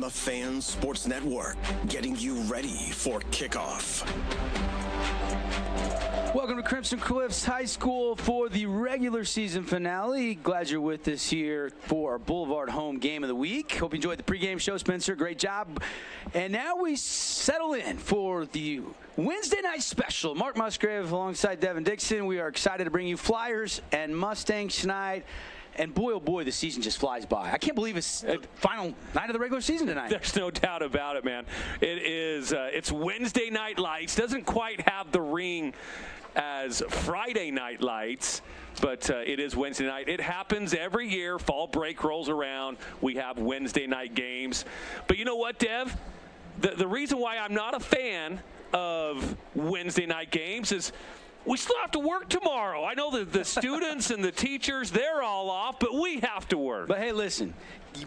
the Fan Sports Network, getting you ready for kickoff. Welcome to Crimson Cliffs High School for the regular season finale. Glad you're with us here for our Boulevard home game of the week. Hope you enjoyed the pregame show, Spencer. Great job. And now we settle in for the Wednesday night special. Mark Musgrave alongside Devin Dixon. We are excited to bring you Flyers and Mustangs tonight. And boy, oh boy, the season just flies by. I can't believe it's the final night of the regular season tonight. There's no doubt about it, man. It is. It's Wednesday night lights. Doesn't quite have the ring as Friday night lights, but it is Wednesday night. It happens every year. Fall break rolls around. We have Wednesday night games. But you know what, Dev? The reason why I'm not a fan of Wednesday night games is we still have to work tomorrow. I know that the students and the teachers, they're all off, but we have to work. But hey, listen,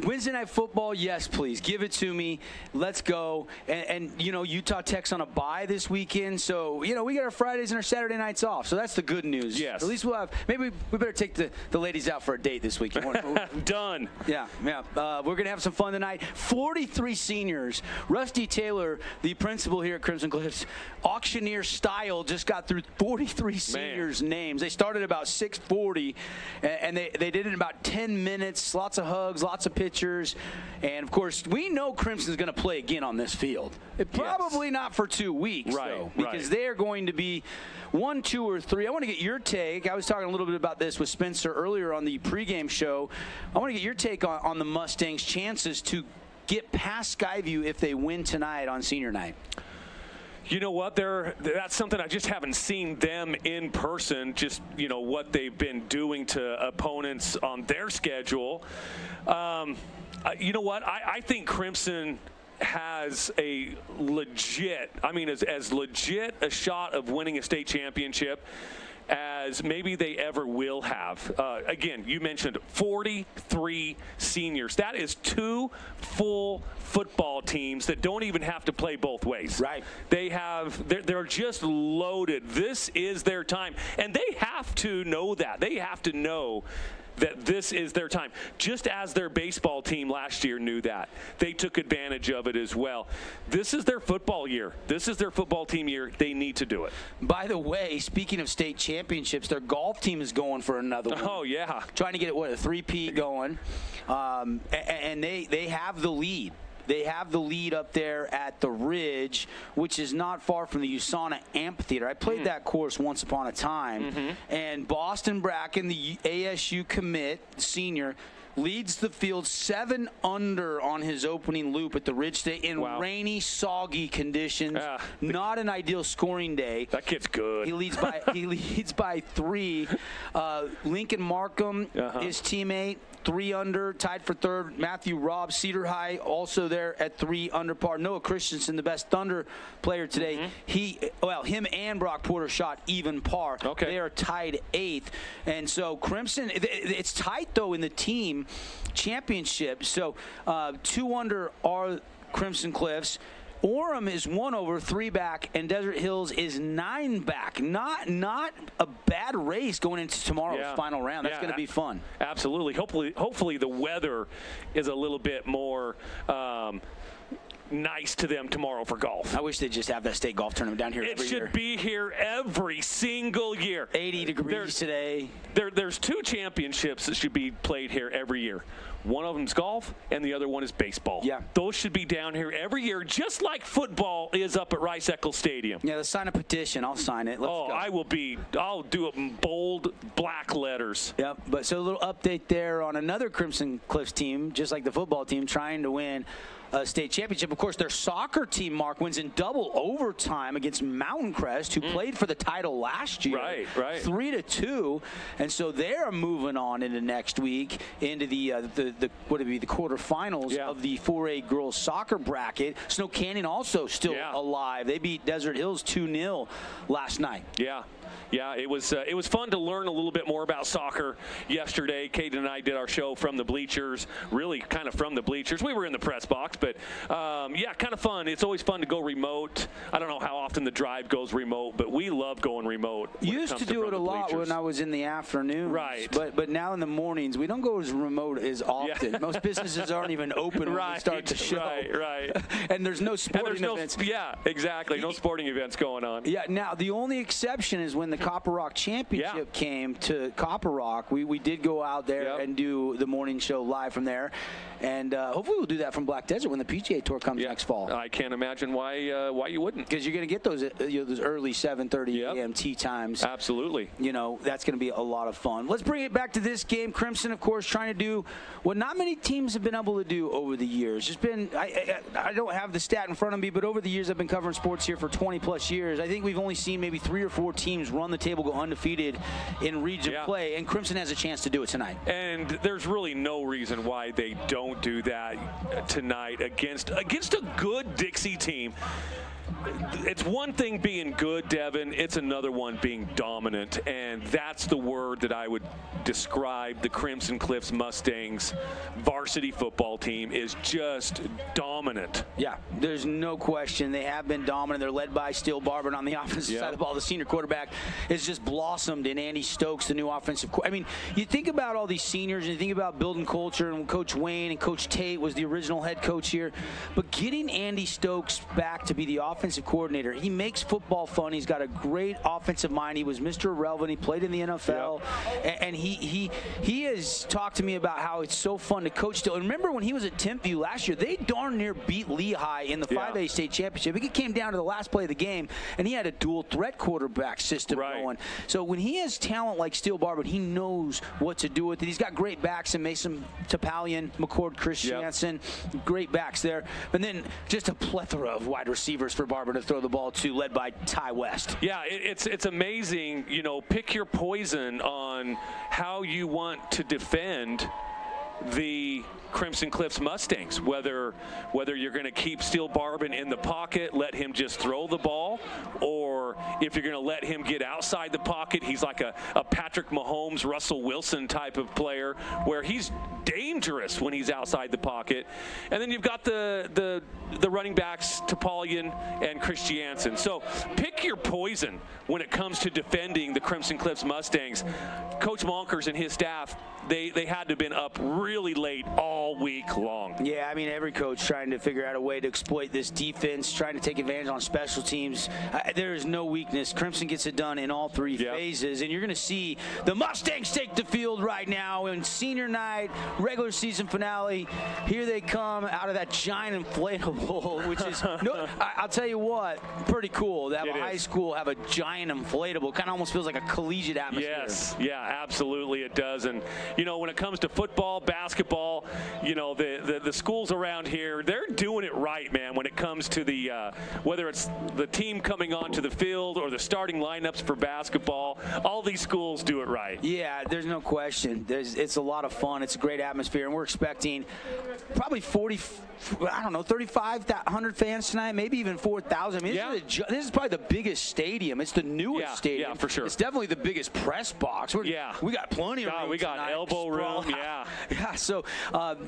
Wednesday night football, yes, please. Give it to me. Let's go. And you know, Utah Tech's on a bye this weekend, so, you know, we got our Fridays and our Saturday nights off. So that's the good news. Yes. At least we'll have, maybe we better take the ladies out for a date this weekend. Done. Yeah. We're going to have some fun tonight. 43 seniors. Rusty Taylor, the principal here at Crimson Cliffs, auctioneer style, just got through 43 seniors' names. They started about 6:40, and they did it in about 10 minutes. Lots of hugs, lots of pictures. And, of course, we know Crimson's going to play again on this field. Probably not for 2 weeks, though, because they're going to be 1, 2, or 3. I want to get your take. I was talking a little bit about this with Spencer earlier on the pregame show. I want to get your take on the Mustangs' chances to get past Skyview if they win tonight on senior night. You know what? That's something I just haven't seen them in person, just, you know, what they've been doing to opponents on their schedule. You know what? I think Crimson has a legit, as legit a shot of winning a state championship as maybe they ever will have. Again, you mentioned 43 seniors. That is 2 full football teams that don't even have to play both ways. Right. They're just loaded. This is their time. And they have to know that. They have to know that this is their time. Just as their baseball team last year knew that. They took advantage of it as well. This is their football year. This is their football team year. They need to do it. By the way, speaking of state championships, their golf team is going for another one. Oh, yeah. Trying to get, a 3-peat going. And they have the lead. They have the lead up there at the Ridge, which is not far from the USANA Amphitheater. I played that course once upon a time. And Boston Bracken, the ASU commit, senior, leads the field 7 under on his opening loop at the Ridge State in rainy, soggy conditions. Not an ideal scoring day. That kid's good. He leads by 3. Lincoln Markham, his teammate, 3 under, tied for 3rd. Matthew Robb, Cedar High, also there at 3 under par. Noah Christensen, the best Thunder player today. Him and Brock Porter shot even par. Okay. They are tied 8th. And so Crimson, it's tight though in the team championship. So 2 under are Crimson Cliffs. Orem is 1 over, 3 back, and Desert Hills is 9 back. Not a bad race going into tomorrow's final round. That's going to be fun. Absolutely. Hopefully the weather is a little bit more nice to them tomorrow for golf. I wish they'd just have that state golf tournament down here every year. It should be here every single year. 80 degrees today. There's 2 championships that should be played here every year. One of them's golf, and the other one is baseball. Yeah. Those should be down here every year, just like football is up at Rice-Eccles Stadium. Yeah, let's sign a petition. I'll sign it. Let's go. I'll do it in bold black letters. Yep, but so a little update there on another Crimson Cliffs team, just like the football team, trying to win a state championship. Of course, their soccer team, Mark, wins in double overtime against Mountain Crest, who played for the title last year. Right. 3-2, and so they're moving on into next week into the quarterfinals of the 4A girls soccer bracket. Snow Canyon also still alive. They beat Desert Hills 2-0 last night. Yeah, it was fun to learn a little bit more about soccer yesterday. Kate and I did our show from the bleachers, really kind of from the bleachers. We were in the press box, but kind of fun. It's always fun to go remote. I don't know how often the drive goes remote, but we love going remote. Used to do it a lot when I was in the afternoon. Right. But now in the mornings, we don't go as remote as often. often. Yeah. Most businesses aren't even open when we start the show. Right. And there's no sporting events. Yeah, exactly. No sporting events going on. Yeah, now the only exception is when the Copper Rock Championship came to Copper Rock. We did go out there and do the morning show live from there. And hopefully we'll do that from Black Desert when the PGA Tour comes next fall. I can't imagine why you wouldn't. Because you're going to get those early 7:30 a.m. tee times. Absolutely. That's going to be a lot of fun. Let's bring it back to this game. Crimson, of course, trying to do what not many teams have been able to do over the years. It's been, I don't have the stat in front of me, but over the years I've been covering sports here for 20-plus years. I think we've only seen maybe 3 or 4 teams run the table, go undefeated in region play, and Crimson has a chance to do it tonight. And there's really no reason why they don't do that tonight against a good Dixie team. It's one thing being good, Devin. It's another one being dominant, and that's the word that I would describe the Crimson Cliffs Mustangs varsity football team is just dominant. Yeah, there's no question. They have been dominant. They're led by Steele Barber on the offensive side of the ball. The senior quarterback has just blossomed in Andy Stokes, the new offensive coordinator. I mean, you think about all these seniors and you think about building culture, and Coach Wayne and Coach Tate was the original head coach here. But getting Andy Stokes back to be the offensive coordinator, he makes football fun. He's got a great offensive mind. He was Mr. Irrelevant. He played in the NFL. And he has talked to me about how it's so fun to coach still. And remember when he was at Timpview last year, they darn near beat Lehigh in the 5A state championship. It came down to the last play of the game, and he had a dual threat quarterback system going. So when he has talent like Steele Barber, he knows what to do with it. He's got great backs in Mason Topalian, McCord Christiansen, great backs there. And then just a plethora of wide receivers for Barber to throw the ball to, led by Ty West. Yeah, it's amazing. Pick your poison on how you want to defend the Crimson Cliffs Mustangs, whether you're going to keep Steele Barbin in the pocket, let him just throw the ball, or if you're going to let him get outside the pocket. He's like a Patrick Mahomes, Russell Wilson type of player where he's dangerous when he's outside the pocket. And then you've got the running backs, Topalian and Christiansen. So pick your poison when it comes to defending the Crimson Cliffs Mustangs. Coach Monkers and his staff, they had to have been up really late all week long. Yeah, I mean, every coach trying to figure out a way to exploit this defense, trying to take advantage on special teams. There is no weakness. Crimson gets it done in all 3 phases, and you're going to see the Mustangs take the field right now in senior night, regular season finale. Here they come out of that giant inflatable, which is, I'll tell you what, pretty cool to have a high school have a giant inflatable. Kind of almost feels like a collegiate atmosphere. Yes, yeah, absolutely it does. And, when it comes to football, basketball, the schools around here, they're doing it right, man, when it comes to the whether it's the team coming onto the field or the starting lineups for basketball. All these schools do it right. Yeah, there's no question. It's a lot of fun. It's a great atmosphere, and we're expecting probably 3,500 fans tonight, maybe even 4,000. I mean, this is probably the biggest stadium. It's the newest stadium. Yeah, for sure. It's definitely the biggest press box. We got plenty of room. We got tonight. elbow room. Yeah, so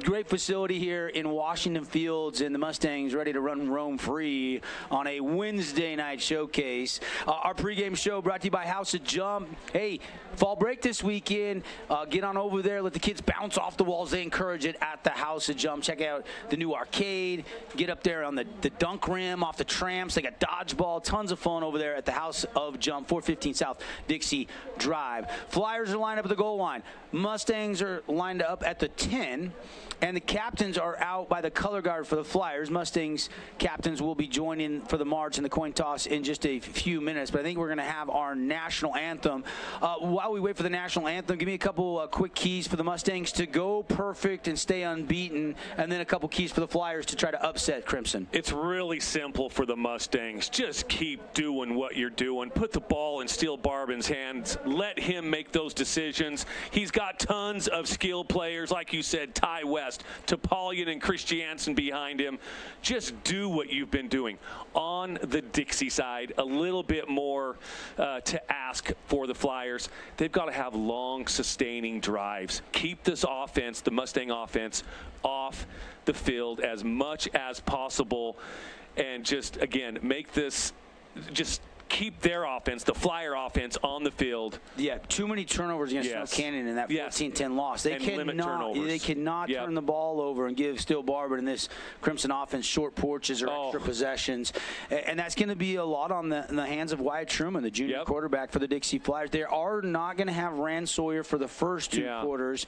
great facility here in Washington Fields, and the Mustangs ready to run Rome free on a Wednesday night showcase. Our pregame show brought to you by House of Jump. Hey, fall break this weekend. Get on over there. Let the kids bounce off the walls. They encourage it at the House of Jump. Check out the new arcade. Get up there on the dunk rim off the tramps. They got dodgeball. Tons of fun over there at the House of Jump, 415 South Dixie Drive. Flyers are lined up at the goal line. Mustangs are lined up at the 10, and the captains are out by the color guard for the Flyers. Mustangs captains will be joining for the march and the coin toss in just a few minutes, but I think we're going to have our national anthem. While we wait for the national anthem, give me a couple quick keys for the Mustangs to go perfect and stay unbeaten, and then a couple keys for the Flyers to try to upset Crimson. It's really simple for the Mustangs. Just keep doing what you're doing. Put the ball in Steele Barbin's hands. Let him make those decisions. He's got tons of skill players, like you said, Ty West, Topalian and Christiansen behind him. Just do what you've been doing. On the Dixie side, a little bit more to ask for the Flyers. They've got to have long, sustaining drives. Keep this offense, the Mustang offense, off the field as much as possible, and just, again, make this just keep their offense, the Flyer offense, on the field. Yeah, too many turnovers against Snow Canyon in that 14-10 loss. They cannot turn the ball over and give Steele Barber and this Crimson offense short porches or extra possessions. And that's going to be a lot on the hands of Wyatt Truman, the junior quarterback for the Dixie Flyers. They are not going to have Rand Sawyer for the first two quarters.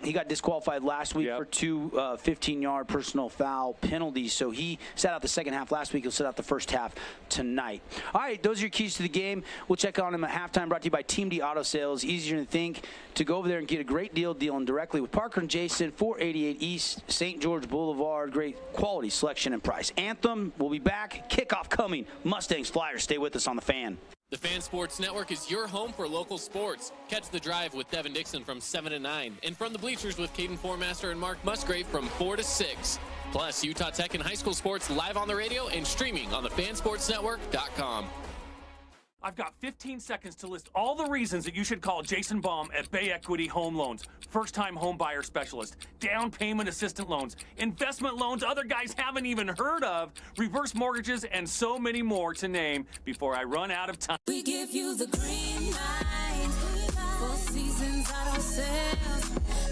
He got disqualified last week for two 15-yard personal foul penalties, so he sat out the second half last week. He'll sit out the first half tonight. All right, those are your keys to the game. We'll check on them at halftime, brought to you by Team D Auto Sales. Easier than think to go over there and get a great deal dealing directly with Parker and Jason, 488 East St. George Boulevard. Great quality, selection, and price. Anthem, we'll be back. Kickoff coming. Mustangs, Flyers, stay with us on The Fan. The Fan Sports Network is your home for local sports. Catch The Drive with Devin Dixon from 7 to 9. And From the Bleachers with Caden Formaster and Mark Musgrave from 4 to 6. Plus, Utah Tech and high school sports live on the radio and streaming on thefansportsnetwork.com. I've got 15 seconds to list all the reasons that you should call Jason Baum at Bay Equity Home Loans. First-time home buyer specialist, down payment assistant loans, investment loans other guys haven't even heard of, reverse mortgages, and so many more to name before I run out of time. We give you the green light. 4 seasons auto sales.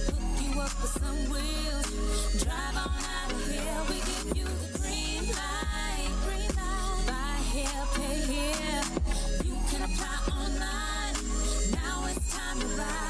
Hook you up with some wheels. Drive on out of here. We give you the green light. Buy here, pay here. You can apply online. Now it's time to ride.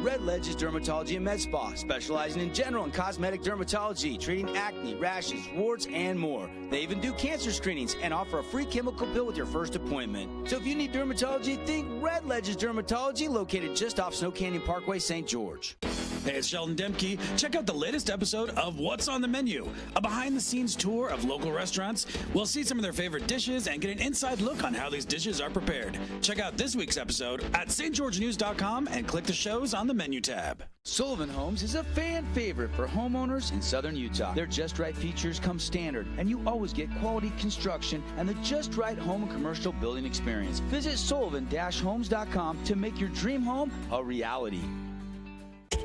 Red Ledges Dermatology and Med Spa, specializing in general and cosmetic dermatology, treating acne, rashes, warts, and more. They even do cancer screenings and offer a free chemical pill with your first appointment. So if you need dermatology, think Red Ledges Dermatology, located just off Snow Canyon Parkway, St. George. Hey, it's Sheldon Demke. Check out the latest episode of What's on the Menu, a behind-the-scenes tour of local restaurants. We'll see some of their favorite dishes and get an inside look on how these dishes are prepared. Check out this week's episode at stgeorgenews.com and click the shows on the menu tab. Sullivan Homes is a fan favorite for homeowners in southern Utah. Their Just Right features come standard, and you always get quality construction and the Just Right home and commercial building experience. Visit sullivan-homes.com to make your dream home a reality.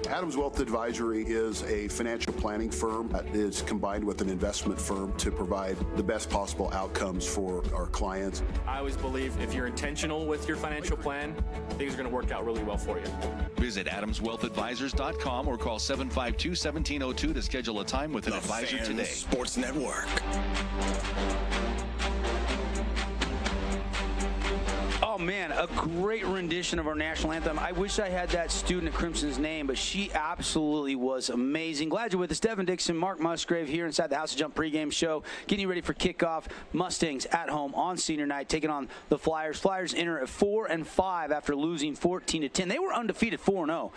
Adams Wealth Advisory is a financial planning firm that is combined with an investment firm to provide the best possible outcomes for our clients. I always believe if you're intentional with your financial plan, things are going to work out really well for you. Visit AdamsWealthAdvisors.com or call 752-1702 to schedule a time with an advisor today. Sports Network. Oh, man, a great rendition of our national anthem. I wish I had that student at Crimson's name, but she absolutely was amazing. Glad you're with us. Devin Dixon, Mark Musgrave here inside the House of Jump pregame show, getting you ready for kickoff. Mustangs at home on senior night, taking on the Flyers. Flyers enter at 4-5 after losing 14-10. They were undefeated 4-0.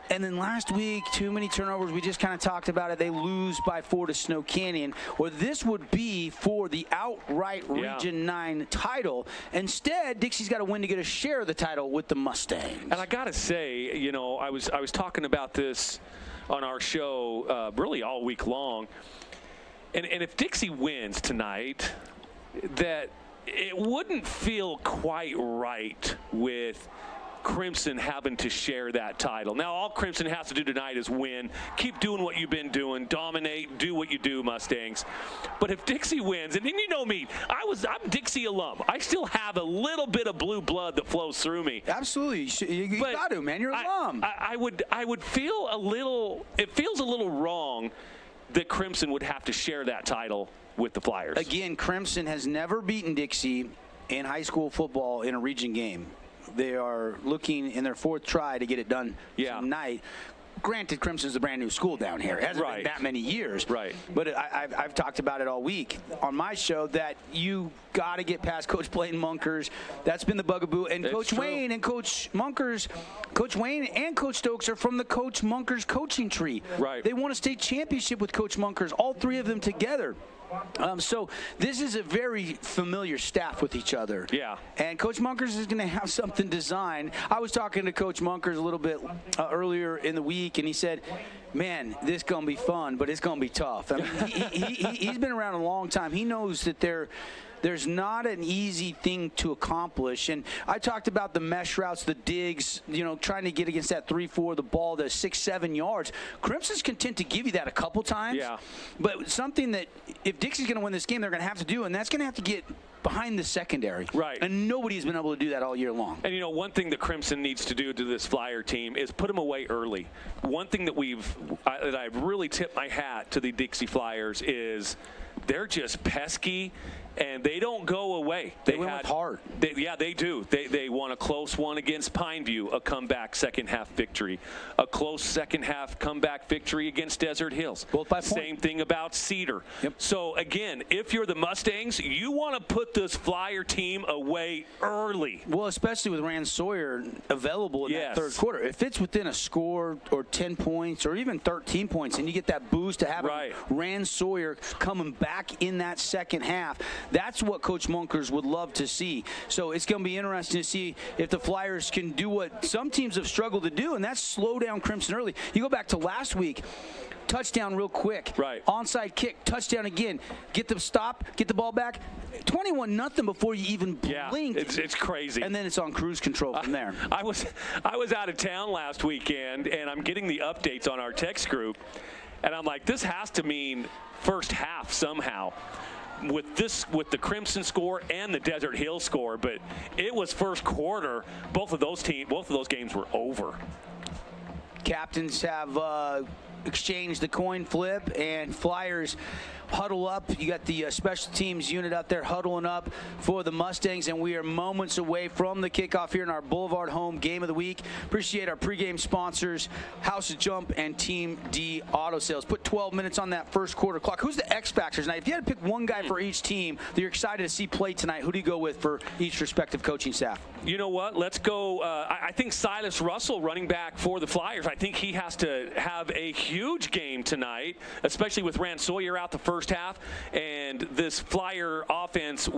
And then last week, too many turnovers. We just kind of talked about it. They lose by 4 to Snow Canyon. Or this would be for the outright Region 9 title. Instead, Dixie's got to win to get a share of the title with the Mustangs. And I got to say, you know, I was talking about this on our show really all week long. And if Dixie wins tonight, that it wouldn't feel quite right with Crimson having to share that title. Now, all Crimson has to do tonight is win. Keep doing what you've been doing. Dominate. Do what you do, Mustangs. But if Dixie wins, and you know me, I'm Dixie alum. I still have a little bit of blue blood that flows through me. Absolutely. You got to, man. You're an alum. I would feel a little, it feels a little wrong that Crimson would have to share that title with the Flyers. Again, Crimson has never beaten Dixie in high school football in a region game. They are looking in their fourth try to get it done tonight. Granted, Crimson's a brand new school down here. It hasn't been that many years. Right. But I've talked about it all week on my show that you got to get past Coach Blayton Munkers. That's been the bugaboo. And Coach Wayne and Coach Munkers, Coach Wayne and Coach Stokes are from the Coach Munkers coaching tree. Right. They won a state championship with Coach Munkers, all three of them together. So this is a very familiar staff with each other. Yeah. And Coach Munkers is going to have something designed. I was talking to Coach Munkers a little bit earlier in the week. week, and he said, man, this is going to be fun, but it's going to be tough. I mean, he's been around a long time. He knows that there's not an easy thing to accomplish. And I talked about the mesh routes, the digs, trying to get against that 3-4, the ball, the 6-7 yards. Crimson's content to give you that a couple times. Yeah. But something that if Dixie's going to win this game, they're going to have to do, and that's going to have to get behind the secondary. Right. And nobody's been able to do that all year long. And, one thing that Crimson needs to do to this Flyer team is put them away early. One thing that I've really tipped my hat to the Dixie Flyers is they're just pesky, and they don't go away. They went with heart. They do. They won a close one against Pineview, a comeback second-half victory. A close second-half comeback victory against Desert Hills. Both by point. Same thing about Cedar. Yep. So, again, if you're the Mustangs, you want to put this Flyer team away early. Well, especially with Rand Sawyer available in that third quarter. If it's within a score or 10 points or even 13 points and you get that boost to having Rand Sawyer coming back in that second half, that's what Coach Munkers would love to see. So it's going to be interesting to see if the Flyers can do what some teams have struggled to do, and that's slow down Crimson early. You go back to last week, touchdown real quick. Right. Onside kick, touchdown again. Get the stop, get the ball back. 21-0 before you even blink. It's crazy. And then it's on cruise control from there. I was out of town last weekend, and I'm getting the updates on our text group, and I'm like, this has to mean first half somehow. With the Crimson score and the Desert Hill score, but it was first quarter. Both of those games were over. Captains have exchanged the coin flip, and Flyers huddle up. You got the special teams unit out there huddling up for the Mustangs, and we are moments away from the kickoff here in our Boulevard home game of the week. Appreciate our pregame sponsors, House of Jump and Team D Auto Sales. Put 12 minutes on that first quarter clock. Who's the X Factors tonight? If you had to pick one guy for each team that you're excited to see play tonight, who do you go with for each respective coaching staff? You know what? Let's go. I think Silas Russell, running back for the Flyers, I think he has to have a huge game tonight, especially with Rand Sawyer out the first half, and this Flyer offense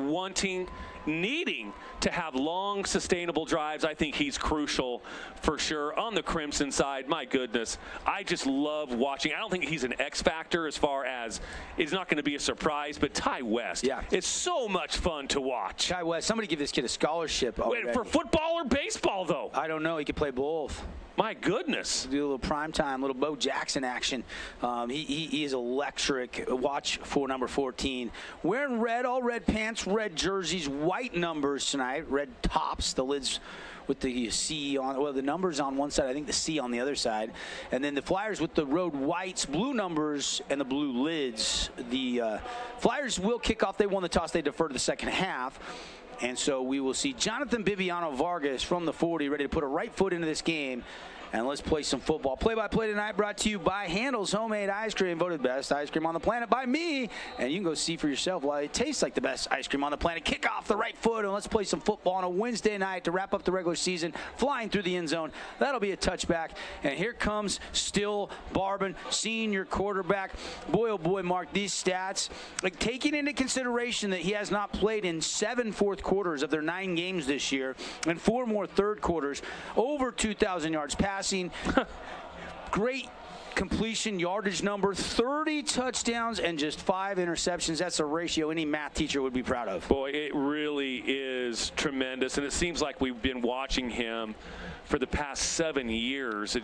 needing to have long, sustainable drives. I think he's crucial for sure. On the Crimson side, my goodness, I just love watching. I don't think he's an X factor as far as it's not going to be a surprise, but Ty West, it's so much fun to watch. Ty West, somebody give this kid a scholarship already. Wait, for football or baseball, though? I don't know. He could play both. My goodness. Do a little primetime, little Bo Jackson action. He is electric. Watch for number 14. Wearing red, all red pants, red jerseys, white numbers tonight, red tops, the lids with the C on, well, the numbers on one side, I think the C on the other side. And then the Flyers with the road whites, blue numbers, and the blue lids. The Flyers will kick off. They won the toss. They defer to the second half. And so we will see Jonathan Bibiano Vargas from the 40 ready to put a right foot into this game. And let's play some football. Play-by-play tonight brought to you by Handel's Homemade Ice Cream, voted best ice cream on the planet by me. And you can go see for yourself why it tastes like the best ice cream on the planet. Kick off the right foot, and let's play some football on a Wednesday night to wrap up the regular season, flying through the end zone. That'll be a touchback. And here comes Still Barbin, senior quarterback. Boy, oh boy, Mark, these stats, like taking into consideration that he has not played in 7 fourth quarters of their 9 games this year and 4 more third quarters, over 2,000 yards passing. Great completion yardage number, 30 touchdowns and just 5 interceptions. That's a ratio any math teacher would be proud of. Boy, it really is tremendous, and it seems like we've been watching him for the past 7 years.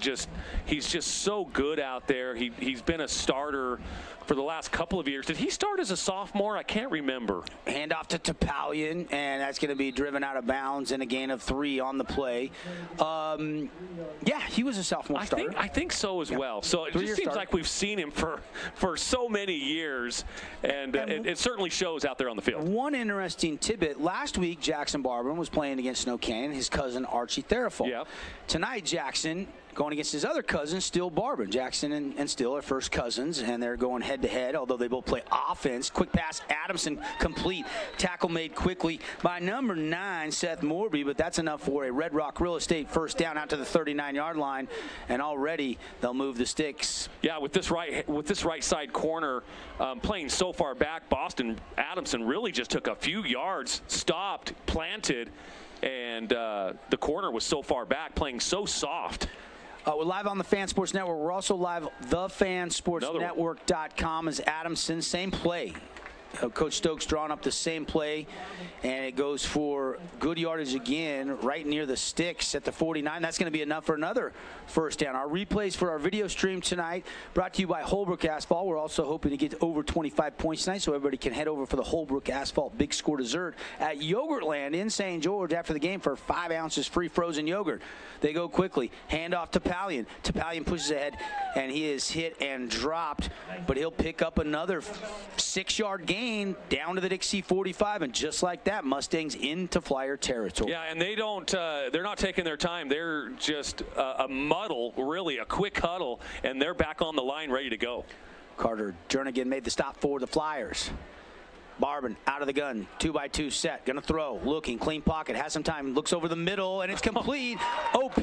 He's just so good out there. He's been a starter for the last couple of years. Did he start as a sophomore? I can't remember. Handoff to Topalian, and that's going to be driven out of bounds and a gain of 3 on the play. Yeah, he was a sophomore starter. I think so as well. So it just seems like we've seen him for so many years, and it certainly shows out there on the field. One interesting tidbit. Last week, Jackson Barbin was playing against Snow Canyon, his cousin Archie Therafol. Yep. Tonight, Jackson going against his other cousin, Still Barbin. Jackson and Still are first cousins, and they're going head-to-head, although they both play offense. Quick pass, Adamson, complete. Tackle made quickly by number 9, Seth Morby, but that's enough for a Red Rock Real Estate first down out to the 39-yard line, and already they'll move the sticks. Yeah, with this right side corner playing so far back, Boston Adamson really just took a few yards, stopped, planted, and the corner was so far back, playing so soft. We're live on the Fan Sports Network. We're also live thefansportsnetwork.com as Adamson. Same play. Coach Stokes drawing up the same play, and it goes for good yardage again right near the sticks at the 49. That's going to be enough for another first down. Our replays for our video stream tonight brought to you by Holbrook Asphalt. We're also hoping to get over 25 points tonight, so everybody can head over for the Holbrook Asphalt Big Score dessert at Yogurtland in St. George after the game for 5 ounces free frozen yogurt. They go quickly. Hand off to Pallion. Pallion pushes ahead, and he is hit and dropped, but he'll pick up another 6-yard gain down to the Dixie 45, and just like that, Mustangs into Flyer territory. Yeah, and they don't, they're not taking their time. They're just a muddle, really, a quick huddle, and they're back on the line ready to go. Carter Jernigan made the stop for the Flyers. Barbin out of the gun, 2x2 set, gonna throw, looking, clean pocket, has some time, looks over the middle, and it's complete. OP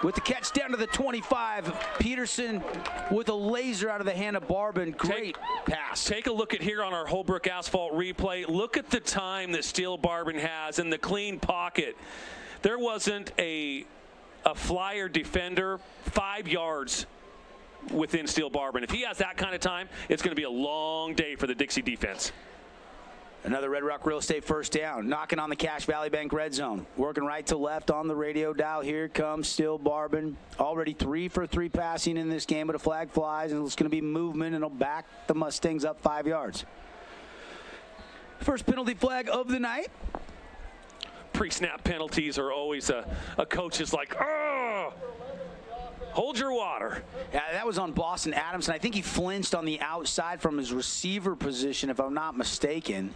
with the catch down to the 25. Peterson with a laser out of the hand of Barbin. Great pass. Take a look at here on our Holbrook Asphalt replay. Look at the time that Steele Barbin has in the clean pocket. There wasn't a Flyer defender 5 yards within Steele Barbin. If he has that kind of time, it's going to be a long day for the Dixie defense. Another Red Rock Real Estate first down. Knocking on the Cache Valley Bank red zone. Working right to left on the radio dial. Here comes Steele Barbin. Already 3 for 3 passing in this game, but a flag flies, and it's going to be movement, and it'll back the Mustangs up 5 yards. First penalty flag of the night. Pre-snap penalties are always a coach is like, oh, hold your water. Yeah, that was on Boston Adamson. I think he flinched on the outside from his receiver position, if I'm not mistaken.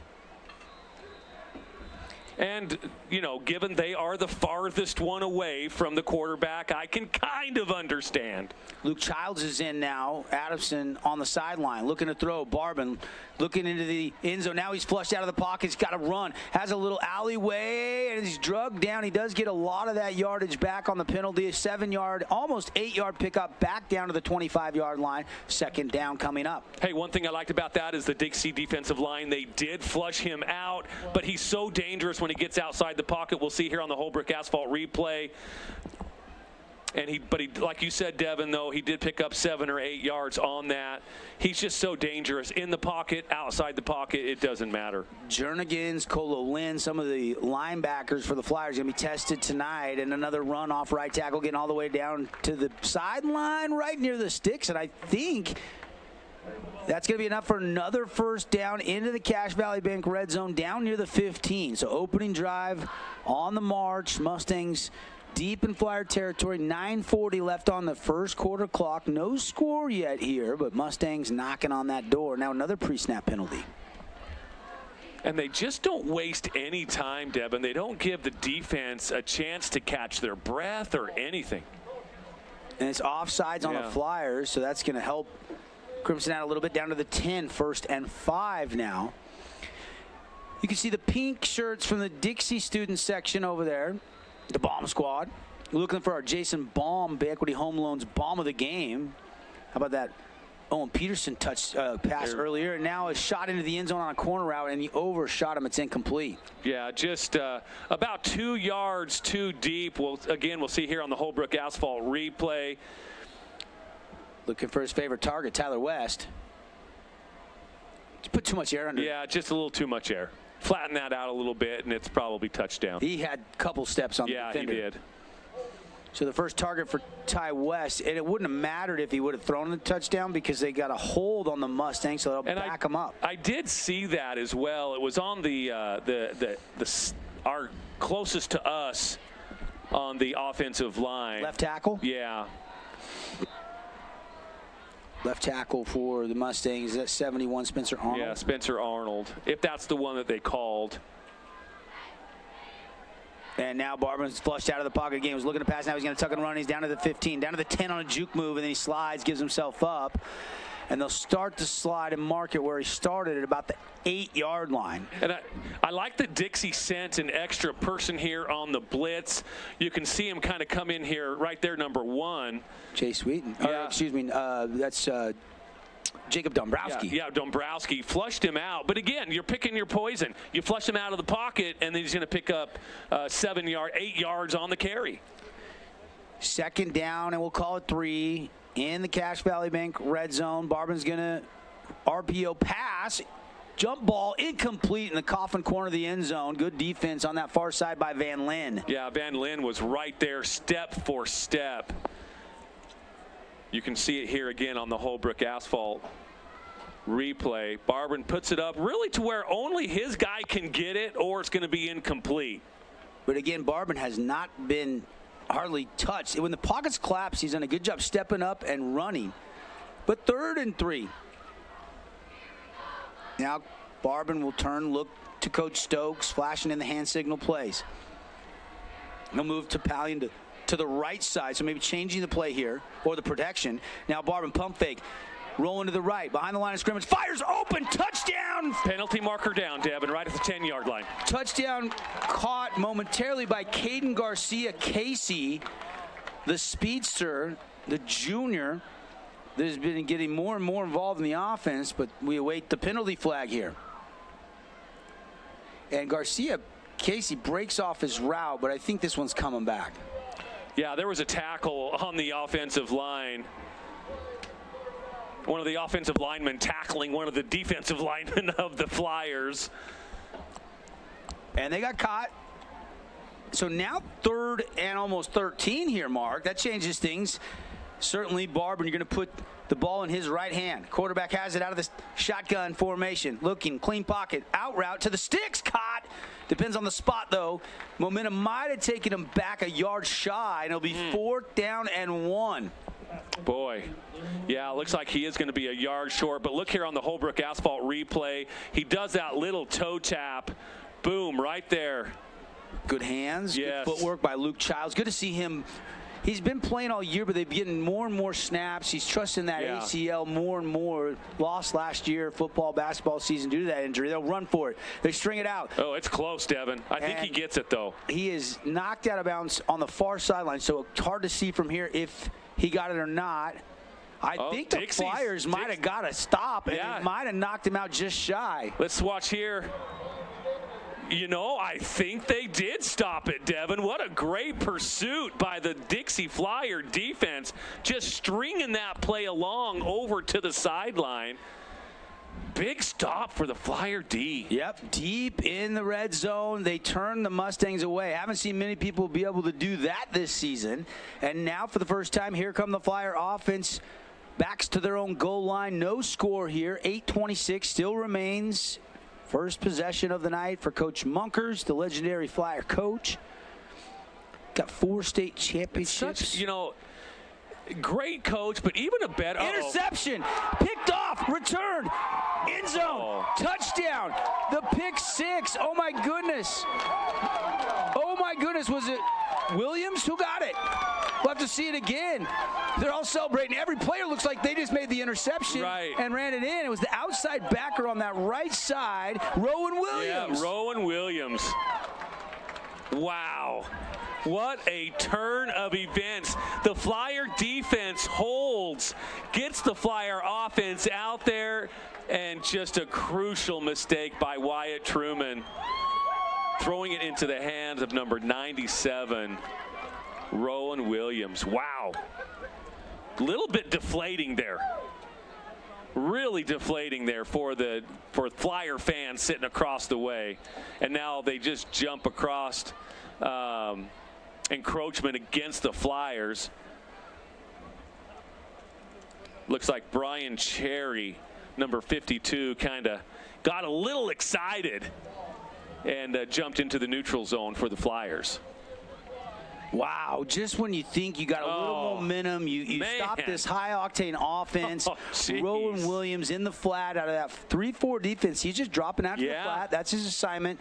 And, you know, given they are the farthest one away from the quarterback, I can kind of understand. Luke Childs is in now. Adamson on the sideline, looking to throw. Barbin looking into the end zone. Now he's flushed out of the pocket. He's got to run. Has a little alleyway, and he's drugged down. He does get a lot of that yardage back on the penalty. A 7-yard, almost 8-yard pickup back down to the 25-yard line. Second down coming up. Hey, one thing I liked about that is the Dixie defensive line. They did flush him out, but he's so dangerous when he gets outside the pocket. We'll see here on the Holbrook Asphalt replay. And he, like you said, Devin, though, he did pick up 7 or 8 yards on that. He's just so dangerous. In the pocket, outside the pocket, it doesn't matter. Jernigan's, Colo Lynn, some of the linebackers for the Flyers going to be tested tonight. And another run off right tackle, getting all the way down to the sideline right near the sticks. And I think that's going to be enough for another first down into the Cache Valley Bank red zone down near the 15. So opening drive on the march. Mustangs deep in Flyer territory. 9:40 left on the first quarter clock. No score yet here, but Mustangs knocking on that door. Now another pre-snap penalty. And they just don't waste any time, Devin. They don't give the defense a chance to catch their breath or anything. And it's offsides on the Flyers, so that's going to help Crimson out a little bit, down to the 10, 1st and 5 now. You can see the pink shirts from the Dixie student section over there, the Bomb Squad. We're looking for our Jason Baum, Bay Equity Home Loans Bomb of the Game. How about that Owen Peterson pass earlier, and now a shot into the end zone on a corner route, and he overshot him. It's incomplete. Yeah, just about 2 yards too deep. We'll see here on the Holbrook Asphalt replay. Looking for his favorite target, Tyler West. Just put too much air under it. Yeah, just a little too much air. Flatten that out a little bit, and it's probably touchdown. He had a couple steps on the defender. Yeah, he did. So the first target for Ty West, and it wouldn't have mattered if he would have thrown the touchdown because they got a hold on the Mustangs, so they'll back him up. I did see that as well. It was on our closest to us on the offensive line. Left tackle? Yeah. Left tackle for the Mustangs, that's 71, Spencer Arnold. Yeah, Spencer Arnold, if that's the one that they called. And now Barbin's flushed out of the pocket again. He was looking to pass. Now he's going to tuck and run. He's down to the 15, down to the 10 on a juke move, and then he slides, gives himself up. And they'll start to slide and mark it where he started at about the 8-yard line. And I like that Dixie sent an extra person here on the blitz. You can see him kind of come in here right there, number 1. Chase Wheaton. Yeah. That's Jacob Dombrowski. Yeah, Dombrowski flushed him out. But again, you're picking your poison. You flush him out of the pocket, and then he's going to pick up 8 yards on the carry. Second down, and we'll call it 3 in the Cache Valley Bank red zone. Barbin's going to RPO pass. Jump ball incomplete in the coffin corner of the end zone. Good defense on that far side by Van Lin. Yeah, Van Lin was right there step for step. You can see it here again on the Holbrook asphalt replay. Barbin puts it up really to where only his guy can get it, or it's going to be incomplete. But again, Barbin has not been hardly touched. When the pockets collapse, he's done a good job stepping up and running. But 3rd and 3. Now Barbin will turn, look to Coach Stokes, flashing in the hand signal plays. He'll move to Pallion to the right side, so maybe changing the play here, or the protection. Now Barbin pump fake, rolling to the right, behind the line of scrimmage, fires open, touchdown! Penalty marker down, Devin, right at the 10-yard line. Touchdown caught momentarily by Caden Garcia Casey, the speedster, the junior, that has been getting more and more involved in the offense, but we await the penalty flag here. And Garcia Casey breaks off his route, but I think this one's coming back. Yeah, there was a tackle on the offensive line. One of the offensive linemen tackling one of the defensive linemen of the Flyers. And they got caught. So now 3rd and almost 13 here, Mark. That changes things. Certainly, Barbin, you're going to put the ball in his right hand. Quarterback has it out of the shotgun formation. Looking, clean pocket, out route to the sticks, caught. Depends on the spot, though. Momentum might have taken him back a yard shy, and it'll be 4th down and 1. Boy, yeah, it looks like he is going to be a yard short. But look here on the Holbrook asphalt replay. He does that little toe tap. Boom, right there. Good hands, yes. Good footwork by Luke Childs. Good to see him. He's been playing all year, but they've been getting more and more snaps. He's trusting that ACL more and more. Lost last year, football, basketball season due to that injury. They'll run for it. They string it out. Oh, it's close, Devin. I think he gets it, though. He is knocked out of bounds on the far sideline, so it's hard to see from here if he got it or not. I think the Flyers might have got a stop, and it might have knocked him out just shy. Let's watch here. You know, I think they did stop it, Devin. What a great pursuit by the Dixie Flyer defense, just stringing that play along over to the sideline. Big stop for the Flyer D. Yep, deep in the red zone. They turn the Mustangs away. Haven't seen many people be able to do that this season. And now for the first time, here come the Flyer offense. Backs to their own goal line. No score here. 8:26 still remains. First possession of the night for Coach Munkers, the legendary Flyer coach. Got 4 state championships. Such, you know, great coach, but even a better interception, picked off, returned, end zone, touchdown, the pick 6. Oh my goodness. Oh my goodness, was it Williams? Who got it? We'll have to see it again. They're all celebrating. Every player looks like they just made the interception and ran it in. It was the outside backer on that right side, Rowan Williams. Yeah, Rowan Williams. Wow. What a turn of events. The Flyer defense holds, gets the Flyer offense out there, and just a crucial mistake by Wyatt Truman, throwing it into the hands of number 97, Rowan Williams. Wow. Little bit deflating there. Really deflating there for Flyer fans sitting across the way. And now they just jump across encroachment against the Flyers. Looks like Brian Cherry, number 52, kind of got a little excited and jumped into the neutral zone for the Flyers. Wow, just when you think you got a little momentum, you stop this high-octane offense. Rowan Williams in the flat out of that 3-4 defense. He's just dropping out to the flat. That's his assignment.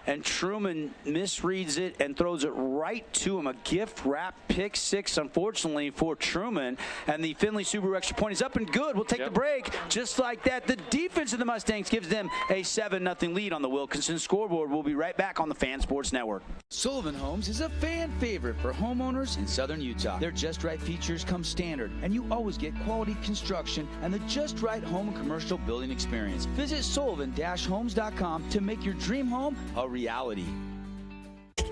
And Truman misreads it and throws it right to him. A gift-wrap pick 6, unfortunately, for Truman. And the Finley Subaru extra point is up and good. We'll take the break. Just like that, the defense of the Mustangs gives them a 7-0 lead on the Wilkinson scoreboard. We'll be right back on the Fan Sports Network. Sullivan Homes is a fan favorite for homeowners in southern Utah. Their Just Right features come standard, and you always get quality construction and the Just Right home and commercial building experience. Visit sullivan-homes.com to make your dream home a reality.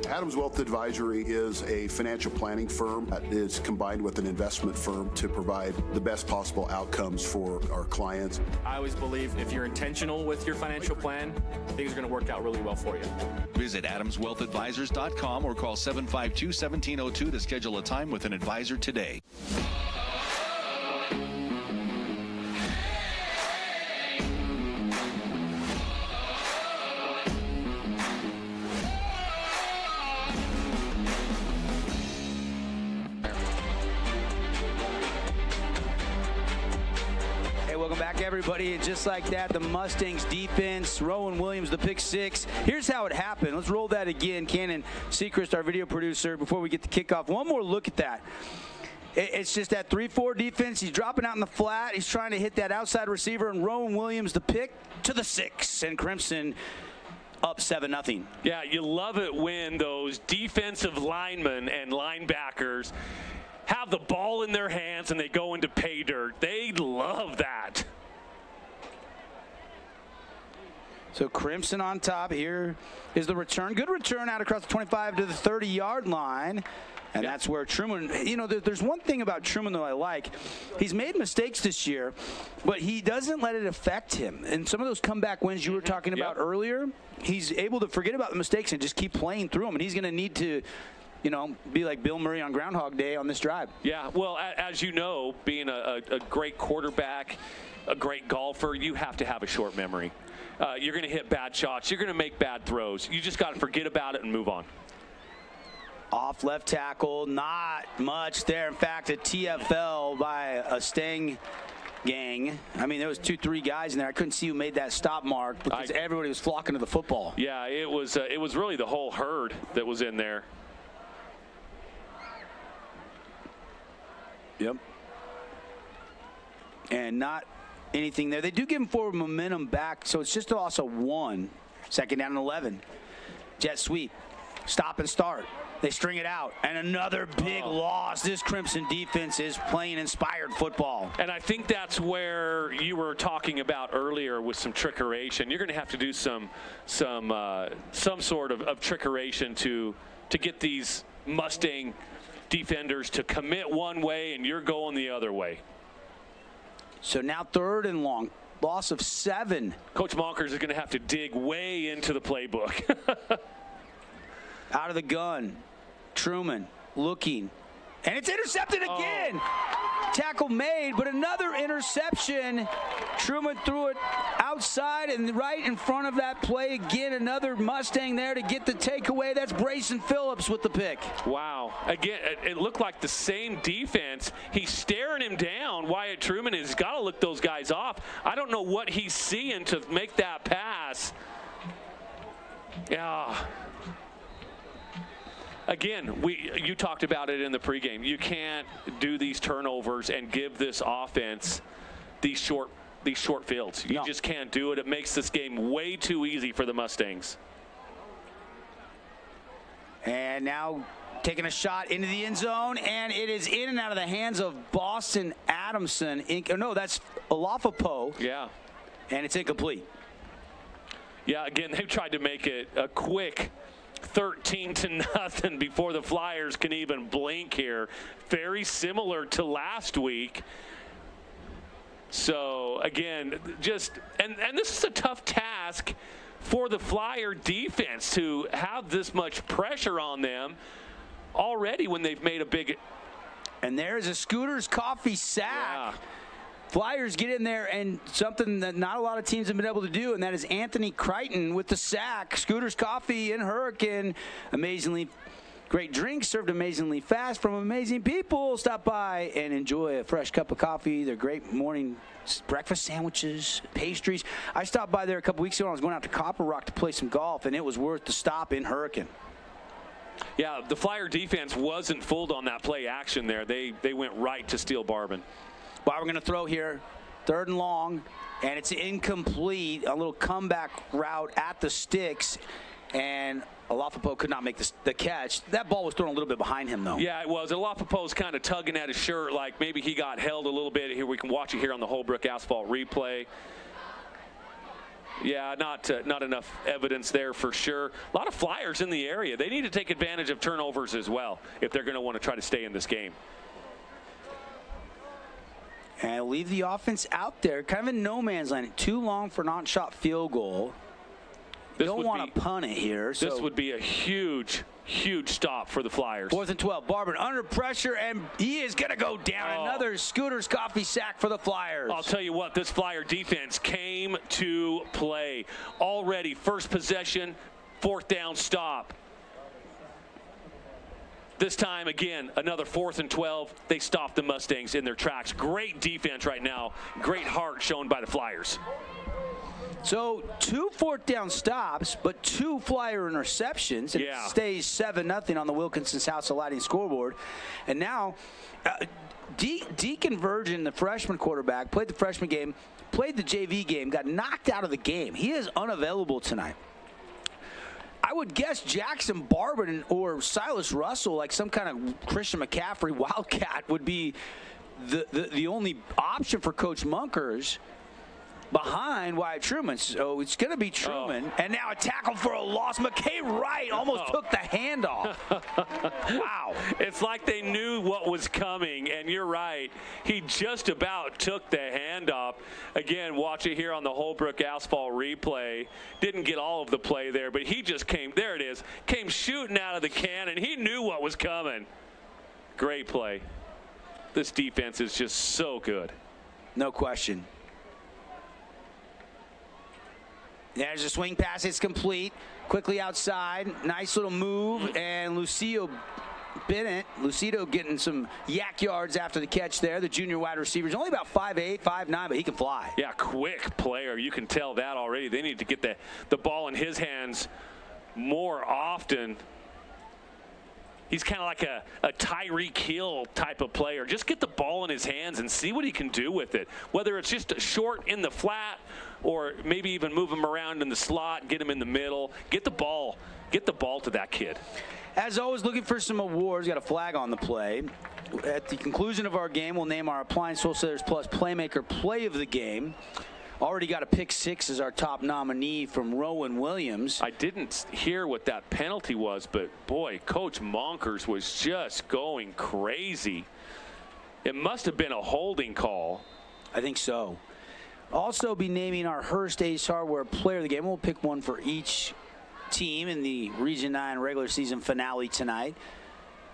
Adams Wealth Advisory is a financial planning firm that is combined with an investment firm to provide the best possible outcomes for our clients. I always believe if you're intentional with your financial plan, things are going to work out really well for you. Visit AdamsWealthAdvisors.com or call 752-1702 to schedule a time with an advisor today. Welcome back, everybody. And just like that, the Mustangs defense, Rowan Williams, the pick six. Here's how it happened. Let's roll that again. Cannon Sechrist, our video producer, before we get the kickoff. One more look at that. It's just that 3-4 defense. He's dropping out in the flat. He's trying to hit that outside receiver, and Rowan Williams, the pick to the 6. And Crimson up 7-0. Yeah, you love it when those defensive linemen and linebackers have the ball in their hands and they go into pay dirt. They love that. So Crimson on top. Here is the return. Good return out across the 25 to the 30-yard line. And that's where Truman, you know, there's one thing about Truman that I like. He's made mistakes this year, but he doesn't let it affect him. And some of those comeback wins you were talking about earlier, he's able to forget about the mistakes and just keep playing through them. And he's going to need to, you know, be like Bill Murray on Groundhog Day on this drive. Yeah, well, as you know, being a great quarterback, a great golfer, you have to have a short memory. You're going to hit bad shots. You're going to make bad throws. You just got to forget about it and move on. Off left tackle, not much there. In fact, a TFL by a Stang gang. I mean, there was 2-3 guys in there. I couldn't see who made that stop mark because everybody was flocking to the football. Yeah, it was really the whole herd that was in there. Yep. And not anything there. They do give him forward momentum back, so it's just a loss of 1. Second down and 11. Jet sweep. Stop and start. They string it out. And another big loss. This Crimson defense is playing inspired football. And I think that's where you were talking about earlier with some trickeration. You're going to have to do some sort of trickeration to get these Mustang defenders to commit one way and you're going the other way. So now 3rd and long. Loss of 7. Coach Monkers is going to have to dig way into the playbook. Out of the gun. Truman looking. And it's intercepted again. Tackle made, but another interception. Truman threw it outside and right in front of that play again. Another Mustang there to get the takeaway. That's Brayson Phillips with the pick. Wow. Again, it looked like the same defense. He's staring him down. Wyatt Truman has got to look those guys off. I don't know what he's seeing to make that pass. Yeah. Again, you talked about it in the pregame. You can't do these turnovers and give this offense these short fields. You just can't do it. It makes this game way too easy for the Mustangs. And now taking a shot into the end zone, and it is in and out of the hands of Boston Adamson. No, that's Olafopo. Yeah. And it's incomplete. Yeah, again, they've tried to make it a quick 13-0 before the Flyers can even blink here. Very similar to last week. So again, and this is a tough task for the Flyer defense to have this much pressure on them already when they've made a big. And there's a Scooter's Coffee sack. Yeah. Flyers get in there, and something that not a lot of teams have been able to do, and that is Anthony Crichton with the sack. Scooter's Coffee in Hurricane. Amazingly great drinks served amazingly fast from amazing people. Stop by and enjoy a fresh cup of coffee. They're great morning breakfast sandwiches, pastries. I stopped by there a couple weeks ago. I was going out to Copper Rock to play some golf, and it was worth the stop in Hurricane. Yeah, the Flyer defense wasn't fooled on that play action there. They went right to Steel Barbin. Well, we're going to throw here, 3rd and long, and it's incomplete. A little comeback route at the sticks, and Olafopo could not make the catch. That ball was thrown a little bit behind him, though. Yeah, it was. Olafopo's kind of tugging at his shirt like maybe he got held a little bit. Here we can watch it here on the Holbrook Asphalt replay. Yeah, not enough evidence there for sure. A lot of Flyers in the area. They need to take advantage of turnovers as well if they're going to want to try to stay in this game. And leave the offense out there, kind of in no man's land. Too long for not-shot field goal. Don't want to punt it here. This would be a huge stop for the Flyers. 4th and 12. Barber under pressure, and he is going to go down. Another Scooter's coffee sack for the Flyers. I'll tell you what, this Flyer defense came to play. Already, first possession, 4th down stop. This time, again, another 4th and 12. They stopped the Mustangs in their tracks. Great defense right now. Great heart shown by the Flyers. So 2 4th down stops, but 2 Flyer interceptions. And it stays 7-0 on the Wilkinson's House of Lighting scoreboard. And now, Deacon Virgin, the freshman quarterback, played the freshman game, played the JV game, got knocked out of the game. He is unavailable tonight. I would guess Jackson Barbin or Silas Russell, like some kind of Christian McCaffrey Wildcat, would be the only option for Coach Munkers behind Wyatt Truman. So it's going to be Truman. And now a tackle for a loss. McKay Wright almost took the handoff. Wow. It's like they knew what was coming, and you're right. He just about took the handoff. Again, watch it here on the Holbrook Asphalt replay. Didn't get all of the play there, but he just came, there it is, came shooting out of the cannon. He knew what was coming. Great play. This defense is just so good. No question. There's a swing pass. It's complete. Quickly outside. Nice little move. And Lucido getting some yak yards after the catch there. The junior wide receiver is only about 5'8", 5'9", but he can fly. Yeah, quick player. You can tell that already. They need to get the ball in his hands more often. He's kind of like a Tyreek Hill type of player. Just get the ball in his hands and see what he can do with it. Whether it's just a short in the flat or maybe even move him around in the slot, get him in the middle. Get the ball to that kid. As always, looking for some awards. Got a flag on the play. At the conclusion of our game, we'll name our Appliance Wholesalers Plus Playmaker Play of the Game. Already got a pick 6 as our top nominee from Rowan Williams. I didn't hear what that penalty was, but boy, Coach Monkers was just going crazy. It must have been a holding call. I think so. Also be naming our Hearst Ace Hardware Player of the Game. We'll pick one for each team in the Region 9 regular season finale tonight.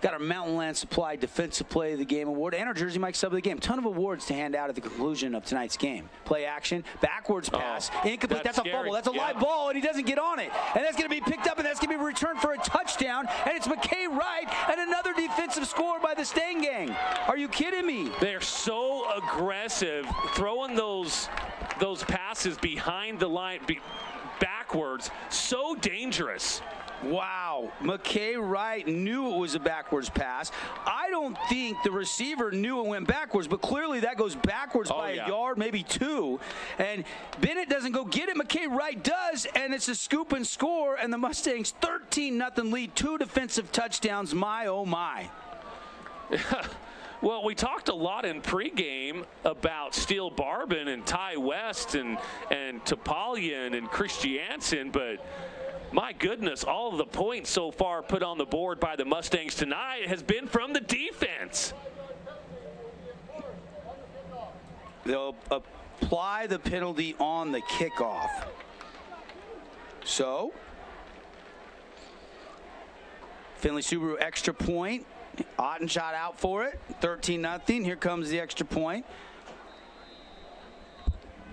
Got our Mountain Land Supply Defensive Play of the Game award and our Jersey Mike Sub of the Game. Ton of awards to hand out at the conclusion of tonight's game. Play action, backwards pass, incomplete. That's a fumble. That's a live ball, and he doesn't get on it. And that's going to be picked up, and that's going to be returned for a touchdown. And it's McKay Wright and another defensive score by the Stang Gang. Are you kidding me? They're so aggressive, throwing those passes behind the line, backwards. So dangerous. Wow. McKay Wright knew it was a backwards pass. I don't think the receiver knew it went backwards, but clearly that goes backwards by a yard, maybe 2. And Bennett doesn't go get it. McKay Wright does, and it's a scoop and score, and the Mustangs 13-0 lead, 2 defensive touchdowns. My, oh, my. Well, we talked a lot in pregame about Steele Barbin and Ty West and Topalian and Christiansen, but my goodness, all of the points so far put on the board by the Mustangs tonight has been from the defense. They'll apply the penalty on the kickoff. So, Finley Subaru extra point. Ottenshot out for it. 13-0. Here comes the extra point.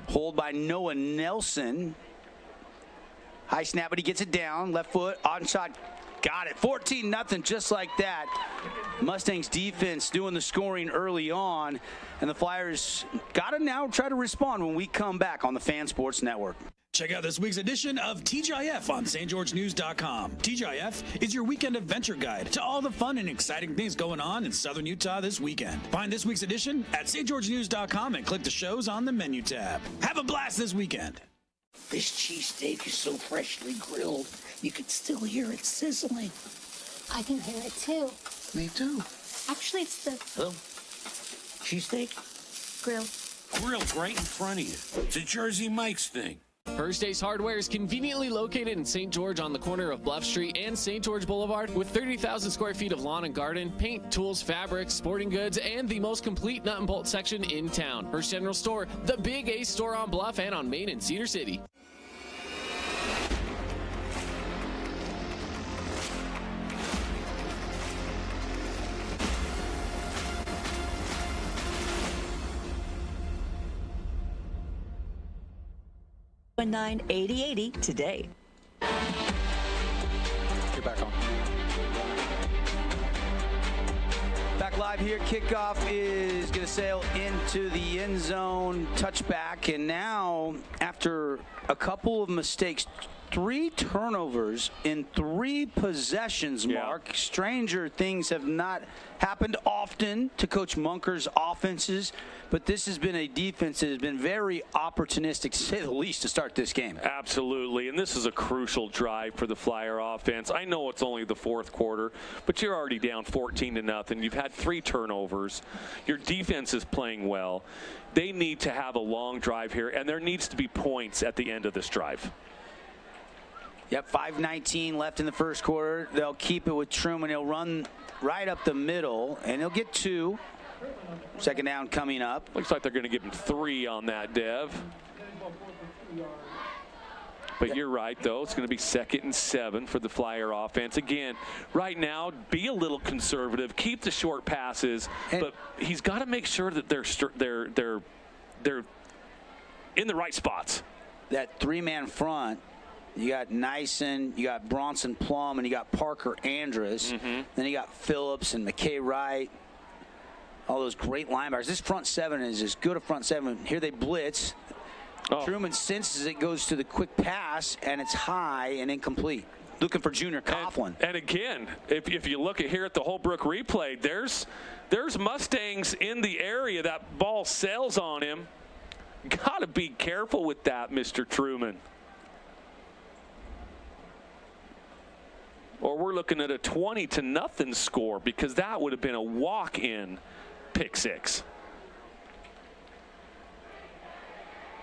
Hold by Noah Nelson. High snap, but he gets it down. Left foot, Ottenshot got it. 14-0, just like that. Mustangs defense doing the scoring early on, and the Flyers got to now try to respond when we come back on the Fan Sports Network. Check out this week's edition of TGIF on stgeorgenews.com. TGIF is your weekend adventure guide to all the fun and exciting things going on in southern Utah this weekend. Find this week's edition at stgeorgenews.com and click the shows on the menu tab. Have a blast this weekend. This cheesesteak is so freshly grilled, you can still hear it sizzling. I can hear it too. Me too. Actually, it's the Cheesesteak? grill. Grilled right in front of you. It's a Jersey Mike's thing. First Ace Hardware is conveniently located in St. George on the corner of Bluff Street and St. George Boulevard with 30,000 square feet of lawn and garden, paint, tools, fabrics, sporting goods, and the most complete nut and bolt section in town. First General Store, the Big Ace store on Bluff and on Main in Cedar City. Nine 8080 today. You're back on. Back live here. Kickoff is going to sail into the end zone. Touchback. And now, after a couple of mistakes, 3 turnovers in 3 possessions, Mark. Yeah. Stranger things have not happened often to Coach Munker's offenses, but this has been a defense that has been very opportunistic, to say the least, to start this game. Absolutely, and this is a crucial drive for the Flyer offense. I know it's only the 4th quarter, but you're already down 14-0. You've had 3 turnovers. Your defense is playing well. They need to have a long drive here, and there needs to be points at the end of this drive. Yep, 5:19 left in the first quarter. They'll keep it with Truman. He'll run right up the middle, and he'll get 2. Second down coming up. Looks like they're going to give him 3 on that, Dev. But you're right, though. It's going to be 2nd and 7 for the Flyer offense. Again, right now, be a little conservative. Keep the short passes, but he's got to make sure that they're in the right spots. That 3-man front. You got Nyson, you got Bronson Plum, and you got Parker Andrus. Then you got Phillips and McKay Wright. All those great linebackers. This front 7 is as good a front 7. Here they blitz. Truman senses it, goes to the quick pass, and it's high and incomplete. Looking for Junior Coughlin. And again, if you look at here at the Holbrook replay, there's Mustangs in the area. That ball sails on him. Got to be careful with that, Mr. Truman. Or we're looking at a 20-0 score, because that would have been a walk-in pick 6.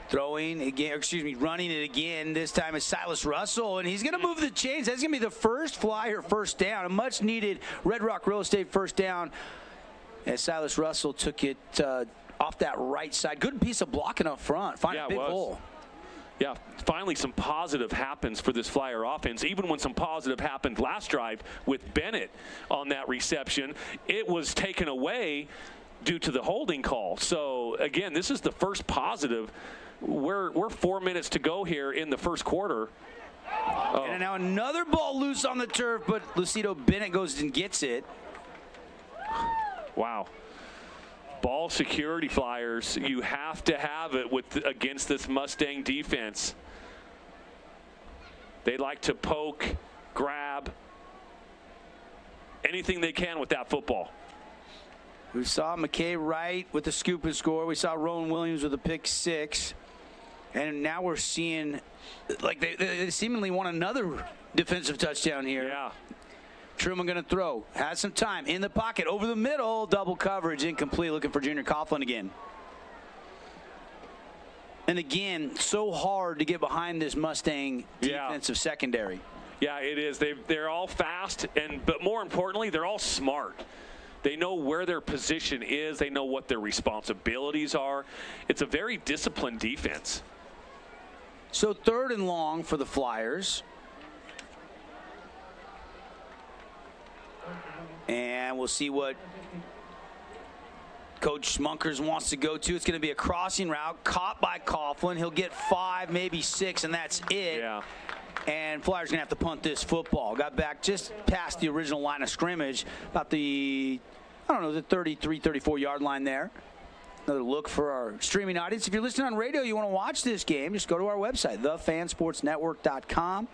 Throwing again, running it again. This time it's Silas Russell, and he's going to move the chains. That's going to be the first Flyer first down, a much-needed Red Rock Real Estate first down. As Silas Russell took it off that right side. Good piece of blocking up front. Find a big hole. Yeah, finally some positive happens for this Flyer offense. Even when some positive happened last drive with Bennett on that reception, it was taken away due to the holding call. So, again, this is the first positive. We're 4 minutes to go here in the first quarter. And now another ball loose on the turf, but Lucido Bennett goes and gets it. Wow. Ball security, Flyers. You have to have it against this Mustang defense. They like to poke, grab, anything they can with that football. We saw McKay Wright with the scoop and score. We saw Rowan Williams with a pick 6. And now we're seeing, like, they seemingly want another defensive touchdown here. Yeah. Truman going to throw. Has some time. In the pocket. Over the middle. Double coverage. Incomplete. Looking for Junior Coughlin again. And again, so hard to get behind this Mustang defensive secondary. Yeah, it is. They're all fast, but more importantly, they're all smart. They know where their position is. They know what their responsibilities are. It's a very disciplined defense. So 3rd and long for the Flyers. And we'll see what Coach Munkers wants to go to. It's going to be a crossing route caught by Coughlin. He'll get 5, maybe 6, and that's it. Yeah. And Flyers going to have to punt this football. Got back just past the original line of scrimmage, about the 33, 34-yard line there. Another look for our streaming audience. If you're listening on radio, you want to watch this game, just go to our website, thefansportsnetwork.com.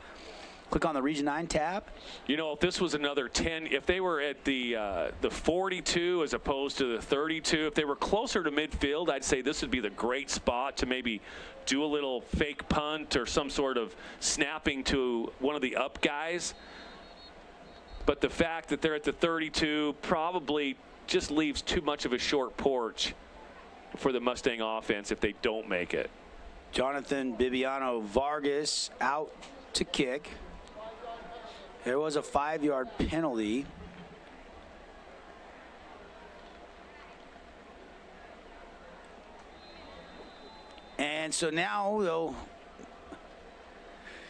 Click on the Region 9 tab. You know, if this was another 10, if they were at the 42 as opposed to the 32, if they were closer to midfield, I'd say this would be the great spot to maybe do a little fake punt or some sort of snapping to one of the up guys. But the fact that they're at the 32 probably just leaves too much of a short porch for the Mustang offense if they don't make it. Jonathan Bibiano Vargas out to kick. There was a 5-yard penalty. And so now they'll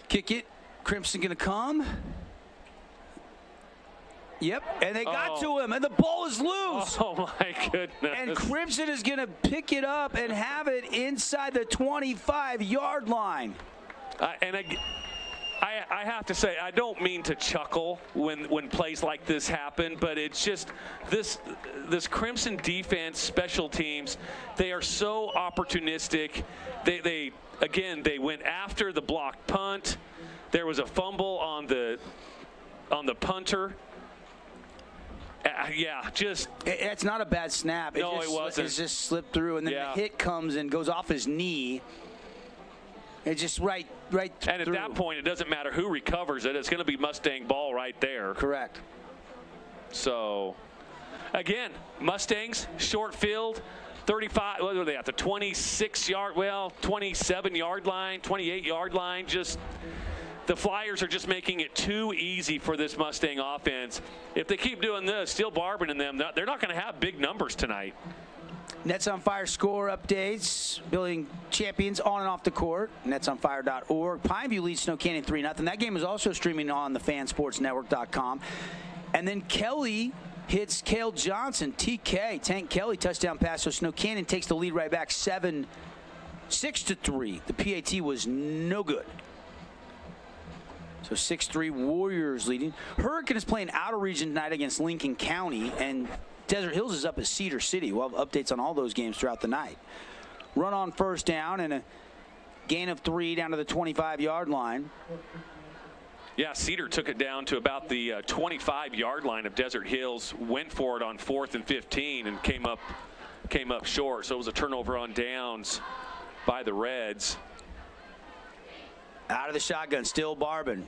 kick it. Crimson going to come. Yep, and they got to him, and the ball is loose. Oh, my goodness. And Crimson is going to pick it up and have it inside the 25-yard line. And I have to say, I don't mean to chuckle when plays like this happen, but it's just this Crimson defense, special teams, they are so opportunistic. They went after the blocked punt. There was a fumble on the punter. It's not a bad snap. No, it wasn't. It just slipped through, and then the hit comes and goes off his knee. It's just right And at that point, it doesn't matter who recovers it. It's going to be Mustang ball right there. Correct. So, again, Mustangs, short field, 35, what are they at, the 27-yard line, 28-yard line. Just the Flyers are just making it too easy for this Mustang offense. If they keep doing this, Steele Barban and them, they're not going to have big numbers tonight. Nets on Fire score updates. Building champions on and off the court. NetsOnFire.org. Pineview leads Snow Canyon 3-0. That game is also streaming on the FanSportsNetwork.com. And then Kelly hits Cale Johnson. TK, Tank Kelly, touchdown pass. So Snow Canyon takes the lead right back 6-3. The PAT was no good. So 6-3 Warriors leading. Hurricane is playing out of region tonight against Lincoln County, and Desert Hills is up at Cedar City. We'll have updates on all those games throughout the night. Run on first down and a gain of 3 down to the 25-yard line. Yeah, Cedar took it down to about the 25-yard line of Desert Hills, went for it on 4th and 15 and came up short. So it was a turnover on downs by the Reds. Out of the shotgun, still Barban.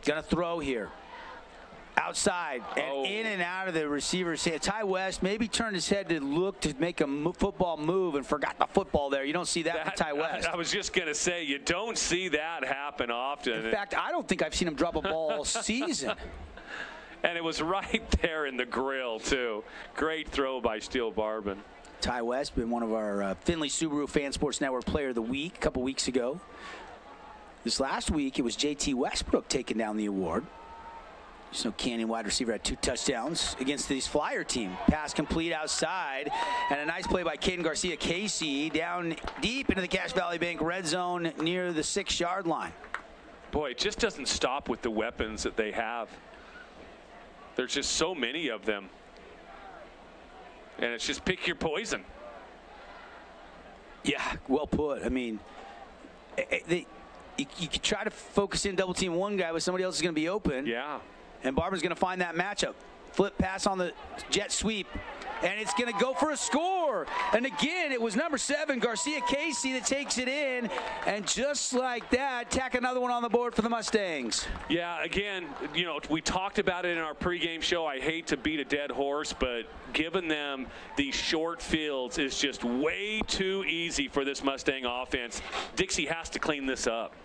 Gonna throw here. Outside and in and out of the receiver's hand. Ty West maybe turned his head to look to make a football move and forgot the football there. You don't see that with Ty West. I was just going to say, you don't see that happen often. In fact, I don't think I've seen him drop a ball all season. And it was right there in the grill, too. Great throw by Steele Barban. Ty West, been one of our Findlay Subaru Fan Sports Network Player of the Week a couple weeks ago. This last week, it was JT Westbrook taking down the award. Snow Canyon wide receiver had 2 touchdowns against this Flyer team. Pass complete outside, and a nice play by Caden Garcia-Casey down deep into the Cache Valley Bank red zone near the 6-yard line. Boy, it just doesn't stop with the weapons that they have. There's just so many of them. And it's just pick your poison. Yeah, well put. I mean, you could try to focus in double team one guy, but somebody else is going to be open. Yeah. And Barber's going to find that matchup. Flip pass on the jet sweep. And it's going to go for a score. And again, it was number 7, Garcia-Casey, that takes it in. And just like that, tack another one on the board for the Mustangs. Yeah, again, you know, we talked about it in our pregame show. I hate to beat a dead horse, but giving them these short fields is just way too easy for this Mustang offense. Dixie has to clean this up.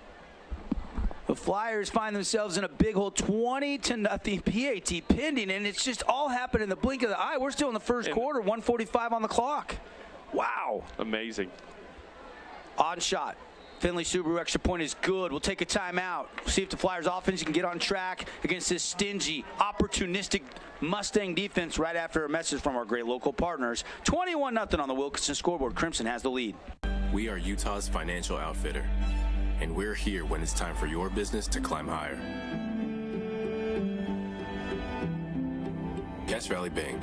The Flyers find themselves in a big hole, 20-0 PAT pending, and it's just all happened in the blink of the eye. We're still in the first quarter, 1:45 on the clock. Wow. Amazing. Odd shot. Findlay Subaru extra point is good. We'll take a timeout. See if the Flyers offense can get on track against this stingy, opportunistic Mustang defense right after a message from our great local partners. 21-0 on the Wilkinson scoreboard. Crimson has the lead. We are Utah's financial outfitter, and we're here when it's time for your business to climb higher. Cache Valley Bank,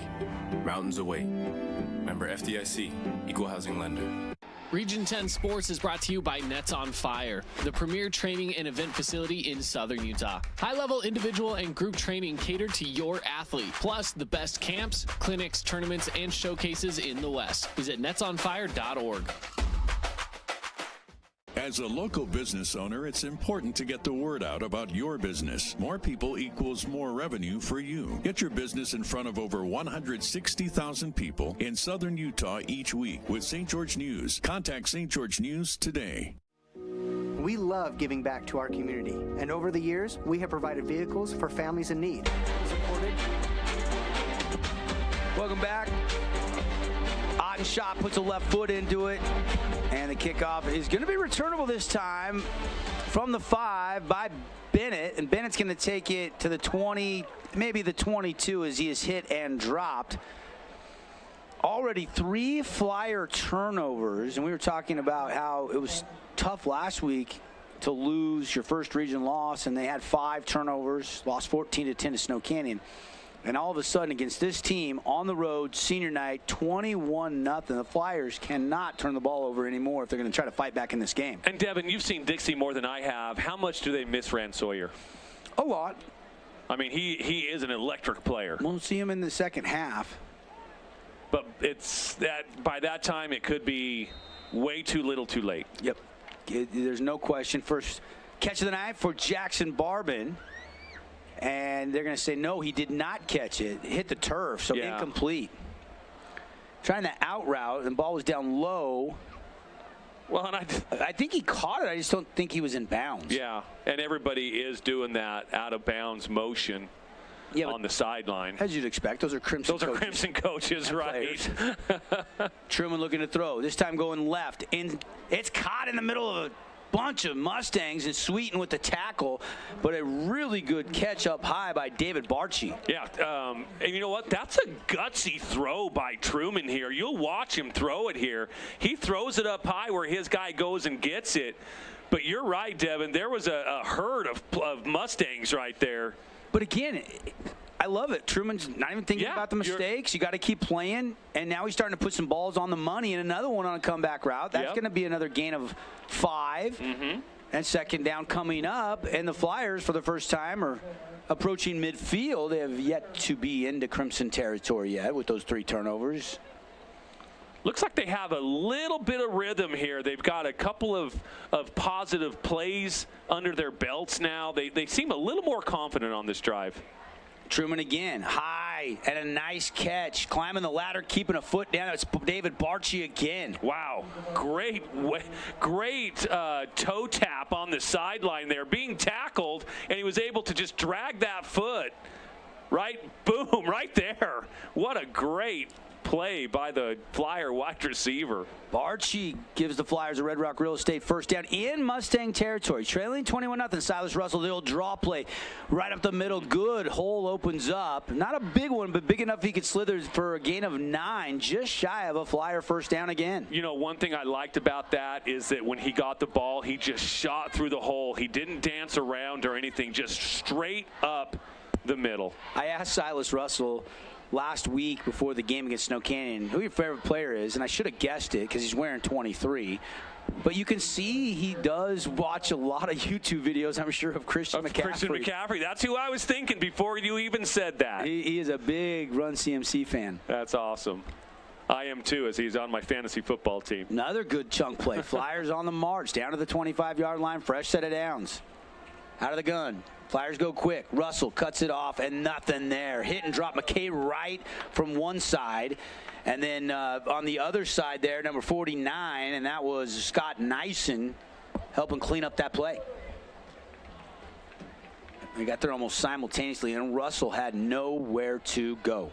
mountains await. Member FDIC, equal housing lender. Region 10 Sports is brought to you by Nets on Fire, the premier training and event facility in Southern Utah. High-level individual and group training catered to your athlete, plus the best camps, clinics, tournaments, and showcases in the West. Visit netsonfire.org. As a local business owner, it's important to get the word out about your business. More people equals more revenue for you. Get your business in front of over 160,000 people in southern Utah each week with St. George News. Contact St. George News today. We love giving back to our community, and over the years, we have provided vehicles for families in need. Welcome back. Otten shot puts a left foot into it, and the kickoff is going to be returnable this time from the 5 by Bennett, and Bennett's going to take it to the 20, maybe the 22 as he is hit and dropped. Already 3 Flyer turnovers, and we were talking about how it was tough last week to lose your first region loss, and they had 5 turnovers, lost 14-10 to Snow Canyon. And all of a sudden, against this team on the road, senior night, 21-0. The Flyers cannot turn the ball over anymore if they're going to try to fight back in this game. And Devin, you've seen Dixie more than I have. How much do they miss Rand Sawyer? A lot. I mean, he is an electric player. We'll see him in the second half. But it's that by that time it could be way too little, too late. Yep. There's no question. First catch of the night for Jackson Barbin. And they're going to say, no, he did not catch it. It hit the turf, so incomplete. Trying to out route, and the ball was down low. Well, and I think he caught it. I just don't think he was in bounds. Yeah, and everybody is doing that out-of-bounds motion on the sideline. As you'd expect. Those are Crimson coaches. Those are Crimson coaches, right. Truman looking to throw. This time going left. And it's caught in the middle of a bunch of Mustangs and Sweeten with the tackle, but a really good catch up high by David Barchi. Yeah, and you know what? That's a gutsy throw by Truman here. You'll watch him throw it here. He throws it up high where his guy goes and gets it. But you're right, Devin. There was a herd of Mustangs right there. But again, I love it. Truman's not even thinking about the mistakes. You got to keep playing. And now he's starting to put some balls on the money and another one on a comeback route. That's going to be another gain of 5. And second down coming up. And the Flyers, for the first time, are approaching midfield. They have yet to be into Crimson territory yet with those 3 turnovers. Looks like they have a little bit of rhythm here. They've got a couple of positive plays under their belts now. They seem a little more confident on this drive. Truman again, high, and a nice catch. Climbing the ladder, keeping a foot down. It's David Barchi again. Wow, great toe tap on the sideline there. Being tackled, and he was able to just drag that foot. Right, boom, right there. What a great play by the Flyer wide receiver. Barchi gives the Flyers a Red Rock Real Estate first down in Mustang territory. Trailing 21-0. Silas Russell, the old draw play right up the middle. Good hole opens up. Not a big one, but big enough he could slither for a gain of 9. Just shy of a Flyer first down again. You know, one thing I liked about that is that when he got the ball, he just shot through the hole. He didn't dance around or anything, just straight up the middle. I asked Silas Russell last week before the game against Snow Canyon who your favorite player is, and I should have guessed it because he's wearing 23. But you can see he does watch a lot of YouTube videos, I'm sure, of Christian McCaffrey. Christian McCaffrey. That's who I was thinking before you even said that. He is a big Run CMC fan. That's awesome. I am too, as he's on my fantasy football team. Another good chunk play. Flyers on the march, down to the 25-yard line, fresh set of downs. Out of the gun. Flyers go quick. Russell cuts it off, and nothing there. Hit and drop McKay right from one side. And then on the other side there, number 49, and that was Scott Nyson helping clean up that play. They got there almost simultaneously, and Russell had nowhere to go.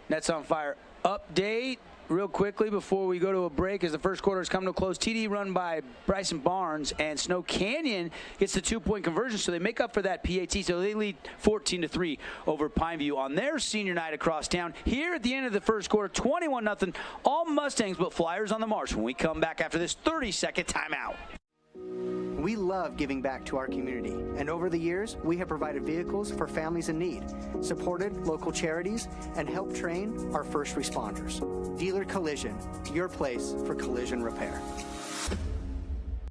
Nets on Fire update. Real quickly before we go to a break, as the first quarter has come to a close, TD run by Bryson Barnes, and Snow Canyon gets the 2-point conversion, so they make up for that PAT. So they lead 14-3 over Pineview on their senior night across town. Here at the end of the first quarter, 21-0, all Mustangs but Flyers on the march when we come back after this 30-second timeout. We love giving back to our community, and over the years, we have provided vehicles for families in need, supported local charities, and helped train our first responders. Dealer Collision, your place for collision repair.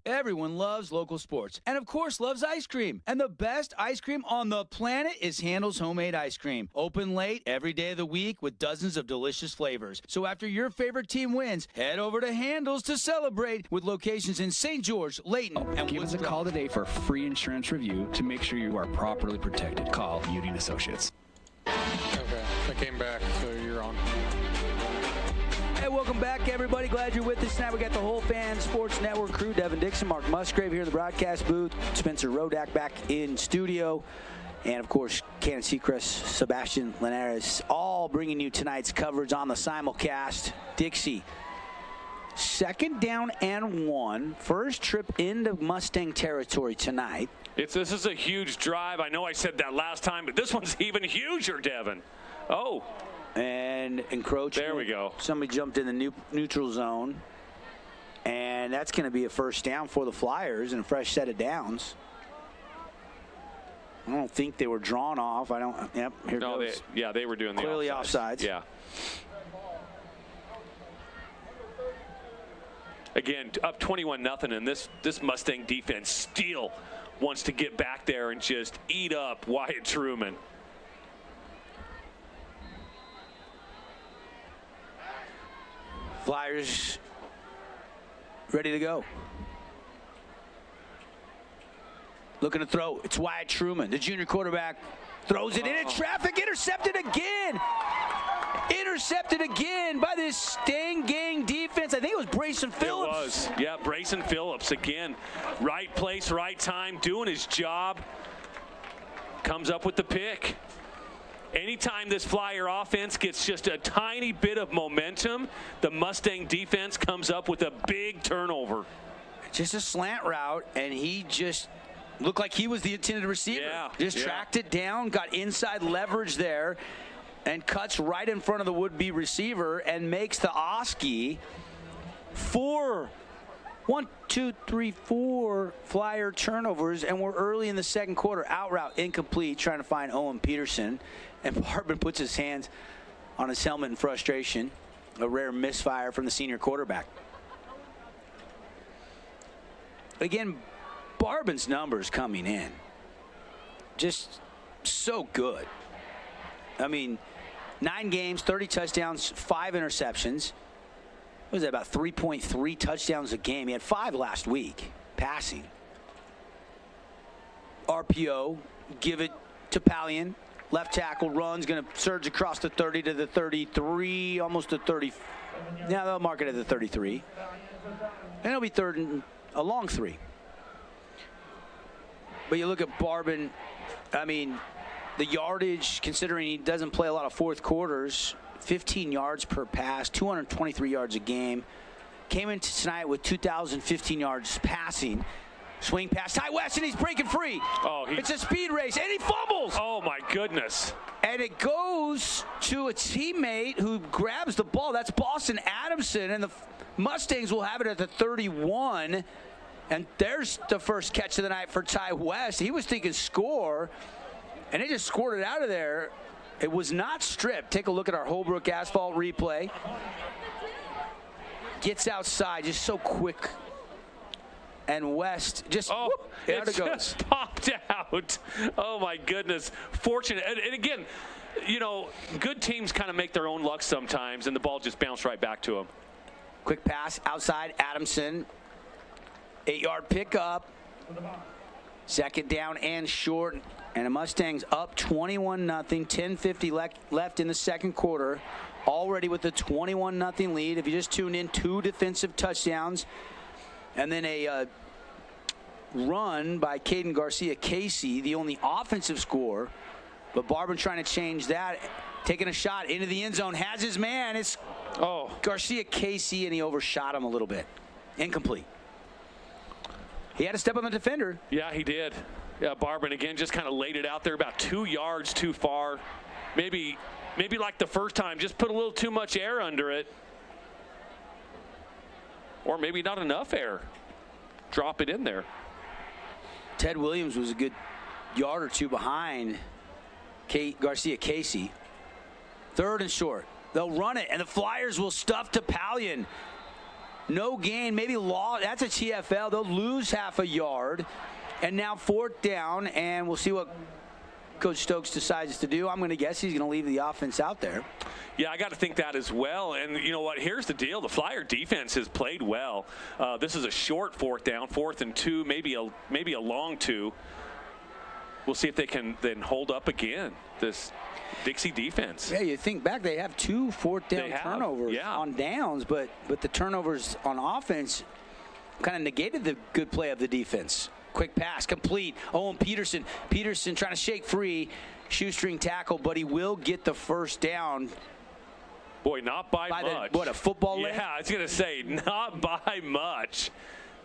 Everyone loves local sports and, of course, loves ice cream. And the best ice cream on the planet is Handel's Homemade Ice Cream. Open late every day of the week with dozens of delicious flavors. So after your favorite team wins, head over to Handel's to celebrate with locations in St. George, Layton, and Give us a call today for a free insurance review to make sure you are properly protected. Call Udine Associates. Okay, I came back, so you're on. Hey, welcome back, everybody. Glad you're with us tonight. We got the whole Fan Sports Network crew, Devin Dixon, Mark Musgrave here in the broadcast booth, Spencer Rodak back in studio, and, of course, Cannon Seacrest, Sebastian Linares, all bringing you tonight's coverage on the simulcast. Dixie, 2nd down and 1, first trip into Mustang territory tonight. This is a huge drive. I know I said that last time, but this one's even huger, Devin. Oh. And encroachment. There we go. Somebody jumped in the neutral zone. And that's going to be a first down for the Flyers and a fresh set of downs. I don't think they were drawn off. Yep, here goes. They were doing the clearly offsides. offsides. Yeah. Again, up 21-0, and this Mustang defense still wants to get back there and just eat up Wyatt Truman. Flyers ready to go. Looking to throw. It's Wyatt Truman, the junior quarterback. Throws it into traffic. Intercepted again. Intercepted again by this Stang Gang defense. I think it was Brayson Phillips. It was. Yeah, Brayson Phillips again. Right place, right time, doing his job. Comes up with the pick. Anytime this Flyer offense gets just a tiny bit of momentum, the Mustang defense comes up with a big turnover. Just a slant route, and he just looked like he was the intended receiver. Yeah. Tracked it down, got inside leverage there, and cuts right in front of the would-be receiver and makes the Oski 4 Flyer turnovers, and we're early in the second quarter. Out route, incomplete, trying to find Owen Peterson. And Bartman puts his hands on his helmet in frustration. A rare misfire from the senior quarterback. Again, Barban's numbers coming in. Just so good. I mean, 9 games, 30 touchdowns, 5 interceptions. What was that, about 3.3 touchdowns a game? He had 5 last week, passing. RPO, give it to Pallion. Left tackle runs, going to surge across the 30 to the 33, almost the 30. Now they'll mark it at the 33. And it'll be third and a long 3. But you look at Barban, I mean, the yardage, considering he doesn't play a lot of fourth quarters, 15 yards per pass, 223 yards a game. Came into tonight with 2,015 yards passing. Swing pass, Ty West, and he's breaking free. It's a speed race, and he fumbles. Oh, my goodness. And it goes to a teammate who grabs the ball. That's Boston Adamson, and the Mustangs will have it at the 31. And there's the first catch of the night for Ty West. He was thinking score, and they just scored it out of there. It was not stripped. Take a look at our Holbrook asphalt replay. Gets outside, just so quick. And West just, there it goes. Popped out. Oh, my goodness. Fortunate. And again, good teams kind of make their own luck sometimes, and the ball just bounced right back to them. Quick pass outside, Adamson. 8-yard pickup. 2nd down and short. And the Mustangs up 21-0. 10:50 left in the second quarter. Already with a 21-0 lead. If you just tune in, 2 defensive touchdowns. And then a run by Caden Garcia-Casey, the only offensive score. But Barban trying to change that. Taking a shot into the end zone. Has his man. It's Garcia-Casey, and he overshot him a little bit. Incomplete. He had to step on the defender. Yeah, he did. Yeah, Barban, again, just kind of laid it out there about 2 yards too far. Maybe like the first time, just put a little too much air under it. Or maybe not enough air. Drop it in there. Ted Williams was a good yard or 2 behind Garcia-Casey. 3rd and short. They'll run it, and the Flyers will stuff to Pallion. No gain, maybe loss. That's a TFL. They'll lose half a yard. And now 4th down, and we'll see what Coach Stokes decides to do. I'm going to guess he's going to leave the offense out there. Yeah, I got to think that as well. And you know what? Here's the deal. The Flyer defense has played well. This is a short 4th down, 4th and 2, maybe a long 2. We'll see if they can then hold up again, this Dixie defense. Yeah, you think back, they have 2 4th down turnovers on downs, but the turnovers on offense kind of negated the good play of the defense. Quick pass, complete. Owen Peterson. Peterson trying to shake free. Shoestring tackle, but he will get the 1st down. Boy, not by much. A football leg? Yeah, I was going to say, not by much.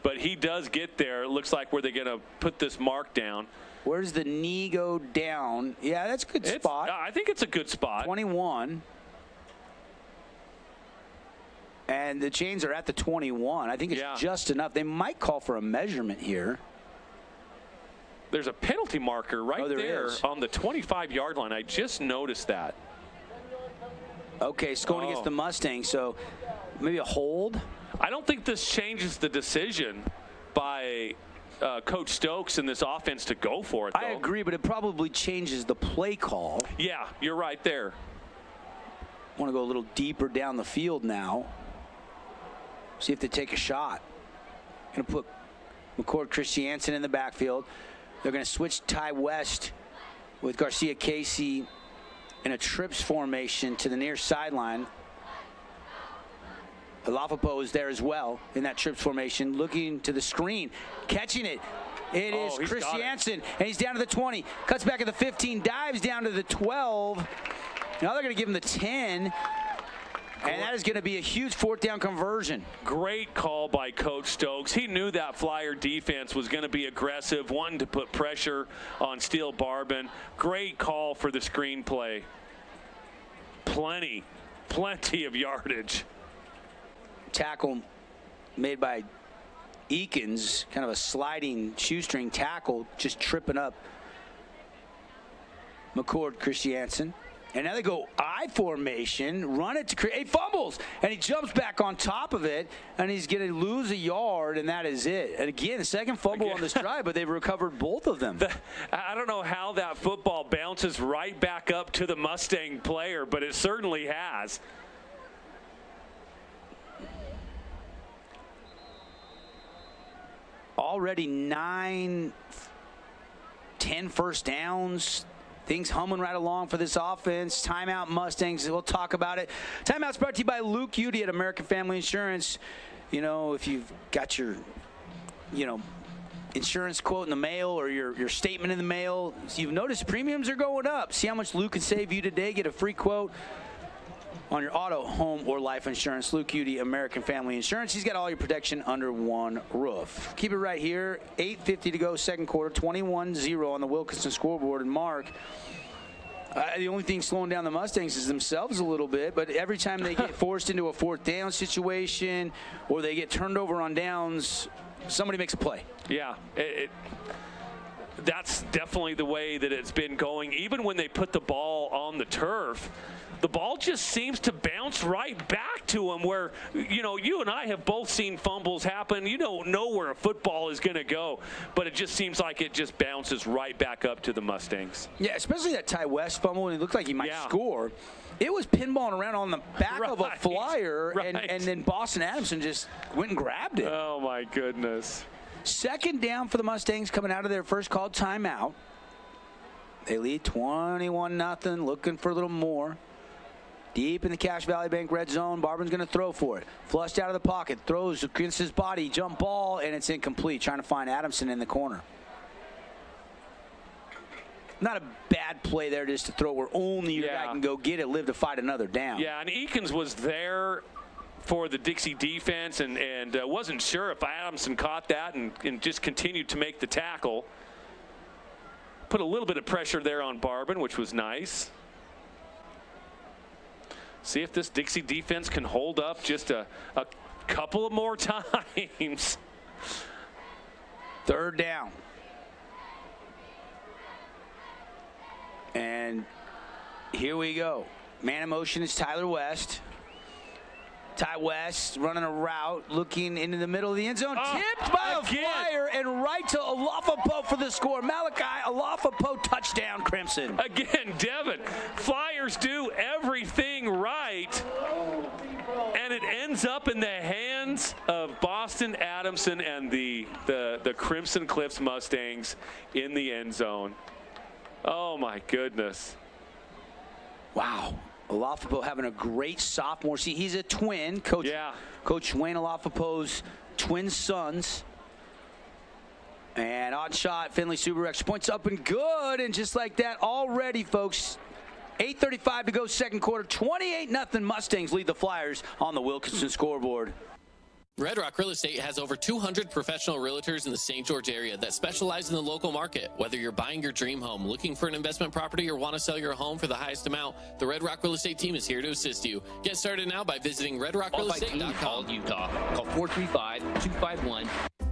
But he does get there. It looks like where they're going to put this mark down. Where's the knee go down? Yeah, that's a good spot. I think it's a good spot. 21. And the chains are at the 21. I think it's just enough. They might call for a measurement here. There's a penalty marker right there on the 25-yard line. I just noticed that. Okay, it's going against the Mustangs, so maybe a hold? I don't think this changes the decision by Coach Stokes in this offense to go for it, though. I agree, but it probably changes the play call. Yeah, you're right there. Want to go a little deeper down the field now. See if they take a shot. Going to put McCord Christiansen in the backfield. They're going to switch Ty West with Garcia Casey in a trips formation to the near sideline. Alafopo is there as well in that trips formation, looking to the screen, catching it. It is Christiansen, and he's down to the 20. Cuts back at the 15, dives down to the 12. Now they're going to give him the 10. And that is going to be a huge 4th down conversion. Great call by Coach Stokes. He knew that Flyer defense was going to be aggressive, wanting to put pressure on Steele Barbin. Great call for the screenplay. Plenty of yardage. Tackle made by Eakins, kind of a sliding shoestring tackle, just tripping up McCord Christiansen. And now they go I formation, run it to create fumbles, and he jumps back on top of it, and he's going to lose a yard, and that is it. And again, the second fumble on this drive, but they've recovered both of them. I don't know how that football bounces right back up to the Mustang player, but it certainly has. Already 9, 10 first downs. Things humming right along for this offense. Timeout Mustangs. We'll talk about it. Timeout's brought to you by Luke Udy at American Family Insurance. You know, if you've got your, insurance quote in the mail or your statement in the mail, you've noticed premiums are going up. See how much Luke can save you today. Get a free quote on your auto, home, or life insurance. Luke Udy, American Family Insurance. He's got all your protection under one roof. Keep it right here. 8:50 to go, second quarter. 21-0 on the Wilkinson scoreboard. And Mark, the only thing slowing down the Mustangs is themselves a little bit, but every time they get forced into a 4th down situation or they get turned over on downs, somebody makes a play. Yeah, that's definitely the way that it's been going. Even when they put the ball on the turf, the ball just seems to bounce right back to them where, you and I have both seen fumbles happen. You don't know where a football is going to go, but it just seems like it just bounces right back up to the Mustangs. Yeah, especially that Ty West fumble when it looked like he might score. It was pinballing around on the back of a Flyer, and then Boston Adamson just went and grabbed it. Oh, my goodness. 2nd down for the Mustangs coming out of their first called timeout. They lead 21-0, looking for a little more. Deep in the Cache Valley Bank red zone. Barbin's going to throw for it. Flushed out of the pocket. Throws against his body. Jump ball, and it's incomplete. Trying to find Adamson in the corner. Not a bad play there just to throw where only your guy can go get it, live to fight another down. Yeah, and Eakins was there for the Dixie defense and wasn't sure if Adamson caught that and just continued to make the tackle. Put a little bit of pressure there on Barbin, which was nice. See if this Dixie defense can hold up just a couple of more times. 3rd down. And here we go. Man in motion is Tyler West. Ty West running a route, looking into the middle of the end zone, tipped by a flyer, and right to Alafapo for the score. Malachi Alafapo, touchdown, Crimson. Again, Devin, Flyers do everything right, and it ends up in the hands of Boston Adamson and the Crimson Cliffs Mustangs in the end zone. Oh, my goodness. Wow. Alafapo having a great sophomore season. He's a twin. Coach Wayne Alafapo's twin sons. And odd shot, Finley Subaru extra points up and good. And just like that, already, folks, 8:35 to go second quarter. 28-0 Mustangs lead the Flyers on the Wilkinson scoreboard. Red Rock Real Estate has over 200 professional realtors in the St. George area that specialize in the local market. Whether you're buying your dream home, looking for an investment property, or want to sell your home for the highest amount, the Red Rock Real Estate team is here to assist you. Get started now by visiting redrockrealestate.com. Call Utah. Call 435-251.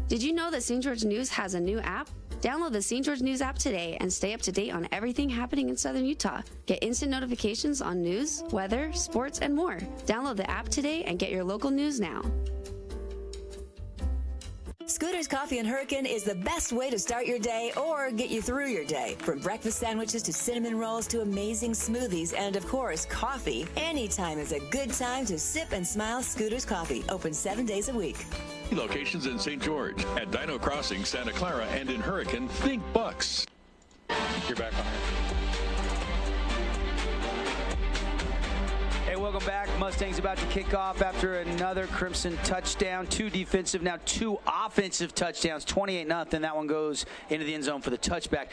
Did you know that St. George News has a new app? Download the St. George News app today and stay up to date on everything happening in Southern Utah. Get instant notifications on news, weather, sports, and more. Download the app today and get your local news now. Scooter's Coffee and Hurricane is the best way to start your day or get you through your day. From breakfast sandwiches to cinnamon rolls to amazing smoothies and, of course, coffee. Anytime is a good time to sip and smile. Scooter's Coffee, open 7 days a week. Locations in St. George, at Dino Crossing, Santa Clara, and in Hurricane, think Bucks. You're back on here. Hey, welcome back. Mustangs about to kick off after another Crimson touchdown. 2 defensive, now 2 offensive touchdowns. 28-0. That one goes into the end zone for the touchback.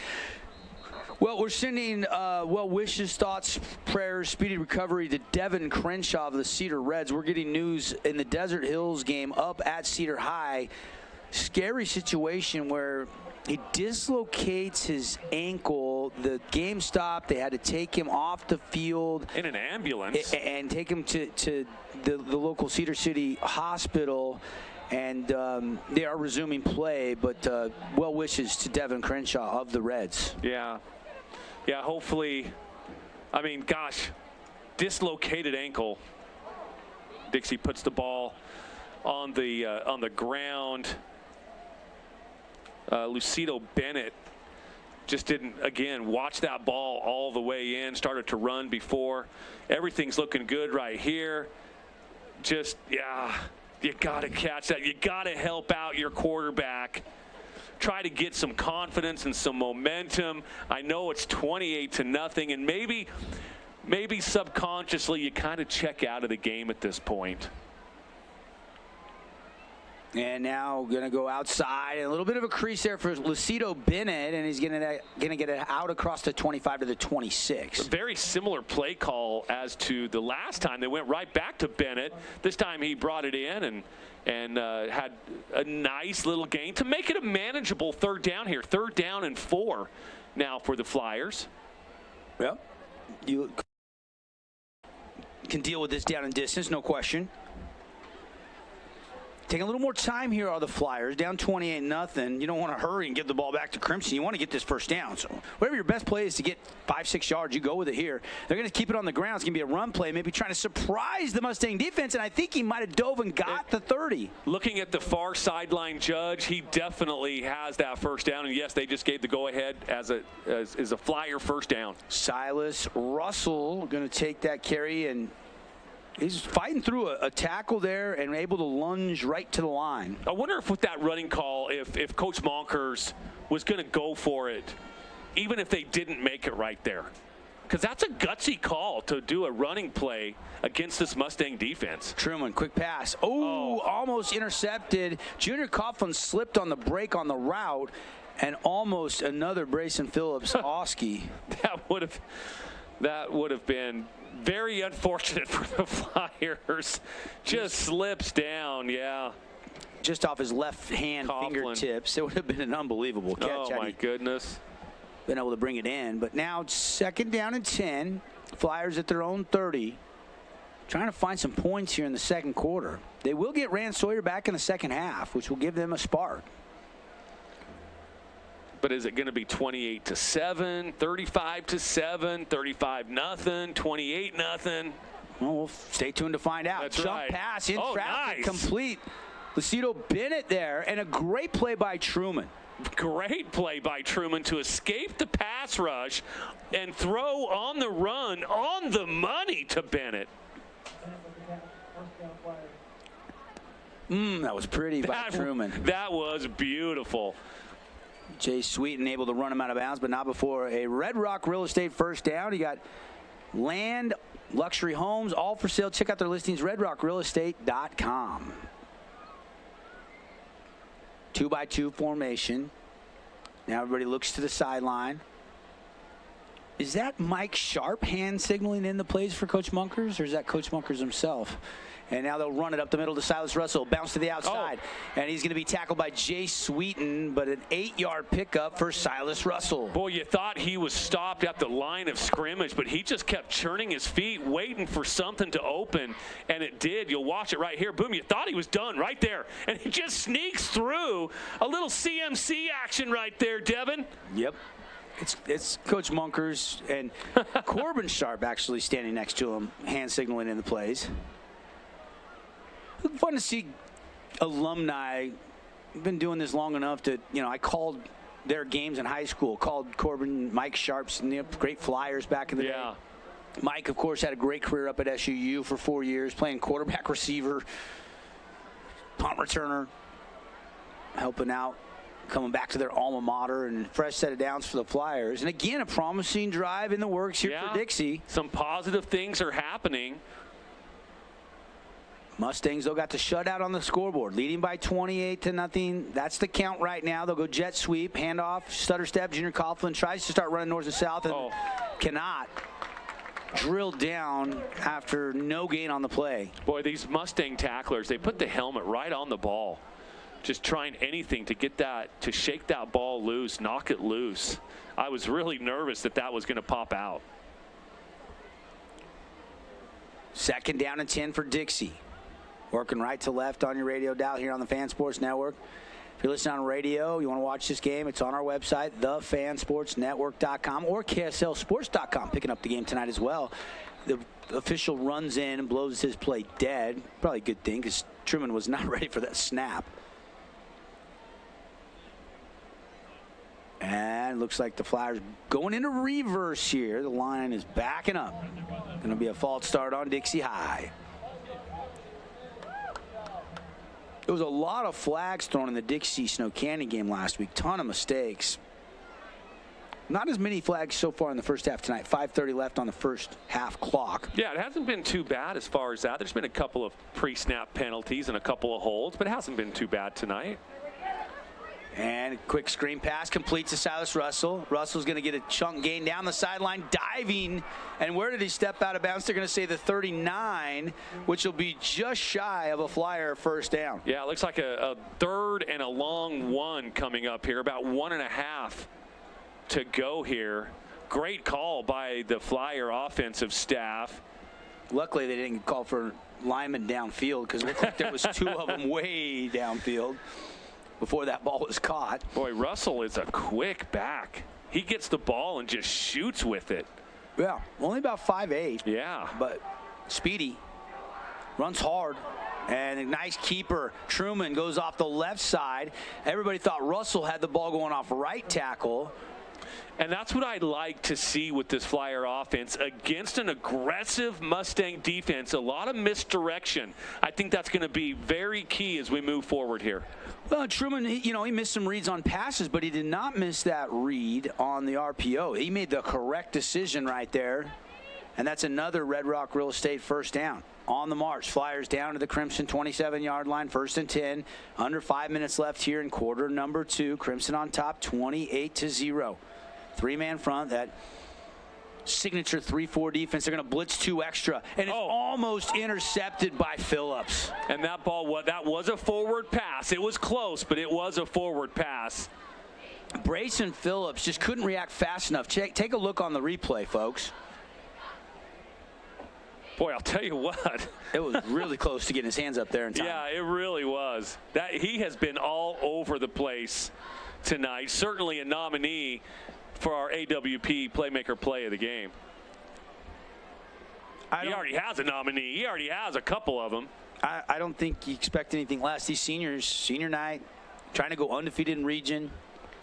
Well, we're sending well wishes, thoughts, prayers, speedy recovery to Devin Crenshaw of the Cedar Reds. We're getting news in the Desert Hills game up at Cedar High. Scary situation where he dislocates his ankle. The game stopped. They had to take him off the field in an ambulance and take him to the local Cedar City hospital. And they are resuming play, but well wishes to Devin Crenshaw of the Reds. Yeah, hopefully. I mean, gosh, dislocated ankle. Dixie puts the ball on the ground. Lucido Bennett just didn't, again, watch that ball all the way in, started to run before. Everything's looking good right here. Just, you got to catch that. You got to help out your quarterback. Try to get some confidence and some momentum. I know it's 28-0, and maybe subconsciously you kind of check out of the game at this point. And now going to go outside. And a little bit of a crease there for Lucido Bennett, and he's going to get it out across the 25 to the 26. A very similar play call as to the last time. They went right back to Bennett. This time he brought it in and had a nice little gain to make it a manageable third down here. 3rd down and 4 now for the Flyers. Well, you can deal with this down and distance, no question. Taking a little more time here are the Flyers, down 28-0. You don't want to hurry and give the ball back to Crimson. You want to get this first down. So whatever your best play is to get 5-6 yards, you go with it here. They're going to keep it on the ground. It's going to be a run play, maybe trying to surprise the Mustang defense, and I think he might have dove and got the 30. Looking at the far sideline judge, he definitely has that first down, and yes, they just gave the go-ahead as a Flyer first down. Silas Russell going to take that carry, and he's fighting through a tackle there and able to lunge right to the line. I wonder if with that running call, if Coach Monkers was going to go for it, even if they didn't make it right there. Because that's a gutsy call to do a running play against this Mustang defense. Truman, quick pass. Oh, almost intercepted. Junior Coughlin slipped on the break on the route, and almost another Brayson Phillips Oski. That would have been very unfortunate for the Flyers. Just slips down, just off his left hand fingertips. It would have been an unbelievable catch. Oh, my goodness. Been able to bring it in. But now it's 2nd down and 10. Flyers at their own 30. Trying to find some points here in the second quarter. They will get Rand Sawyer back in the second half, which will give them a spark. But is it going to be 28-7, 35-7, 35-0, 28-0? Well, we'll stay tuned to find out. That's Jump right. pass in Oh, traffic, nice. complete. Lucido Bennett there, and a great play by Truman. Great play by Truman to escape the pass rush and throw on the run, on the money to Bennett. That was pretty by Truman. That was beautiful. Jay Sweeten able to run him out of bounds, but not before a Red Rock Real Estate first down. You got land, luxury homes, all for sale. Check out their listings, redrockrealestate.com. 2-by-2 formation. Now everybody looks to the sideline. Is that Mike Sharp hand signaling in the plays for Coach Munkers, or is that Coach Munkers himself? And now they'll run it up the middle to Silas Russell. Bounce to the outside. And he's going to be tackled by Jay Sweeten, but an 8-yard pickup for Silas Russell. Boy, you thought he was stopped at the line of scrimmage, but he just kept churning his feet, waiting for something to open, and it did. You'll watch it right here. Boom, you thought he was done right there, and he just sneaks through. A little CMC action right there, Devin. Yep. It's Coach Munkers and Corbin Sharp actually standing next to him, hand signaling in the plays. Fun to see alumni. I've been doing this long enough to, I called their games in high school, called Corbin, Mike Sharp's great Flyers back in the day. Mike, of course, had a great career up at SUU for 4 years, playing quarterback, receiver, punt returner, helping out, coming back to their alma mater, and fresh set of downs for the Flyers. And again, a promising drive in the works here for Dixie. Some positive things are happening. Mustangs, though, got the shutout on the scoreboard, leading by 28-0. That's the count right now. They'll go jet sweep, handoff, stutter step. Junior Coughlin tries to start running north and south and cannot. Drilled down after no gain on the play. Boy, these Mustang tacklers, they put the helmet right on the ball. Just trying anything to get that, to shake that ball loose, knock it loose. I was really nervous that that was going to pop out. 2nd down and 10 for Dixie. Working right to left on your radio dial here on the Fan Sports Network. If you're listening on radio, you want to watch this game, it's on our website, thefansportsnetwork.com or KSLsports.com. Picking up the game tonight as well. The official runs in and blows his play dead. Probably a good thing because Truman was not ready for that snap. And it looks like the Flyers going into reverse here. The line is backing up. Going to be a false start on Dixie High. There was a lot of flags thrown in the Dixie Snow Canyon game last week. Ton of mistakes. Not as many flags so far in the first half tonight. 5:30 left on the first half clock. Yeah, it hasn't been too bad as far as that. There's been a couple of pre-snap penalties and a couple of holds, but it hasn't been too bad tonight. And a quick screen pass complete to Silas Russell. Russell's going to get a chunk gain down the sideline, diving. And where did he step out of bounds? They're going to say the 39, which will be just shy of a Flyer first down. Yeah, it looks like a 3rd and a long one coming up here. About 1.5 to go here. Great call by the Flyer offensive staff. Luckily, they didn't call for linemen downfield because it looked like there was 2 of them way downfield before that ball was caught. Boy, Russell is a quick back. He gets the ball and just shoots with it. Yeah, only about 5'8". Yeah. But speedy. Runs hard. And a nice keeper. Truman goes off the left side. Everybody thought Russell had the ball going off right tackle. And that's what I'd like to see with this Flyer offense against an aggressive Mustang defense. A lot of misdirection. I think that's going to be very key as we move forward here. Well, Truman, he missed some reads on passes, but he did not miss that read on the RPO. He made the correct decision right there. And that's another Red Rock Real Estate first down. On the march, Flyers down to the Crimson 27-yard line, 1st and 10. Under 5 minutes left here in quarter number 2. Crimson on top, 28-0. 3-man front, that signature 3-4 defense. They're going to blitz 2 extra, and it's almost intercepted by Phillips. And that ball, that was a forward pass. It was close, but it was a forward pass. Brayson Phillips just couldn't react fast enough. Take a look on the replay, folks. Boy, I'll tell you what. It was really close to getting his hands up there in time. Yeah, it really was. He has been all over the place tonight. Certainly a nominee for our AWP Playmaker Play of the game. He already has a nominee. He already has a couple of them. I don't think you expect anything less. These seniors, senior night, trying to go undefeated in region,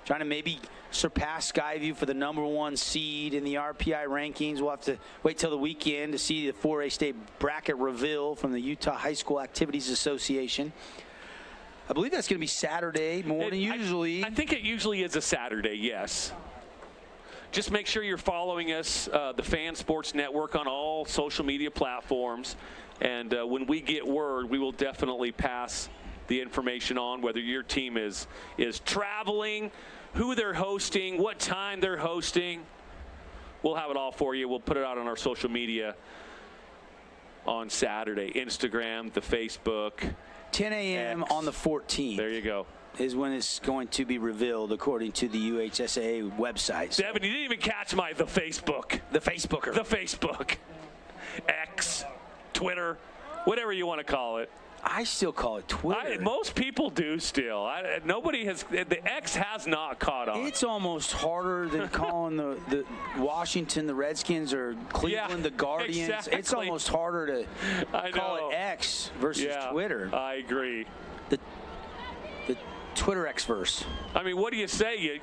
trying to maybe surpass Skyview for the #1 seed in the RPI rankings. We'll have to wait till the weekend to see the 4A state bracket reveal from the Utah High School Activities Association. I believe that's going to be Saturday morning usually. I think it usually is a Saturday, yes. Just make sure you're following us, the Fan Sports Network, on all social media platforms. And when we get word, we will definitely pass the information on, whether your team is traveling, who they're hosting, what time they're hosting. We'll have it all for you. We'll put it out on our social media on Saturday. Instagram, the Facebook. 10 a.m. on the 14th. There you go. Is when it's going to be revealed according to the UHSAA website. Devin, you didn't even catch the Facebook. The Facebooker. The Facebook. X, Twitter, whatever you want to call it. I still call it Twitter. Most people do still. Nobody has. The X has not caught on. It's almost harder than calling the Washington the Redskins or Cleveland the Guardians. Exactly. It's almost harder to call it X versus Twitter. I agree. The Twitter X-verse. I mean, what do you say?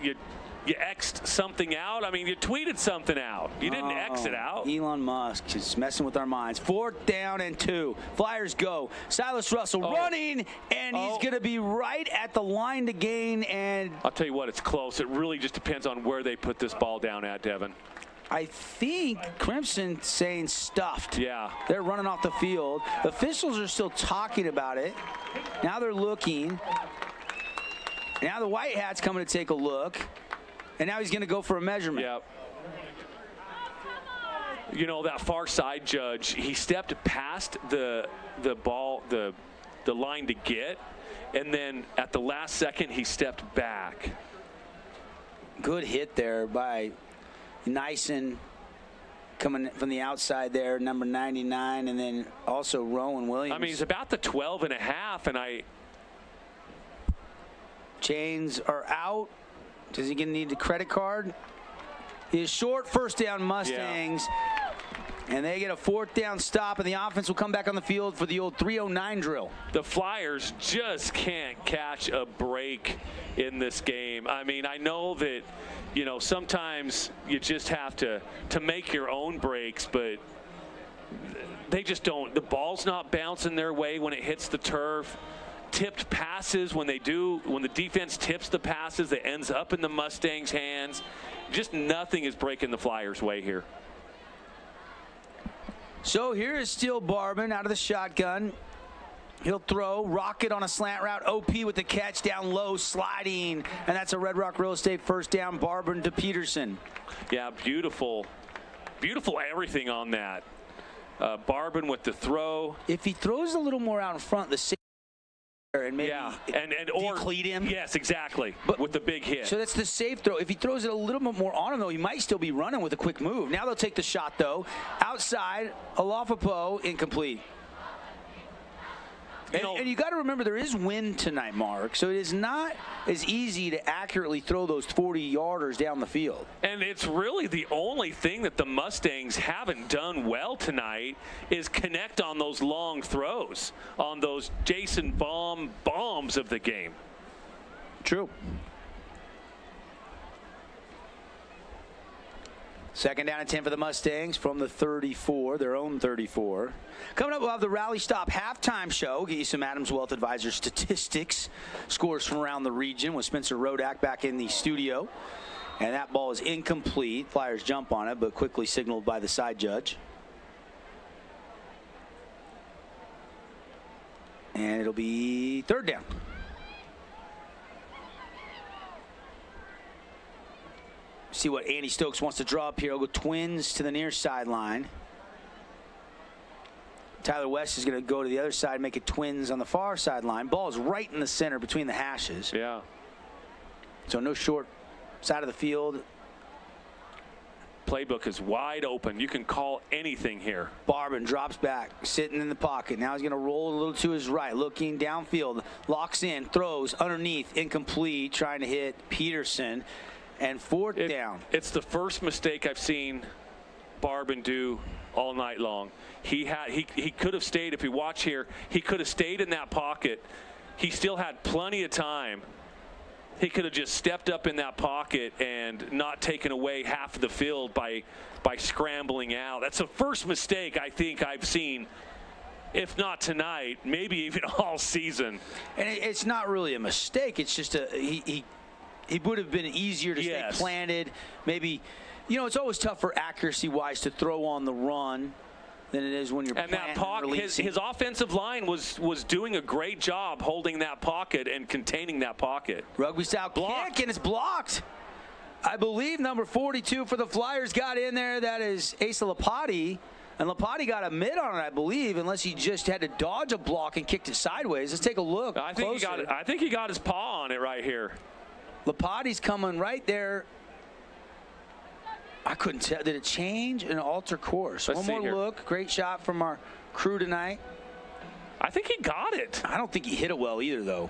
You X'd something out? I mean, you tweeted something out. You didn't X it out. Elon Musk is messing with our minds. 4th down and 2. Flyers go. Silas Russell running, and he's going to be right at the line to gain. And I'll tell you what, it's close. It really just depends on where they put this ball down at, Devin. I think Crimson saying stuffed. Yeah. They're running off the field. Officials are still talking about it. Now they're looking. Now the White Hat's coming to take a look. And now he's going to go for a measurement. Yep. You know, that far side judge, he stepped past the ball, the line to get, and then at the last second he stepped back. Good hit there by Nyson coming from the outside there, number 99, and then also Rowan Williams. I mean, he's about the 12 and a half, and Chains are out. Is he going to need the credit card? He is short. 1st down Mustangs. Yeah. And they get a 4th down stop, and the offense will come back on the field for the old 309 drill. The Flyers just can't catch a break in this game. I mean, I know that, you know, sometimes you just have to make your own breaks, but they just don't. The ball's not bouncing their way when it hits the turf. Tipped passes, when the defense tips the passes, it ends up in the Mustangs' hands. Just nothing is breaking the Flyers' way here. So here is Steele Barban out of the shotgun. He'll throw, rocket on a slant route. OP with the catch down low, sliding. And that's a Red Rock Real Estate 1st down, Barban to Peterson. Yeah, beautiful. Beautiful everything on that. Barban with the throw. If he throws a little more out in front, the and maybe or decleat him. Yes, exactly. But with the big hit. So that's the safe throw. If he throws it a little bit more on him, though, he might still be running with a quick move. Now they'll take the shot, though. Outside, Alafapo, incomplete. And you got to remember, there is wind tonight, Mark, so it is not as easy to accurately throw those 40-yarders down the field. And it's really the only thing that the Mustangs haven't done well tonight is connect on those long throws, on those Jason bombs of the game. True. 2nd down and 10 for the Mustangs from the 34, their own 34. Coming up, we'll have the Rally Stop halftime show. Get you some Adams Wealth Advisor statistics, scores from around the region with Spencer Rodak back in the studio. And that ball is incomplete. Flyers jump on it, but quickly signaled by the side judge. And it'll be 3rd down. See what Andy Stokes wants to draw up here. He'll go twins to the near sideline. Tyler West is going to go to the other side, make it twins on the far sideline. Ball is right in the center between the hashes. Yeah. So no short side of the field. Playbook is wide open. You can call anything here. Barban drops back, sitting in the pocket. Now he's going to roll a little to his right, looking downfield. Locks in, throws underneath, incomplete, trying to hit Peterson. And 4th down. It's the first mistake I've seen Barban do all night long. He could have stayed, if you watch here, he could have stayed in that pocket. He still had plenty of time. He could have just stepped up in that pocket and not taken away half of the field by scrambling out. That's the first mistake I think I've seen, if not tonight, maybe even all season. And it's not really a mistake. It's just he would have been easier to stay planted. Maybe, it's always tougher accuracy-wise to throw on the run than it is when you're and that pocket. His offensive line was doing a great job holding that pocket and containing that pocket. Rugby-style kick, and it's blocked. I believe number 42 for the Flyers got in there. That is Asa Lapati. And Lapati got a mid on it, I believe, unless he just had to dodge a block and kicked it sideways. Let's take a look. I think he got his paw on it right here. Lapati's coming right there. I couldn't tell. Did it change and alter course? One more look. Great shot from our crew tonight. I think he got it. I don't think he hit it well either, though.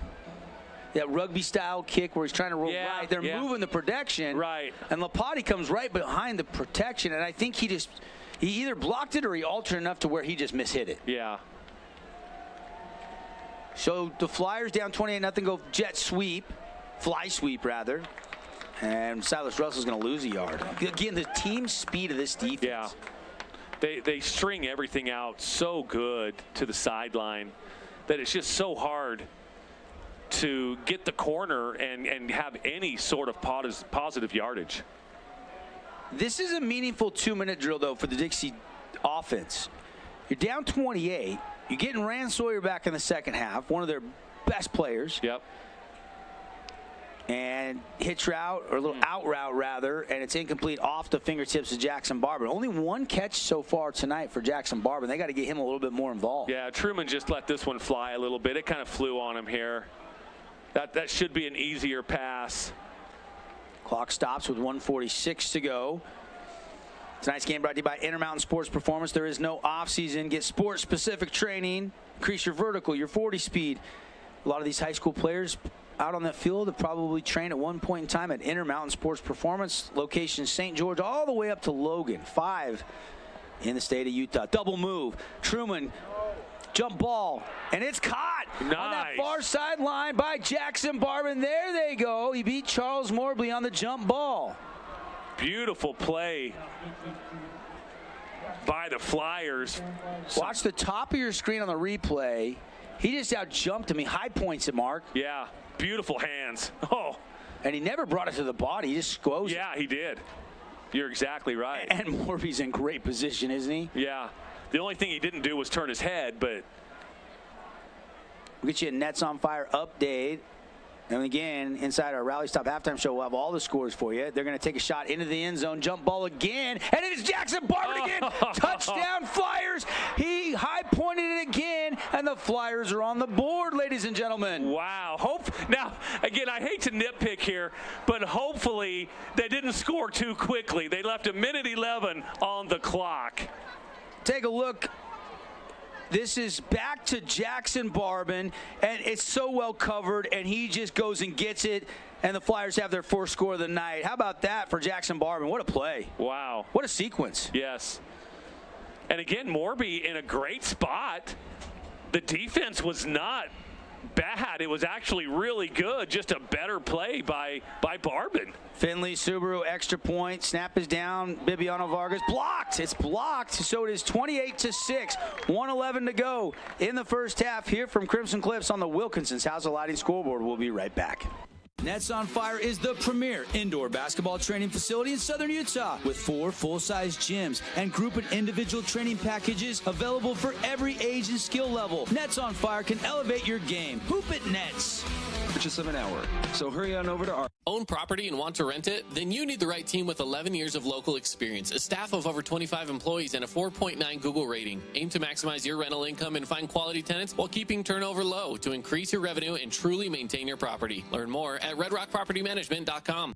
That rugby-style kick where he's trying to roll right. They're moving the protection. Right. And Lapati comes right behind the protection, and I think he either blocked it or he altered enough to where he just mishit it. Yeah. So the Flyers down 28-0, go jet sweep. Fly sweep, rather. And Silas Russell's going to lose a yard. Again, the team speed of this defense. Yeah. They string everything out so good to the sideline that it's just so hard to get the corner and have any sort of positive yardage. This is a meaningful 2-minute drill, though, for the Dixie offense. You're down 28. You're getting Rand Sawyer back in the second half, one of their best players. Yep. And hitch route, or a little out route rather, and it's incomplete off the fingertips of Jackson Barban. Only one catch so far tonight for Jackson Barban. They got to get him a little bit more involved. Yeah, Truman just let this one fly a little bit. It kind of flew on him here. That should be an easier pass. Clock stops with 1:46 to go. Tonight's game brought to you by Intermountain Sports Performance. There is no off-season. Get sport-specific training. Increase your vertical, your 40 speed. A lot of these high school players out on the field have probably trained at one point in time at Intermountain Sports Performance. Location St. George all the way up to Logan. 5 in the state of Utah. Double move. Truman, jump ball, and it's caught on that far sideline by Jackson Barban. There they go. He beat Charles Mobley on the jump ball. Beautiful play by the Flyers. Watch the top of your screen on the replay. He just out-jumped him. He high points it, Mark. Yeah, beautiful hands. Oh. And he never brought it to the body. He just squoze it. Yeah, he did. You're exactly right. And Morby's in great position, isn't he? Yeah. The only thing he didn't do was turn his head, but. We'll get you a Nets on Fire update. And again, inside our Rally Stop halftime show, we'll have all the scores for you. They're going to take a shot into the end zone, jump ball again, and it is Jackson Barban again. Touchdown Flyers. He high-pointed it again, and the Flyers are on the board, ladies and gentlemen. Wow. Now, again, I hate to nitpick here, but hopefully they didn't score too quickly. They left 1:11 on the clock. Take a look. This is back to Jackson Barban, and it's so well covered, and he just goes and gets it, and the Flyers have their first score of the night. How about that for Jackson Barban? What a play. Wow. What a sequence. Yes. And again, Morby in a great spot. The defense was not bad. It was actually really good. Just a better play by Barban. Finley Subaru extra point. Snap is down. Bibiano Vargas blocked. It's blocked. So it is 28-6. 1:11 to go in the first half here from Crimson Cliffs on the Wilkinson's House of Lighting scoreboard. We'll be right back. Nets on Fire is the premier indoor basketball training facility in Southern Utah with 4 full-size gyms and group and individual training packages available for every age and skill level. Nets on Fire can elevate your game. Hoop it, Nets. Purchase of an hour. So hurry on over to our... Own property and want to rent it? Then you need the right team with 11 years of local experience, a staff of over 25 employees, and a 4.9 Google rating. Aim to maximize your rental income and find quality tenants while keeping turnover low to increase your revenue and truly maintain your property. Learn more at redrockpropertymanagement.com.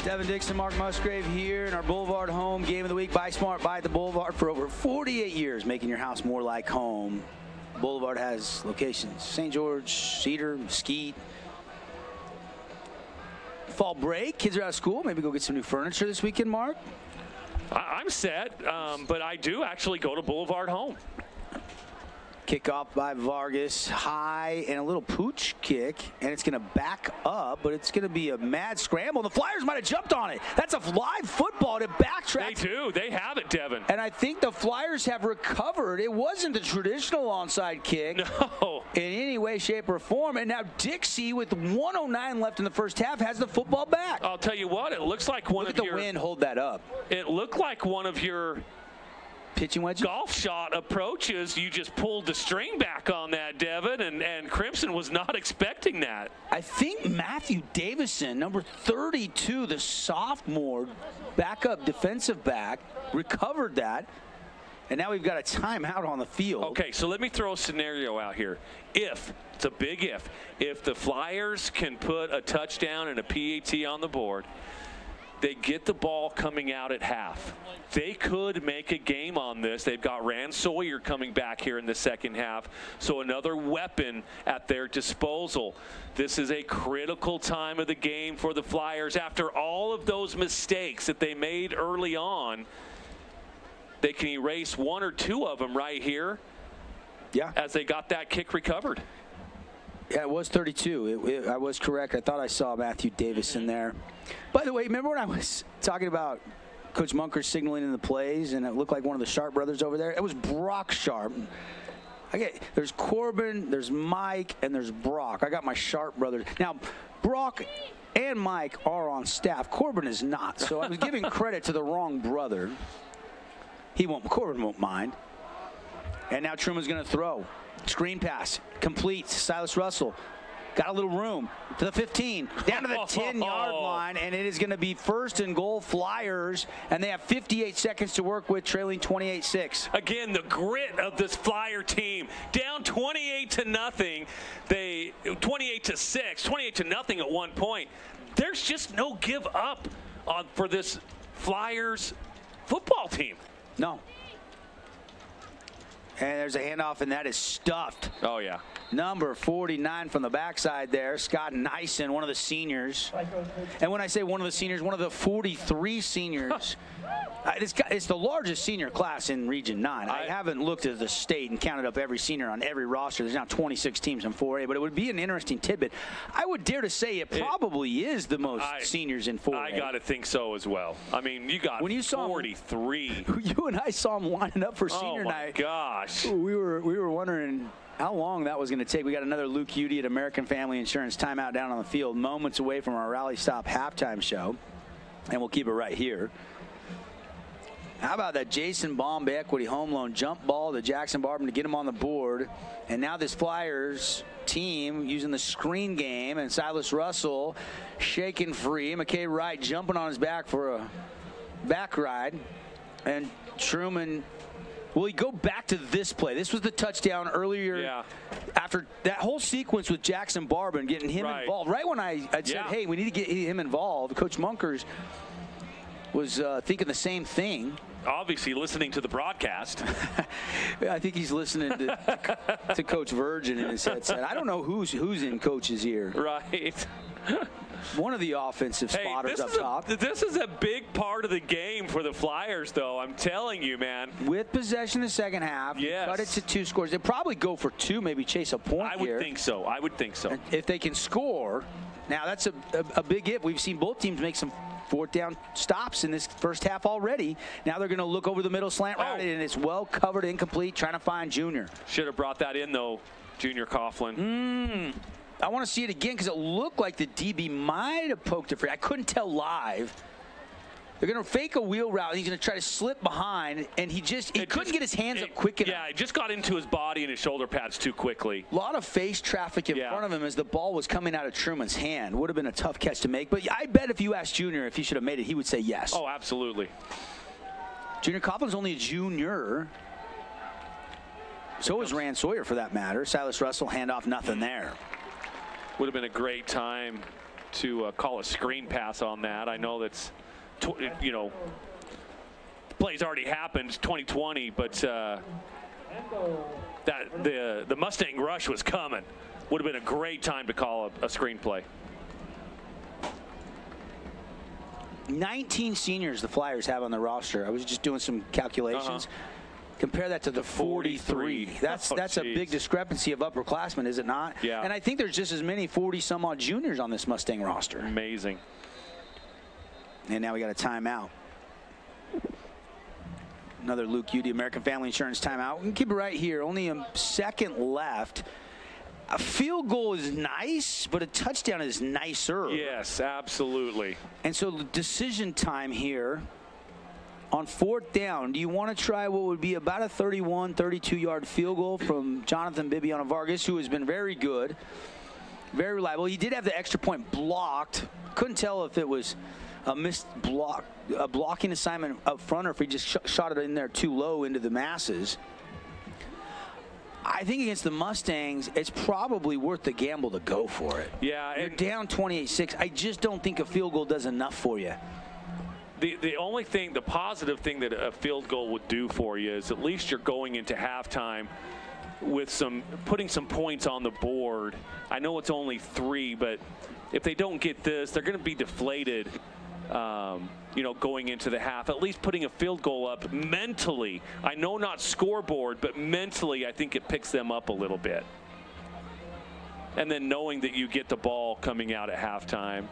Devin Dixon, Mark Musgrave here in our Boulevard Home Game of the Week. Buy smart, buy at the Boulevard for over 48 years, making your house more like home. Boulevard has locations: St. George, Cedar, Mesquite. Fall break, kids are out of school. Maybe go get some new furniture this weekend, Mark. I'm set, but I do actually go to Boulevard Home. Kickoff by Vargas, high and a little pooch kick, and it's going to back up, but it's going to be a mad scramble. The Flyers might have jumped on it. That's a live football to backtrack. They do. They have it, Devin. And I think the Flyers have recovered. It wasn't the traditional onside kick in any way, shape, or form. And now Dixie, with 1:09 left in the first half, has the football back. I'll tell you what, it looks like one of your... Look at the wind hold that up. It looked like one of your... pitching wedges? Golf shot approaches. You just pulled the string back on that, Devin, and Crimson was not expecting that. I think Matthew Davison, number 32, the sophomore backup defensive back, recovered that. And now we've got a timeout on the field. Okay, so let me throw a scenario out here. It's a big if the Flyers can put a touchdown and a PAT on the board, they get the ball coming out at half. They could make a game on this. They've got Rand Sawyer coming back here in the second half, so another weapon at their disposal. This is a critical time of the game for the Flyers. After all of those mistakes that they made early on, they can erase one or two of them right here. Yeah. As they got that kick recovered. Yeah, it was 32. I was correct. I thought I saw Matthew Davison there. By the way, remember when I was talking about Coach Munker signaling in the plays and it looked like one of the Sharp brothers over there? It was Brock Sharp. There's Corbin, there's Mike, and there's Brock. I got my Sharp brothers. Now, Brock and Mike are on staff. Corbin is not. So I was giving credit to the wrong brother. Corbin won't mind. And now Truman's going to throw. Screen pass, complete. Silas Russell got a little room to the 15, down to the 10-yard line, and it is going to be first and goal Flyers, and they have 58 seconds to work with, trailing 28-6. Again, the grit of this Flyer team, down 28-0. 28-6, 28-0 at one point. There's just no give up for this Flyers football team. No. And there's a handoff, and that is stuffed. Oh, yeah. Number 49 from the backside there, Scott Nyson, one of the seniors. And when I say one of the seniors, one of the 43 seniors. It's the largest senior class in Region 9. I haven't looked at the state and counted up every senior on every roster. There's now 26 teams in 4A, but it would be an interesting tidbit. I would dare to say it probably is the most seniors in 4A. I got to think so as well. I mean, you got 43. You and I saw them lining up for senior night. Oh, my gosh. We were wondering how long that was going to take. We got another Luke Udy at American Family Insurance timeout down on the field, moments away from our Rally Stop halftime show, and we'll keep it right here. How about that Jason Baum Equity home loan jump ball to Jackson Barber to get him on the board? And now this Flyers team using the screen game, and Silas Russell shaking free. McKay Wright jumping on his back for a back ride. And Truman, will he go back to this play? This was the touchdown earlier after that whole sequence with Jackson Barber and getting him involved. Right when I said, hey, we need to get him involved, Coach Munkers was thinking the same thing. Obviously listening to the broadcast. I think he's listening to Coach Virgin in his headset. I don't know who's in Coach's ear. Right. One of the offensive spotters up top. This is a big part of the game for the Flyers, though. I'm telling you, man. With possession in the second half, cut it to 2 scores. They'll probably go for 2, maybe chase a point here. I would think so. If they can score. Now, that's a big if. We've seen both teams make some fourth down stops in this first half already. Now they're going to look over the middle slant route, and it's well covered, incomplete, trying to find Junior. Should have brought that in, though, Junior Coughlin. I want to see it again because it looked like the DB might have poked it free. I couldn't tell live. They're going to fake a wheel route. He's going to try to slip behind, and he couldn't get his hands up quick enough. Yeah, it just got into his body and his shoulder pads too quickly. A lot of face traffic in front of him as the ball was coming out of Truman's hand. Would have been a tough catch to make, but I bet if you asked Junior if he should have made it, he would say yes. Oh, absolutely. Junior Coughlin's only a junior. So is Rand Sawyer, for that matter. Silas Russell, handoff, nothing there. Would have been a great time to call a screen pass on that. I know that's, you know, play's already happened, 2020, but that the Mustang rush was coming. Would have been a great time to call a screen play. 19 seniors the Flyers have on the roster. I was just doing some calculations. Compare that to the 43. That's a big discrepancy of upperclassmen, is it not? Yeah. And I think there's just as many 40-some-odd juniors on this Mustang roster. Amazing. And now we got a timeout. Another Luke Udy American Family Insurance timeout. We can keep it right here. Only a second left. A field goal is nice, but a touchdown is nicer. Yes, absolutely. And so the decision time here on 4th down. Do you want to try what would be about a 31, 32-yard field goal from Jonathan Bibiana-Vargas, who has been very good, very reliable? He did have the extra point blocked. Couldn't tell if it was a missed block, a blocking assignment up front, or if he just shot it in there too low into the masses. I think against the Mustangs, it's probably worth the gamble to go for it. Yeah. You're down 28-6. I just don't think a field goal does enough for you. The only thing, the positive thing that a field goal would do for you is at least you're going into halftime with putting some points on the board. I know it's only 3, but if they don't get this, they're going to be deflated. You know, going into the half, at least putting a field goal up mentally. I know not scoreboard, but mentally, I think it picks them up a little bit. And then knowing that you get the ball coming out at halftime.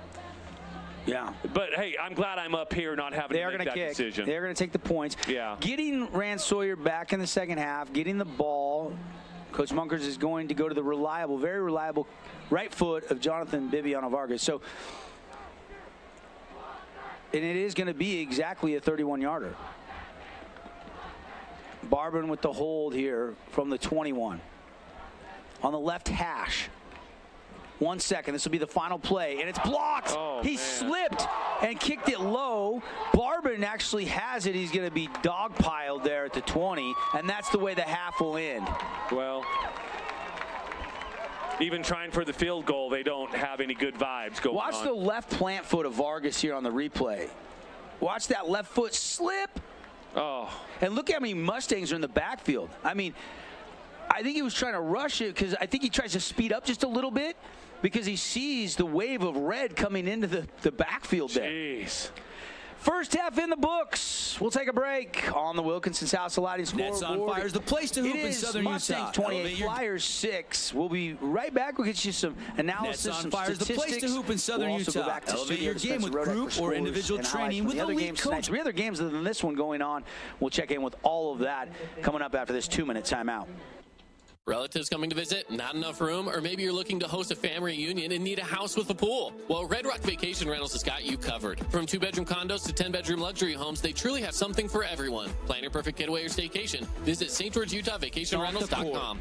Yeah. But hey, I'm glad I'm up here not having to make that decision. They're going to take the points. Yeah. Getting Rand Sawyer back in the second half, getting the ball. Coach Munkers is going to go to the reliable, very reliable right foot of Jonathan Bibiana-Vargas. So, and it is going to be exactly a 31-yarder. Barban with the hold here from the 21. On the left hash. 1 second. This will be the final play, and it's blocked. Oh, he slipped and kicked it low. Barban actually has it. He's going to be dogpiled there at the 20, and that's the way the half will end. Well, even trying for the field goal, they don't have any good vibes going on. Watch the left plant foot of Vargas here on the replay. Watch that left foot slip. Oh. And look how many Mustangs are in the backfield. I mean, I think he was trying to rush it because I think he tries to speed up just a little bit because he sees the wave of red coming into the backfield there. Jeez. First half in the books. We'll take a break on the Wilkinson South Lighting scoreboard. Nets on Fire is the place to hoop in Southern Mustangs Utah. 28, Flyers 6. We'll be right back. We'll get you some analysis, Nets on some Fire is the statistics. place to hoop in Southern We'll also go Utah. back to Elevate studio your to game Spencer with Rodak group for or scores individual and training highlights with from the other elite games tonight. coach. 3 other games other than this one going on. We'll check in with all of that coming up after this 2-minute timeout. Relatives coming to visit, not enough room, or maybe you're looking to host a family reunion and need a house with a pool. Well, Red Rock Vacation Rentals has got you covered. From 2-bedroom condos to 10-bedroom luxury homes, they truly have something for everyone. Plan your perfect getaway or staycation. Visit St. George, Utah, vacationrentals.com.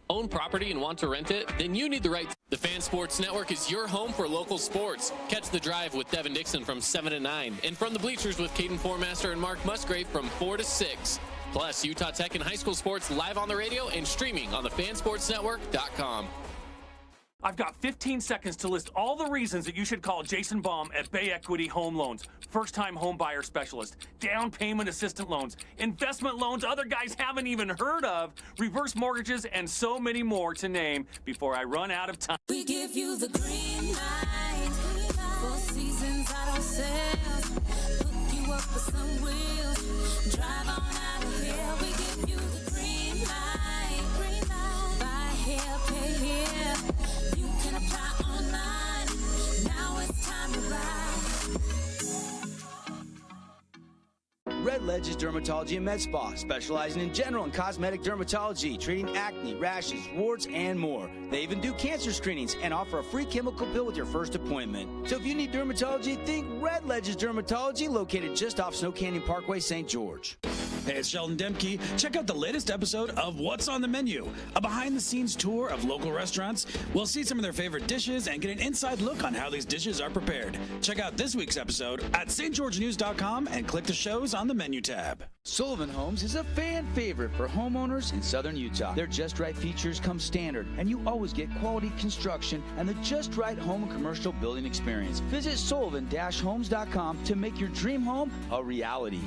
Own property and want to rent it? Then you need the right. The Fan Sports Network is your home for local sports. Catch the drive with Devin Dixon from 7 to 9. And from the bleachers with Caden Formaster and Mark Musgrave from 4 to 6. Plus, Utah Tech and high school sports live on the radio and streaming on the fansportsnetwork.com. I've got 15 seconds to list all the reasons that you should call Jason Baum at Bay Equity Home Loans. First-time home buyer specialist, down payment assistant loans, investment loans other guys haven't even heard of, reverse mortgages, and so many more to name before I run out of time. We give you the green light. 4 seasons auto sales. Hook you up with some wheels. Drive on out of here. We give you the green light. Buy here, pay here. You can apply online. Now it's time to ride. Red Ledges Dermatology and Med Spa, specializing in general and cosmetic dermatology, treating acne, rashes, warts, and more. They even do cancer screenings and offer a free chemical pill with your first appointment. So if you need dermatology, think Red Ledges Dermatology, located just off Snow Canyon Parkway, St. George. Hey, it's Sheldon Demke. Check out the latest episode of What's on the Menu, a behind-the-scenes tour of local restaurants. We'll see some of their favorite dishes and get an inside look on how these dishes are prepared. Check out this week's episode at stgeorgenews.com and click the shows on the menu tab. Sullivan Homes is a fan favorite for homeowners in southern Utah. Their Just Right features come standard, and you always get quality construction and the Just Right home and commercial building experience. Visit sullivan-homes.com to make your dream home a reality.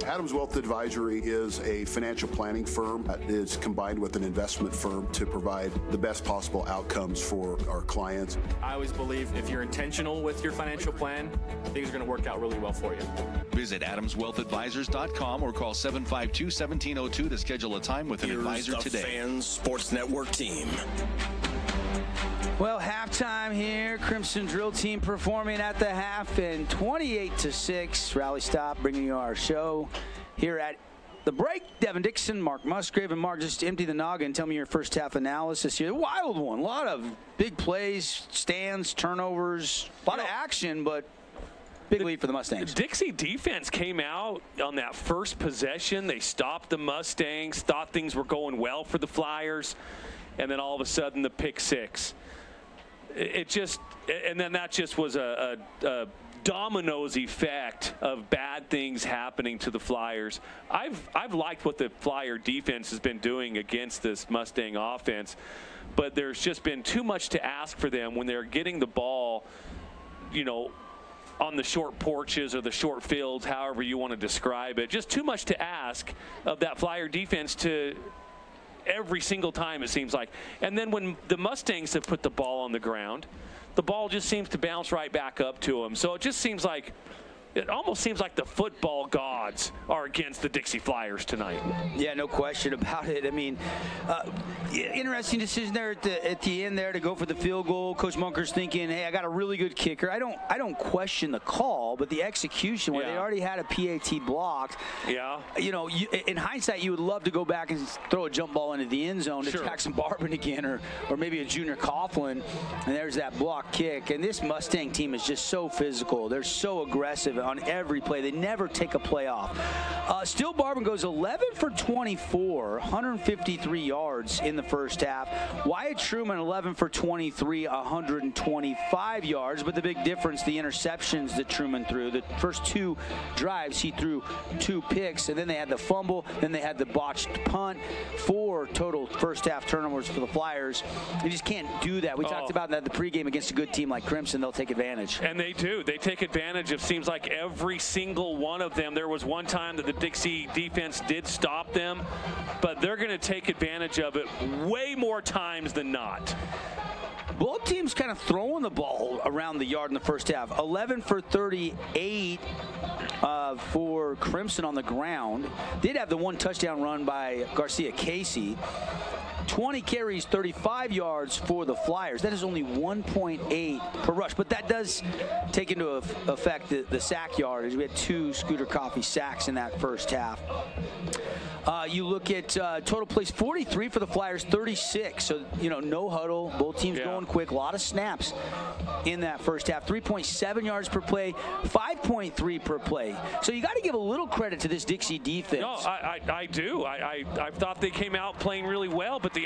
Adams Wealth Advisory is a financial planning firm that is combined with an investment firm to provide the best possible outcomes for our clients. I always believe if you're intentional with your financial plan, things are going to work out really well for you. Visit AdamsWealthAdvisors.com or call 752-1702 to schedule a time with an advisor Here's the today. Fans Sports Network team. Well, halftime here. Crimson Drill Team performing at the half in 28-6. Rally stop, bringing you our show here at the break. Devin Dixon, Mark Musgrave, and Mark, just empty the noggin. Tell me your first half analysis here. A wild one. A lot of big plays, stands, turnovers, a lot of action, but big lead for the Mustangs. Dixie defense came out on that first possession. They stopped the Mustangs, thought things were going well for the Flyers, and then all of a sudden the pick six. And then that just was a dominoes effect of bad things happening to the Flyers. I've liked what the Flyer defense has been doing against this Mustang offense, but there's just been too much to ask for them when they're getting the ball, on the short porches or the short fields, however you want to describe it. Just too much to ask of that Flyer defense to every single time, it seems like. And then when the Mustangs have put the ball on the ground, the ball just seems to bounce right back up to them. So it almost seems like the football gods are against the Dixie Flyers tonight. Yeah, no question about it. I mean, interesting decision there at the end there to go for the field goal. Coach Munker's thinking, hey, I got a really good kicker. I don't question the call, but the execution where they already had a PAT blocked. Yeah. In hindsight, you would love to go back and throw a jump ball into the end zone to Jackson Barbin again, or maybe a Junior Coughlin, and there's that block kick. And this Mustang team is just so physical. They're so aggressive on every play. They never take a play off. Still, Barbin goes 11 for 24, 153 yards in the first half. Wyatt Truman 11 for 23, 125 yards. But the big difference, the interceptions that Truman threw. The first two drives, he threw 2 picks, and then they had the fumble, then they had the botched punt. 4 total first half turnovers for the Flyers. They just can't do that. We talked about that at the pregame against a good team like Crimson. They'll take advantage. And they do. They take advantage of, seems like, every single one of them. There was one time that the Dixie defense did stop them, but they're going to take advantage of it way more times than not. Both teams kind of throwing the ball around the yard in the first half. 11 for 38 for Crimson on the ground. Did have the one touchdown run by Garcia Casey. 20 carries, 35 yards for the Flyers. That is only 1.8 per rush, but that does take into effect the sack yardage. We had 2 Scooter Coffee sacks in that first half. You look at total plays, 43 for the Flyers, 36. So, no huddle. Both teams going quick. A lot of snaps in that first half. 3.7 yards per play, 5.3 per play. So you got to give a little credit to this Dixie defense. No, I do. I thought they came out playing really well, but the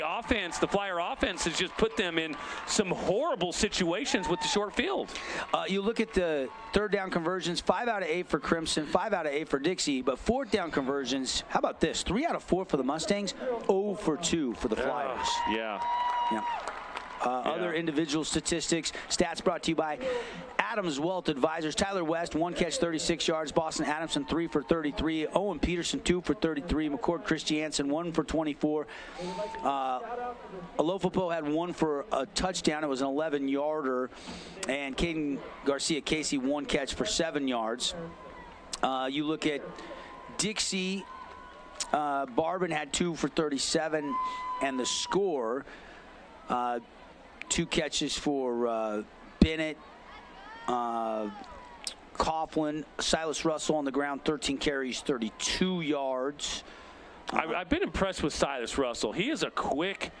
Flyer offense has just put them in some horrible situations with the short field. You look at the third down conversions, 5 out of 8 for Crimson, 5 out of 8 for Dixie, but fourth down conversions, how about this? 3 out of 4 for the Mustangs, 0 for 2 for the Flyers. Yeah. Other individual statistics, stats brought to you by Adams Wealth Advisors. Tyler West, 1 catch, 36 yards. Boston Adamson, 3 for 33. Owen Peterson, 2 for 33. McCord Christiansen, 1 for 24. Alofopo had 1 for a touchdown. It was an 11-yarder. And Caden Garcia Casey, 1 catch for 7 yards. You look at Dixie. Barbin had 2 for 37. And the score, 2 catches for Bennett, Coughlin, Silas Russell on the ground, 13 carries, 32 yards. I've been impressed with Silas Russell. He is a quick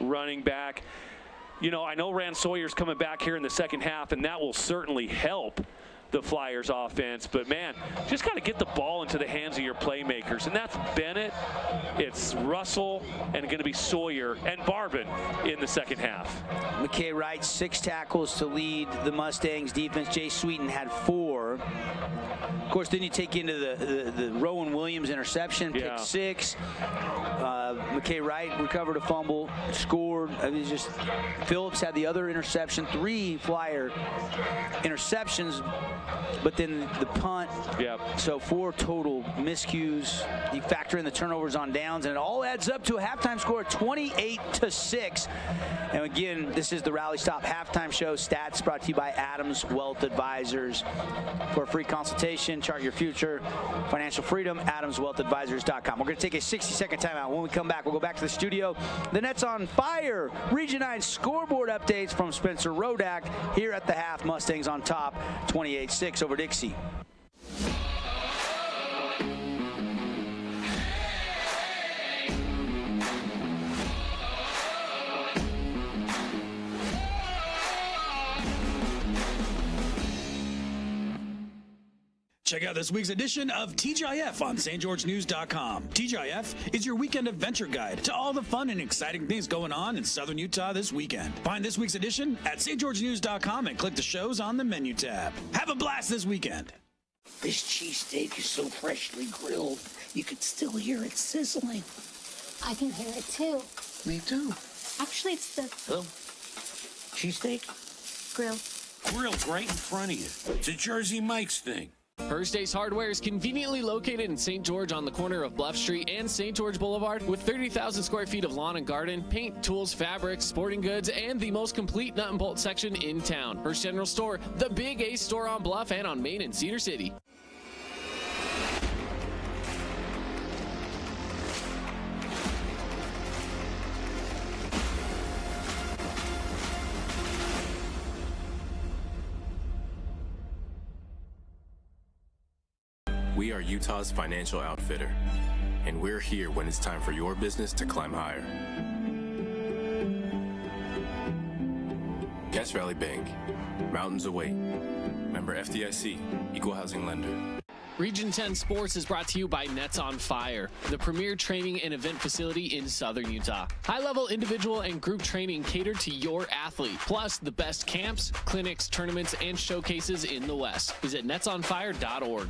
running back. I know Rand Sawyer's coming back here in the second half, and that will certainly help. the Flyers offense. But, man, just got to get the ball into the hands of your playmakers. And that's Bennett, it's Russell, and going to be Sawyer and Barbin in the second half. McKay Wright, 6 tackles to lead the Mustangs defense. Jay Sweeten had 4. Of course, then you take into the Rowan Williams interception, pick 6. McKay Wright recovered a fumble, scored. I mean, just Phillips had the other interception, 3 Flyer interceptions, but then the punt. Yep. So 4 total miscues. You factor in the turnovers on downs, and it all adds up to a halftime score of 28-6. And again, this is the Rally Stop halftime show. Stats brought to you by Adams Wealth Advisors. For a free consultation, chart your future, financial freedom, adamswealthadvisors.com. We're going to take a 60-second timeout. When we come back, we'll go back to the studio. The Nets on fire. Region 9 scoreboard updates from Spencer Rodak. Here at the half, Mustangs on top, 28-6 over Dixie. Check out this week's edition of TGIF on stgeorgenews.com. TGIF is your weekend adventure guide to all the fun and exciting things going on in Southern Utah this weekend. Find this week's edition at stgeorgenews.com and click the shows on the menu tab. Have a blast this weekend. This cheesesteak is so freshly grilled, you could still hear it sizzling. I can hear it too. Me too. Actually, it's the Hello? Cheesesteak? grill. Grilled right in front of you. It's a Jersey Mike's thing. First Ace Hardware is conveniently located in St. George on the corner of Bluff Street and St. George Boulevard with 30,000 square feet of lawn and garden, paint, tools, fabrics, sporting goods, and the most complete nut and bolt section in town. First General Store, the Big Ace store on Bluff and on Main in Cedar City. We are Utah's financial outfitter, and we're here when it's time for your business to climb higher. Cache Valley Bank, mountains await. Member FDIC, equal housing lender. Region 10 Sports is brought to you by Nets on Fire, the premier training and event facility in Southern Utah. High-level individual and group training catered to your athlete, plus the best camps, clinics, tournaments, and showcases in the West. Visit netsonfire.org.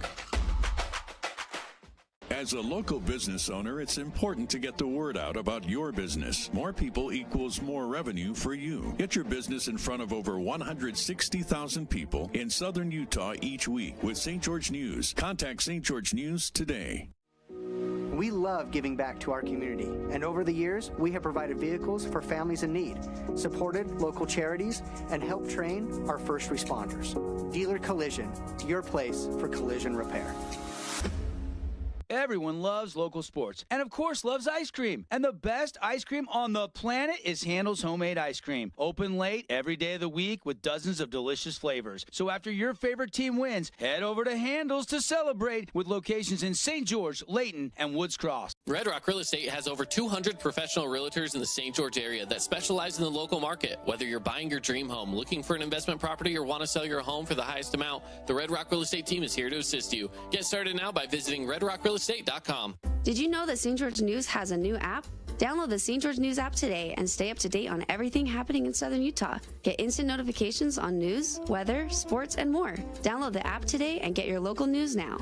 As a local business owner, it's important to get the word out about your business. More people equals more revenue for you. Get your business in front of over 160,000 people in Southern Utah each week with St. George News. Contact St. George News today. We love giving back to our community, and over the years, we have provided vehicles for families in need, supported local charities, and helped train our first responders. Dealer Collision, your place for collision repair. Everyone loves local sports and, of course, loves ice cream. And the best ice cream on the planet is Handel's Homemade Ice Cream. Open late every day of the week with dozens of delicious flavors. So after your favorite team wins, head over to Handel's to celebrate with locations in St. George, Layton, and Woods Cross. Red Rock Real Estate has over 200 professional realtors in the St. George area that specialize in the local market. Whether you're buying your dream home, looking for an investment property, or want to sell your home for the highest amount, the Red Rock Real Estate team is here to assist you. Get started now by visiting redrockrealestate.com. Did you know that St. George News has a new app? Download the St. George News app today and stay up to date on everything happening in Southern Utah. Get instant notifications on news, weather, sports, and more. Download the app today and get your local news now.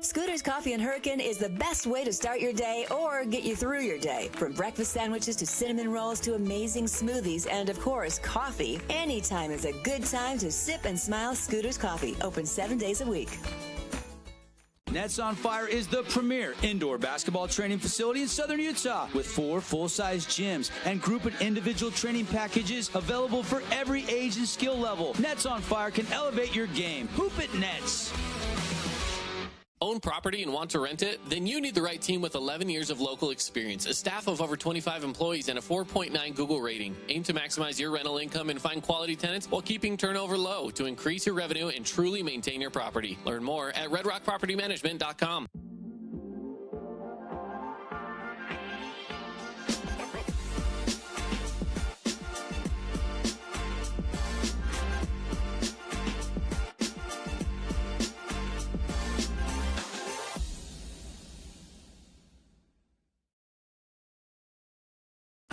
Scooter's Coffee and Hurricane is the best way to start your day or get you through your day. From breakfast sandwiches to cinnamon rolls to amazing smoothies and, of course, coffee. Anytime is a good time to sip and smile. Scooter's Coffee, open 7 days a week. Nets on Fire is the premier indoor basketball training facility in Southern Utah with 4 full-size gyms and group and individual training packages available for every age and skill level. Nets on Fire can elevate your game. Hoop it, Nets! Own property and want to rent it? Then you need the right team with 11 years of local experience, a staff of over 25 employees, and a 4.9 Google rating. Aim to maximize your rental income and find quality tenants while keeping turnover low to increase your revenue and truly maintain your property. Learn more at redrockpropertymanagement.com.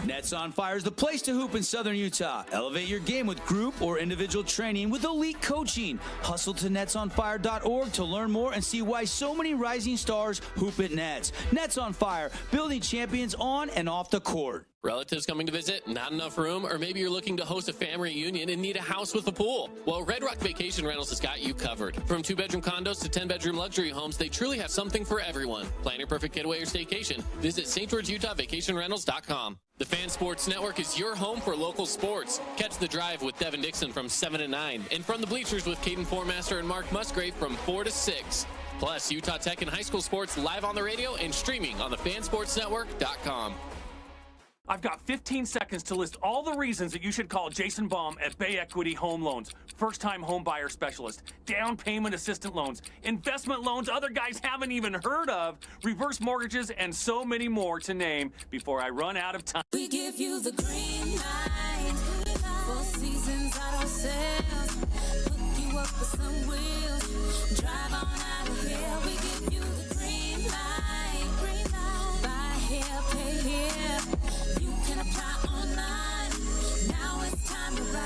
Nets on Fire is the place to hoop in Southern Utah. Elevate your game with group or individual training with elite coaching. Hustle to netsonfire.org to learn more and see why so many rising stars hoop at Nets. Nets on Fire, building champions on and off the court. Relatives coming to visit, not enough room, or maybe you're looking to host a family reunion and need a house with a pool. Well, Red Rock Vacation Rentals has got you covered. From 2-bedroom condos to 10-bedroom luxury homes, they truly have something for everyone. Plan your perfect getaway or staycation. Visit stgeorgeutahvacationrentals.com. The Fan Sports Network is your home for local sports. Catch The Drive with Devin Dixon from 7 to 9, and From the Bleachers with Caden Formaster and Mark Musgrave from 4 to 6. Plus, Utah Tech and high school sports live on the radio and streaming on the fansportsnetwork.com. I've got 15 seconds to list all the reasons that you should call Jason Baum at Bay Equity Home Loans. First-time home buyer specialist, down payment assistant loans, investment loans other guys haven't even heard of, reverse mortgages, and so many more to name before I run out of time. We give you the green light. 4 seasons auto sales. Hook you up with some wheels. Drive on out of here. We give you the green light. Buy here, pay here. You can apply online. Now it's time to ride.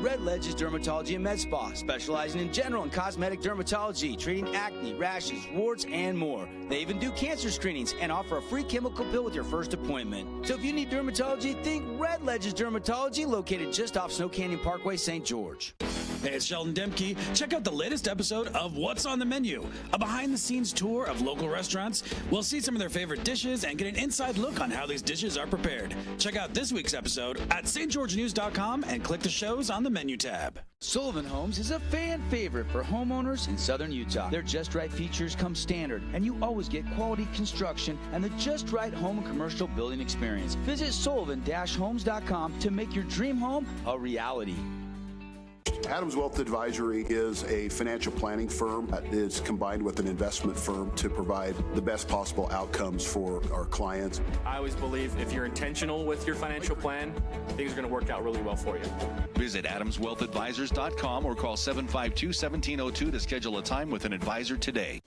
Red Ledge's Dermatology and Med Spa, specializing in general and cosmetic dermatology, treating acne, rashes, warts, and more. They even do cancer screenings and offer a free chemical pill with your first appointment. So if you need dermatology, think Red Ledge's Dermatology, located just off Snow Canyon Parkway, St. George. Hey, it's Sheldon Demke. Check out the latest episode of What's on the Menu, a behind-the-scenes tour of local restaurants. We'll see some of their favorite dishes and get an inside look on how these dishes are prepared. Check out this week's episode at stgeorgenews.com and click the shows on the menu tab. Sullivan Homes is a fan favorite for homeowners in Southern Utah. Their Just Right features come standard, and you always get quality construction and the Just Right home and commercial building experience. Visit sullivan-homes.com to make your dream home a reality. Adams Wealth Advisory is a financial planning firm that is combined with an investment firm to provide the best possible outcomes for our clients. I always believe if you're intentional with your financial plan, things are going to work out really well for you. Visit AdamsWealthAdvisors.com or call 752-1702 to schedule a time with an advisor today.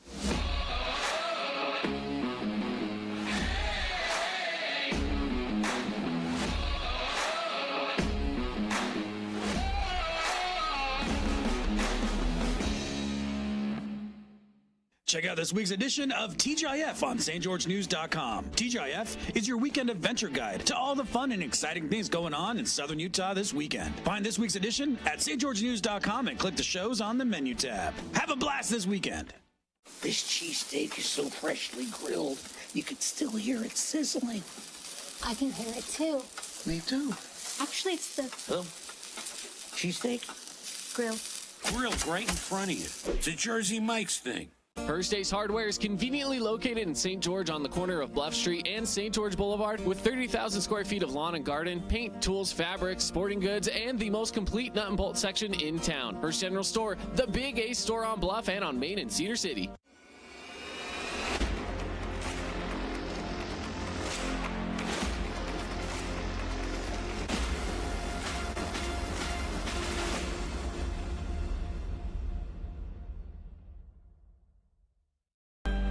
Check out this week's edition of TGIF on stgeorgenews.com. TGIF is your weekend adventure guide to all the fun and exciting things going on in Southern Utah this weekend. Find this week's edition at stgeorgenews.com and click the shows on the menu tab. Have a blast this weekend. This cheesesteak is so freshly grilled, you could still hear it sizzling. I can hear it too. Me too. Actually, it's the Cheesesteak? grill. Grilled right in front of you. It's a Jersey Mike's thing. First Ace Hardware is conveniently located in St. George on the corner of Bluff Street and St. George Boulevard with 30,000 square feet of lawn and garden, paint, tools, fabrics, sporting goods, and the most complete nut and bolt section in town. First General Store, the Big Ace store on Bluff and on Main in Cedar City.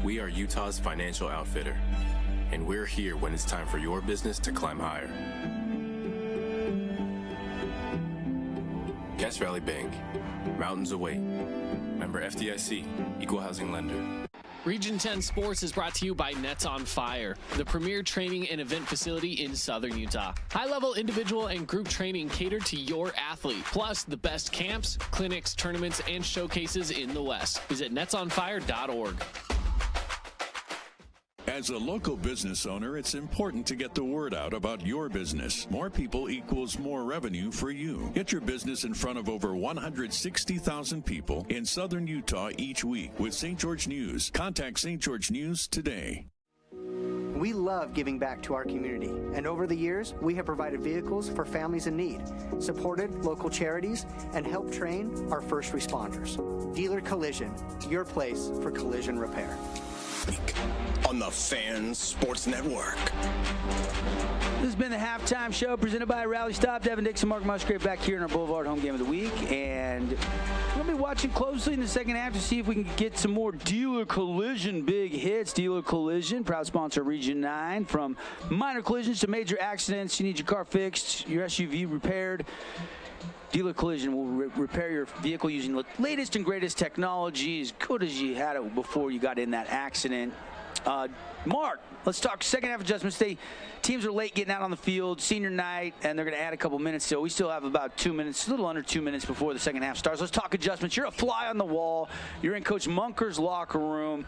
We are Utah's financial outfitter, and we're here when it's time for your business to climb higher. Cache Valley Bank, mountains await. Member FDIC, equal housing lender. Region 10 Sports is brought to you by Nets on Fire, the premier training and event facility in Southern Utah. High-level individual and group training catered to your athlete, plus the best camps, clinics, tournaments, and showcases in the West. Visit netsonfire.org. As a local business owner, it's important to get the word out about your business. More people equals more revenue for you. Get your business in front of over 160,000 people in Southern Utah each week with St. George News. Contact St. George News today. We love giving back to our community, and over the years, we have provided vehicles for families in need, supported local charities, and helped train our first responders. Dealer Collision, your place for collision repair. week on the Fan Sports Network. This has been the halftime show presented by Rally Stop. Devin Dixon, Mark Musgrave back here in our Boulevard home game of the week. And we'll be watching closely in the second half to see if we can get some more Dealer Collision big hits. Dealer Collision, proud sponsor of Region 9. From minor collisions to major accidents, you need your car fixed, your SUV repaired. Dealer Collision will repair your vehicle using the latest and greatest technology, as good as you had it before you got in that accident. Mark, let's talk second half adjustments. Teams are late getting out on the field, senior night, and they're going to add a couple minutes. So we still have about 2 minutes, a little under 2 minutes before the second half starts. Let's talk adjustments. You're a fly on the wall. You're in Coach Munker's locker room.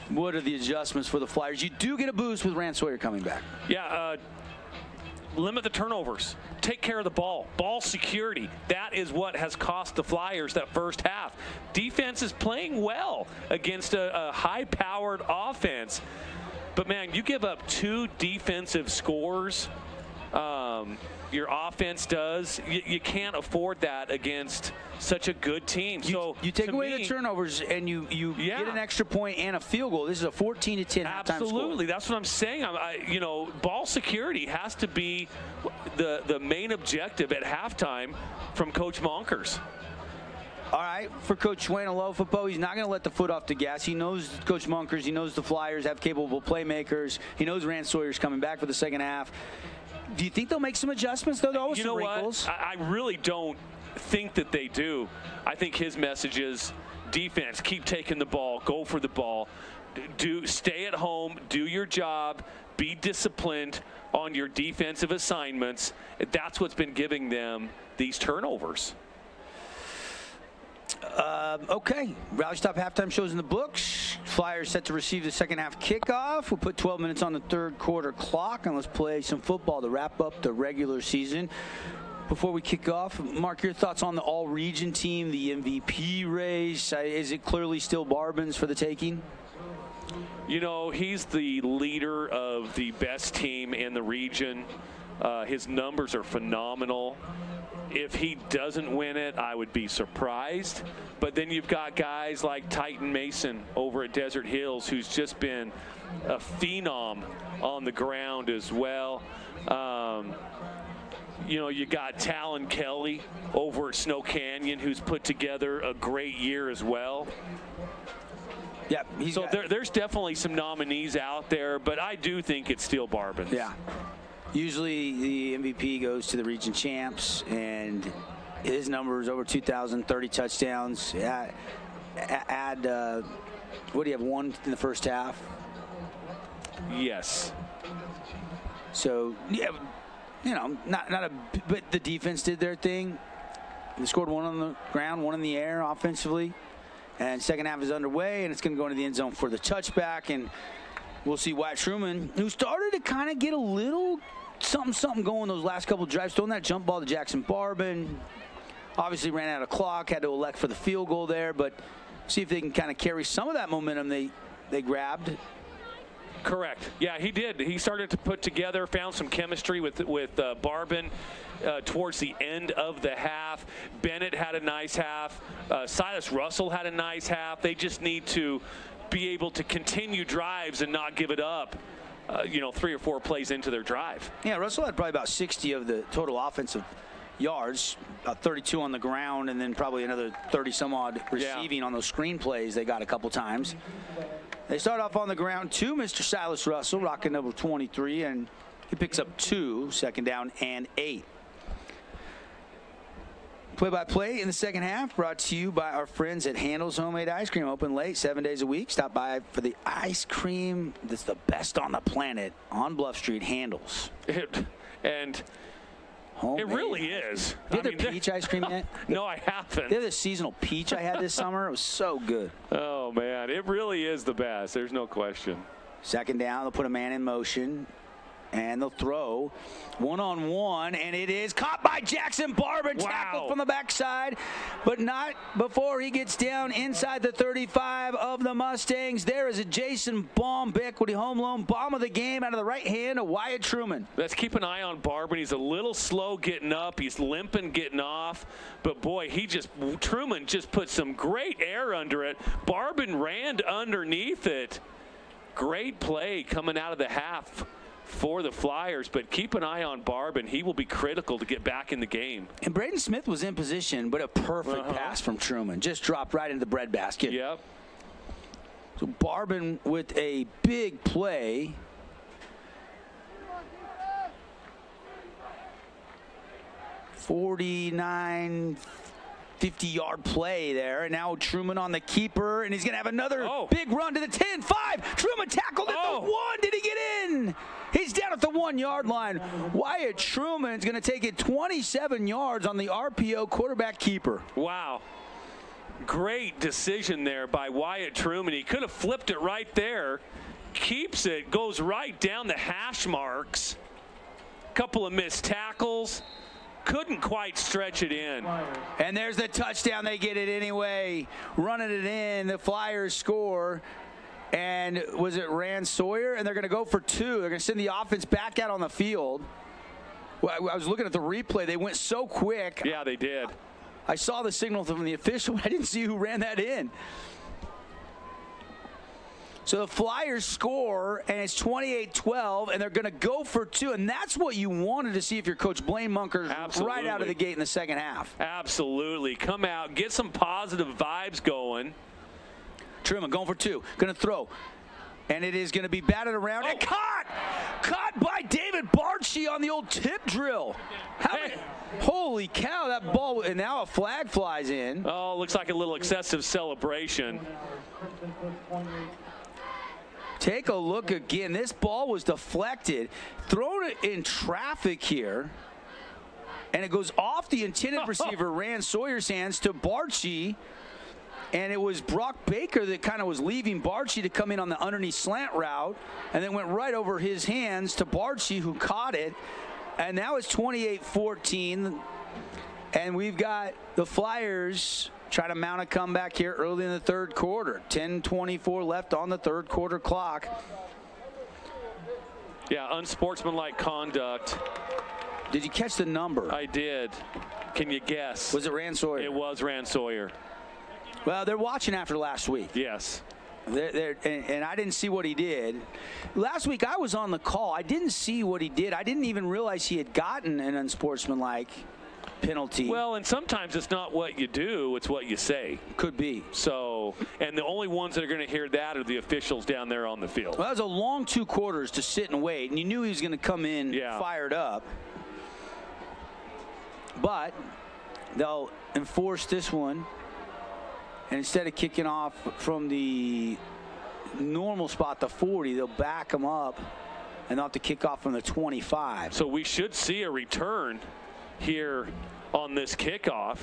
What are the adjustments for the Flyers? You do get a boost with Rand Sawyer coming back. Yeah, limit the turnovers. Take care of the ball. Ball security. That is what has cost the Flyers that first half. Defense is playing well against a high-powered offense. But, man, you give up 2 defensive scores, your offense does. You can't afford that against such a good team. So you take away the turnovers and you get an extra point and a field goal. This is a 14-10 halftime score. Absolutely. That's what I'm saying. Ball security has to be the main objective at halftime from Coach Monkers. All right, for Coach Wayne Alofopo, he's not going to let the foot off the gas. He knows Coach Munkers. He knows the Flyers have capable playmakers. He knows Rand Sawyer's coming back for the second half. Do you think they'll make some adjustments, though? You know what? I really don't think that they do. I think his message is defense, keep taking the ball, go for the ball, stay at home, do your job, be disciplined on your defensive assignments. That's what's been giving them these turnovers. Okay, Rally Stop halftime shows in the books. Flyers set to receive the second half kickoff. We'll put 12 minutes on the third quarter clock, and let's play some football to wrap up the regular season. Before we kick off, Mark, your thoughts on the all-region team, the MVP race. Is it clearly still Barbin's for the taking? You know, he's the leader of the best team in the region. His numbers are phenomenal. If he doesn't win it, I would be surprised. But then you've got guys like Titan Mason over at Desert Hills, who's just been a phenom on the ground as well. You got Talon Kelly over at Snow Canyon, who's put together a great year as well. Yeah. So there's definitely some nominees out there, but I do think it's still Barbin's. Yeah. Usually the MVP goes to the region champs, and his numbers over 2,030 touchdowns. Add what do you have, 1 in the first half? Yes. So, yeah, but the defense did their thing. They scored 1 on the ground, 1 in the air offensively. And second half is underway, and it's going to go into the end zone for the touchback. And we'll see Wyatt Truman, who started to kind of get a little something going those last couple of drives, throwing that jump ball to Jackson Barbin. Obviously ran out of clock, had to elect for the field goal there, but see if they can kind of carry some of that momentum they grabbed. Correct. Yeah, he did. He started to put together, found some chemistry with Barbin towards the end of the half. Bennett had a nice half. Silas Russell had a nice half. They just need to be able to continue drives and not give it up, 3 or 4 plays into their drive. Yeah, Russell had probably about 60 of the total offensive yards, 32 on the ground, and then probably another 30-some-odd receiving on those screen plays they got a couple times. They start off on the ground, too, Mr. Silas Russell, rocking number 23, and he picks up 2, second down and 8. Play-by-play in the second half brought to you by our friends at Handel's Homemade Ice Cream. Open late, 7 days a week. Stop by for the ice cream that's the best on the planet on Bluff Street, Handel's. And Homemade. It really is. Did you have their peach ice cream yet? No, I haven't. They have this seasonal peach I had this summer. It was so good. Oh, man. It really is the best. There's no question. Second down, they'll put a man in motion. And they'll throw one-on-one, and it is caught by Jackson Barbin, tackled from the backside, but not before he gets down inside the 35 of the Mustangs. There is a Jason Baum, Equity Home Loan bomb of the game out of the right hand of Wyatt Truman. Let's keep an eye on Barbin. He's a little slow getting up. He's limping getting off, but boy, Truman just put some great air under it. Barbin ran underneath it. Great play coming out of the half for the Flyers, but keep an eye on Barb, and he will be critical to get back in the game. And Braden Smith was in position, but a perfect pass from Truman. Just dropped right into the breadbasket. Yep. So Barbin with a big play. $49, 50-yard play there. And now Truman on the keeper, and he's going to have another big run to the 10, 5. Truman tackled at the 1. Did he get in? He's down at the 1-yard line. Wyatt Truman is going to take it 27 yards on the RPO quarterback keeper. Wow. Great decision there by Wyatt Truman. He could have flipped it right there. Keeps it, goes right down the hash marks. Couple of missed tackles. Couldn't quite stretch it in. And there's the touchdown. They get it anyway. Running it in. The Flyers score. And was it Rand Sawyer? And they're going to go for 2. They're going to send the offense back out on the field. Well, I was looking at the replay. They went so quick. Yeah, they did. I saw the signal from the official, but I didn't see who ran that in. So the Flyers score, and it's 28-12, and they're going to go for 2. And that's what you wanted to see if you're Coach Blaine Munkers right out of the gate in the second half. Absolutely. Come out, get some positive vibes going. Truman going for 2. Going to throw. And it is going to be batted around and caught! Caught by David Barchi on the old tip drill. Holy cow, that ball, and now a flag flies in. Oh, looks like a little excessive celebration. Take a look again. This ball was deflected, thrown in traffic here, and it goes off the intended receiver, Rand Sawyer's hands, to Barchi. And it was Brock Baker that kind of was leaving Barchi to come in on the underneath slant route, and then went right over his hands to Barchi, who caught it. And now it's 28-14, and we've got the Flyers trying to mount a comeback here early in the third quarter. 10:24 left on the third quarter clock. Yeah, unsportsmanlike conduct. Did you catch the number? I did. Can you guess? Was it Rand Sawyer? It was Rand Sawyer. Well, they're watching after last week. Yes. And I didn't see what he did. Last week I was on the call. I didn't see what he did. I didn't even realize he had gotten an unsportsmanlike penalty. Well, and sometimes it's not what you do, it's what you say. Could be. So, and the only ones that are going to hear that are the officials down there on the field. Well, that was a long 2 quarters to sit and wait, and you knew he was going to come in fired up. But they'll enforce this one. And instead of kicking off from the normal spot, the 40, they'll back them up, and they'll have to kick off from the 25. So we should see a return here on this kickoff.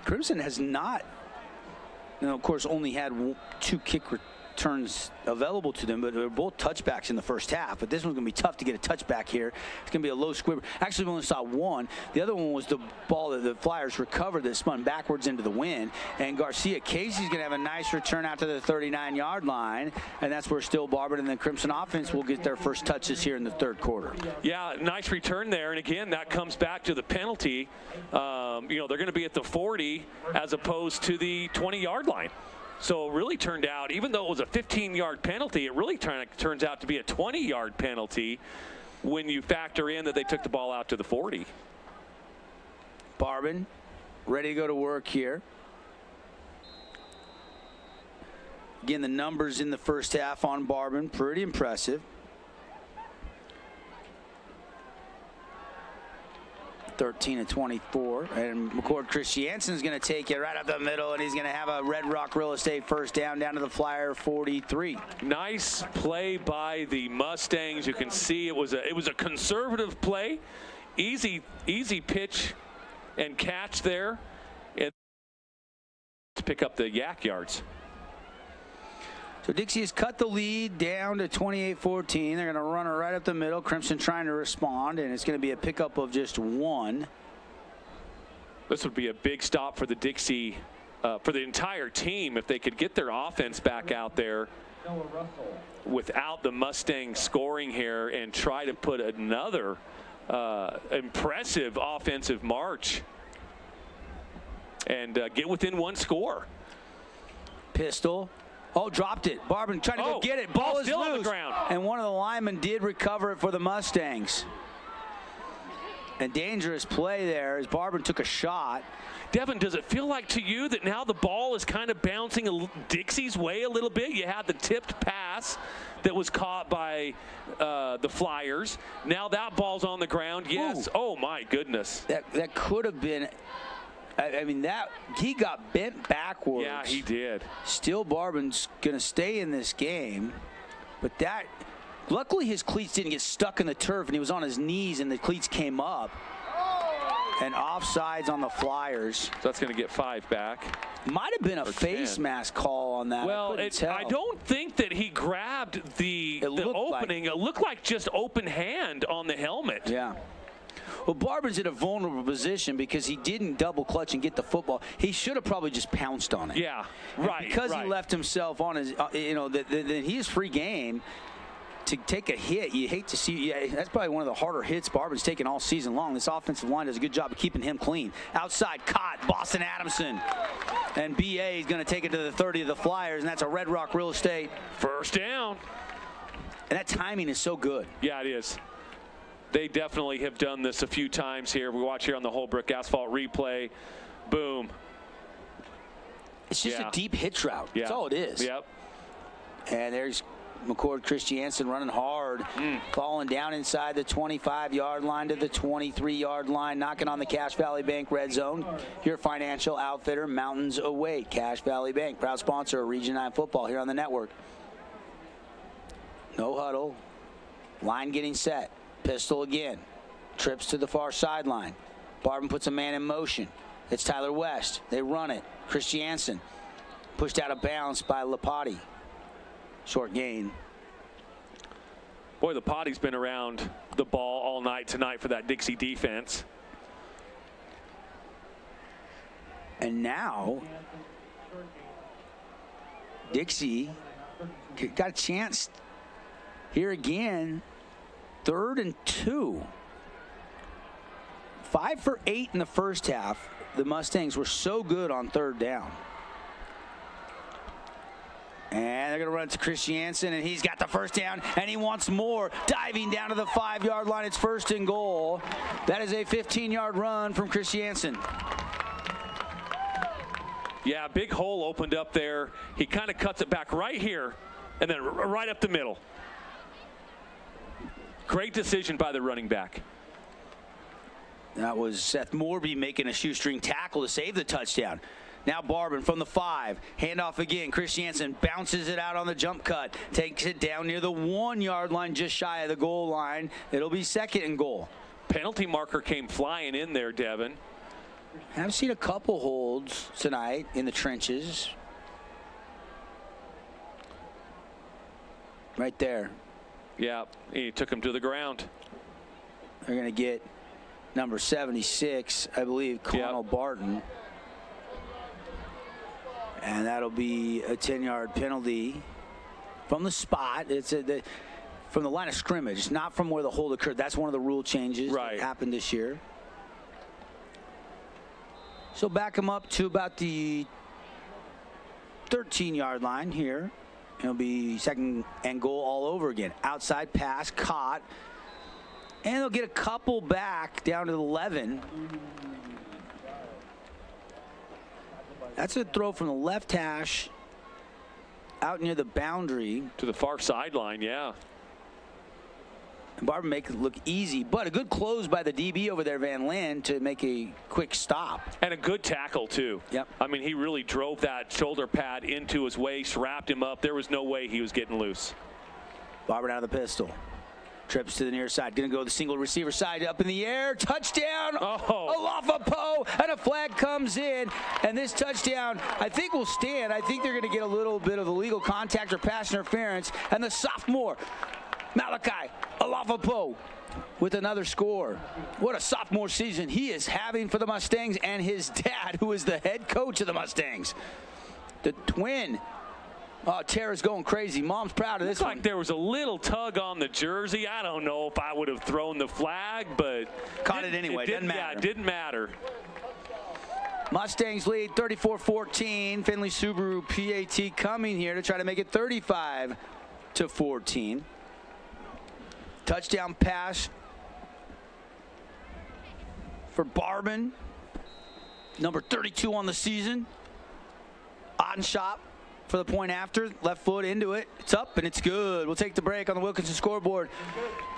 Crimson has not, of course, only had 2 kick returns available to them, but they're both touchbacks in the first half. But this one's going to be tough to get a touchback here. It's going to be a low squibber. Actually, we only saw 1. The other one was the ball that the Flyers recovered that spun backwards into the wind. And Garcia Casey's going to have a nice return out to the 39-yard line. And that's where Still Barber and the Crimson offense will get their first touches here in the third quarter. Yeah, nice return there. And again, that comes back to the penalty. They're going to be at the 40 as opposed to the 20-yard line. So it really turned out, even though it was a 15-yard penalty, it really turns out to be a 20-yard penalty when you factor in that they took the ball out to the 40. Barbin ready to go to work here. Again, the numbers in the first half on Barbin, pretty impressive. 13-24, and McCord Christiansen's going to take it right up the middle, and he's going to have a Red Rock Real Estate first down to the Flyer 43. Nice play by the Mustangs. You can see it was a conservative play, easy pitch and catch there, and to pick up the yak yards. So Dixie has cut the lead down to 28-14. They're going to run it right up the middle. Crimson trying to respond, and it's going to be a pickup of just 1. This would be a big stop for the Dixie, for the entire team, if they could get their offense back out there without the Mustangs scoring here and try to put another impressive offensive march and get within 1 score. Pistol Oh, dropped it. Barban trying to go get it. Ball is still loose. on the ground. And one of the linemen did recover it for the Mustangs. And dangerous play there as Barban took a shot. Devin, does it feel like to you that now the ball is kind of bouncing Dixie's way a little bit? You had the tipped pass that was caught by the Flyers. Now that ball's on the ground. Yes. Ooh. Oh, my goodness. That could have been. I mean, he got bent backwards. Yeah, he did. Still, Barban's going to stay in this game. But luckily his cleats didn't get stuck in the turf, and he was on his knees, and the cleats came up. And offsides on the Flyers. So that's going to get 5 back. Might have been a face mask call on that. Well, I don't think that he grabbed the opening. It looked like just open hand on the helmet. Yeah. Well, Barban's in a vulnerable position because he didn't double clutch and get the football. He should have probably just pounced on it. Yeah, and right. Because he left himself on his, then he is free game. To take a hit, you hate to see. Yeah, that's probably one of the harder hits Barban's taken all season long. This offensive line does a good job of keeping him clean. Outside, caught Boston Adamson. And B.A. is going to take it to the 30 of the Flyers, and that's a Red Rock Real Estate. First down. And that timing is so good. Yeah, it is. They definitely have done this a few times here. We watch here on the Holbrook Asphalt replay. Boom. It's just a deep hitch route. Yeah. That's all it is. Yep. And there's McCord Christiansen running hard, falling down inside the 25-yard line to the 23-yard line, knocking on the Cache Valley Bank red zone. Your financial outfitter, Mountains Await. Cache Valley Bank, proud sponsor of Region 9 football here on the network. No huddle. Line getting set. Pistol again. Trips to the far sideline. Barban puts a man in motion. It's Tyler West. They run it. Christiansen pushed out of bounds by Lapati. Short gain. Boy, the Potty's been around the ball all night tonight for that Dixie defense. And now, Dixie got a chance here again. 3rd and 2. 5 for 8 in the first half. The Mustangs were so good on 3rd down. And they're going to run it to Christiansen, and he's got the first down, and he wants more. Diving down to the 5-yard line. It's 1st and goal. That is a 15-yard run from Christiansen. Yeah, big hole opened up there. He kind of cuts it back right here, and then right up the middle. Great decision by the running back. That was Seth Morby making a shoestring tackle to save the touchdown. Now Barban from the 5. Handoff again. Christiansen bounces it out on the jump cut. Takes it down near the 1-yard line, just shy of the goal line. It'll be 2nd and goal. Penalty marker came flying in there, Devin. I've seen a couple holds tonight in the trenches. Right there. Yeah, he took him to the ground. They're going to get number 76, I believe, Connell Barton. And that'll be a 10-yard penalty from the spot. It's from the line of scrimmage, not from where the hold occurred. That's one of the rule changes that happened this year. So back him up to about the 13-yard line here. It'll be 2nd and goal all over again. Outside pass caught. And they'll get a couple back down to the 11. That's a throw from the left hash out near the boundary. To the far sideline, yeah. And Barban make it look easy, but a good close by the DB over there, Van Lin, to make a quick stop. And a good tackle, too. Yep. I mean, he really drove that shoulder pad into his waist, wrapped him up. There was no way he was getting loose. Barban out of the pistol. Trips to the near side. Going to go the single receiver side up in the air. Touchdown. Alafa Poe. And a flag comes in. And this touchdown, I think, will stand. I think they're going to get a little bit of illegal contact or pass interference. And the sophomore, Malachi Alafa Poe, with another score. What a sophomore season he is having for the Mustangs and his dad, who is the head coach of the Mustangs. The twin. Oh, Tara's going crazy. Mom's proud of this one. Looks like there was a little tug on the jersey. I don't know if I would have thrown the flag, but caught it anyway. Doesn't matter. Yeah, it didn't matter. Mustangs lead 34-14. Finley Subaru PAT coming here to try to make it 35-14. Touchdown pass for Barban, number 32 on the season. On shop for the point after. Left foot into it. It's up and it's good. We'll take the break on the Wilkinson scoreboard.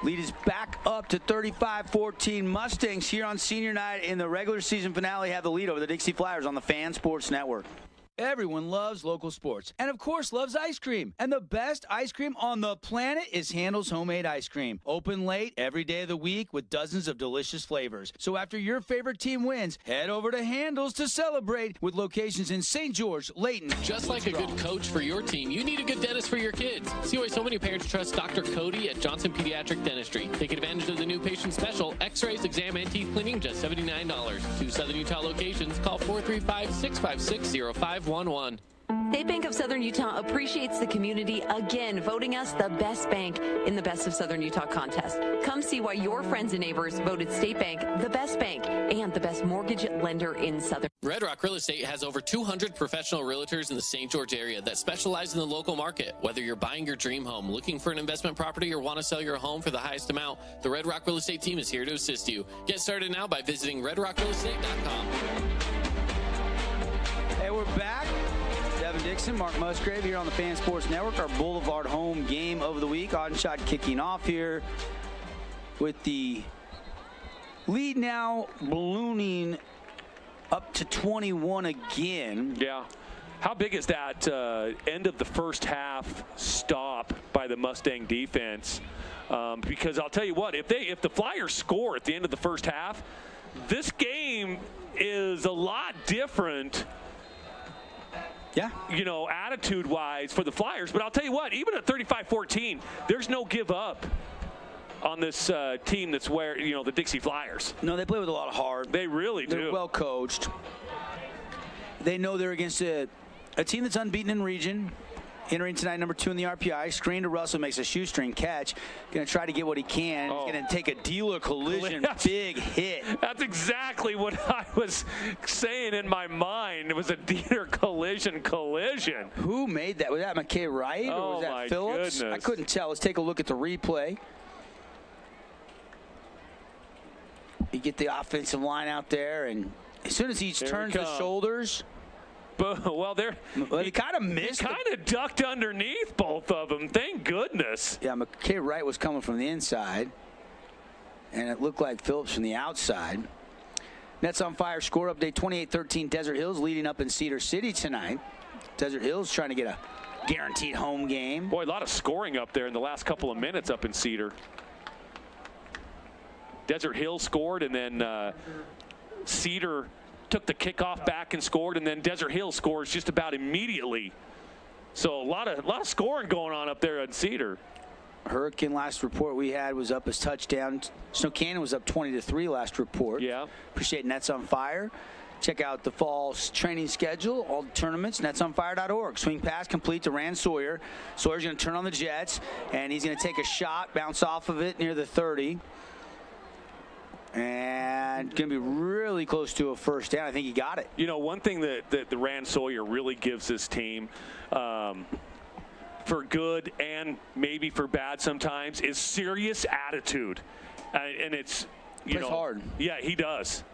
Lead is back up to 35-14. Mustangs here on senior night in the regular season finale have the lead over the Dixie Flyers on the Fan Sports Network. Everyone loves local sports and, of course, loves ice cream. And the best ice cream on the planet is Handel's Homemade Ice Cream. Open late every day of the week with dozens of delicious flavors. So after your favorite team wins, head over to Handel's to celebrate with locations in St. George, Layton. Just like a good coach for your team, you need a good dentist for your kids. See why so many parents trust Dr. Cody at Johnson Pediatric Dentistry. Take advantage of the new patient special, x-rays, exam, and teeth cleaning, just $79. 2 Southern Utah locations. Call 435-656-0511. State Bank of Southern Utah appreciates the community again, voting us the best bank in the Best of Southern Utah contest. Come see why your friends and neighbors voted State Bank the best bank and the best mortgage lender in Southern. Red Rock Real Estate has over 200 professional realtors in the St. George area that specialize in the local market. Whether you're buying your dream home, looking for an investment property, or want to sell your home for the highest amount, the Red Rock Real Estate team is here to assist you. Get started now by visiting redrockrealestate.com. Hey, we're back. Devin Dixon, Mark Musgrave here on the Fan Sports Network. Our Boulevard home game of the week. Odd shot kicking off here with the lead now ballooning up to 21 again. Yeah. How big is that end of the first half stop by the Mustang defense? Because I'll tell you what, if the Flyers score at the end of the first half, this game is a lot different. Yeah. You know, attitude-wise for the Flyers. But I'll tell you what, even at 35-14, there's no give up on this team that's the Dixie Flyers. No, they play with a lot of heart. They really do. They're well coached. They know they're against a team that's unbeaten in region. Entering tonight, number 2 in the RPI. Screen to Russell, makes a shoestring catch. Going to try to get what he can. He's going to take a dealer collision, big hit. That's exactly what I was saying in my mind. It was a dealer collision. Who made that? Was that McKay Wright or was that Phillips? Goodness. I couldn't tell. Let's take a look at the replay. You get the offensive line out there, and as soon as he turns the shoulders. Well, he kind of missed. He kind of ducked underneath both of them. Thank goodness. Yeah, McKay Wright was coming from the inside, and it looked like Phillips from the outside. Nets on fire. Score update: 28-13. Desert Hills leading up in Cedar City tonight. Desert Hills trying to get a guaranteed home game. Boy, a lot of scoring up there in the last couple of minutes up in Cedar. Desert Hills scored, and then Cedar took the kickoff back and scored, and then Desert Hill scores just about immediately. So a lot of scoring going on up there at Cedar. Hurricane last report we had was up as touchdown. Snow Canyon was up 20-3 last report. Yeah. Appreciate Nets on Fire. Check out the fall training schedule, all the tournaments, netsonfire.org. Swing pass complete to Rand Sawyer. Sawyer's going to turn on the Jets, and he's going to take a shot, bounce off of it near the 30. And going to be really close to a first down. I think he got it. You know, one thing that the Rand Sawyer really gives this team, for good and maybe for bad sometimes, is serious attitude. And it's, Plays hard. Yeah, he does.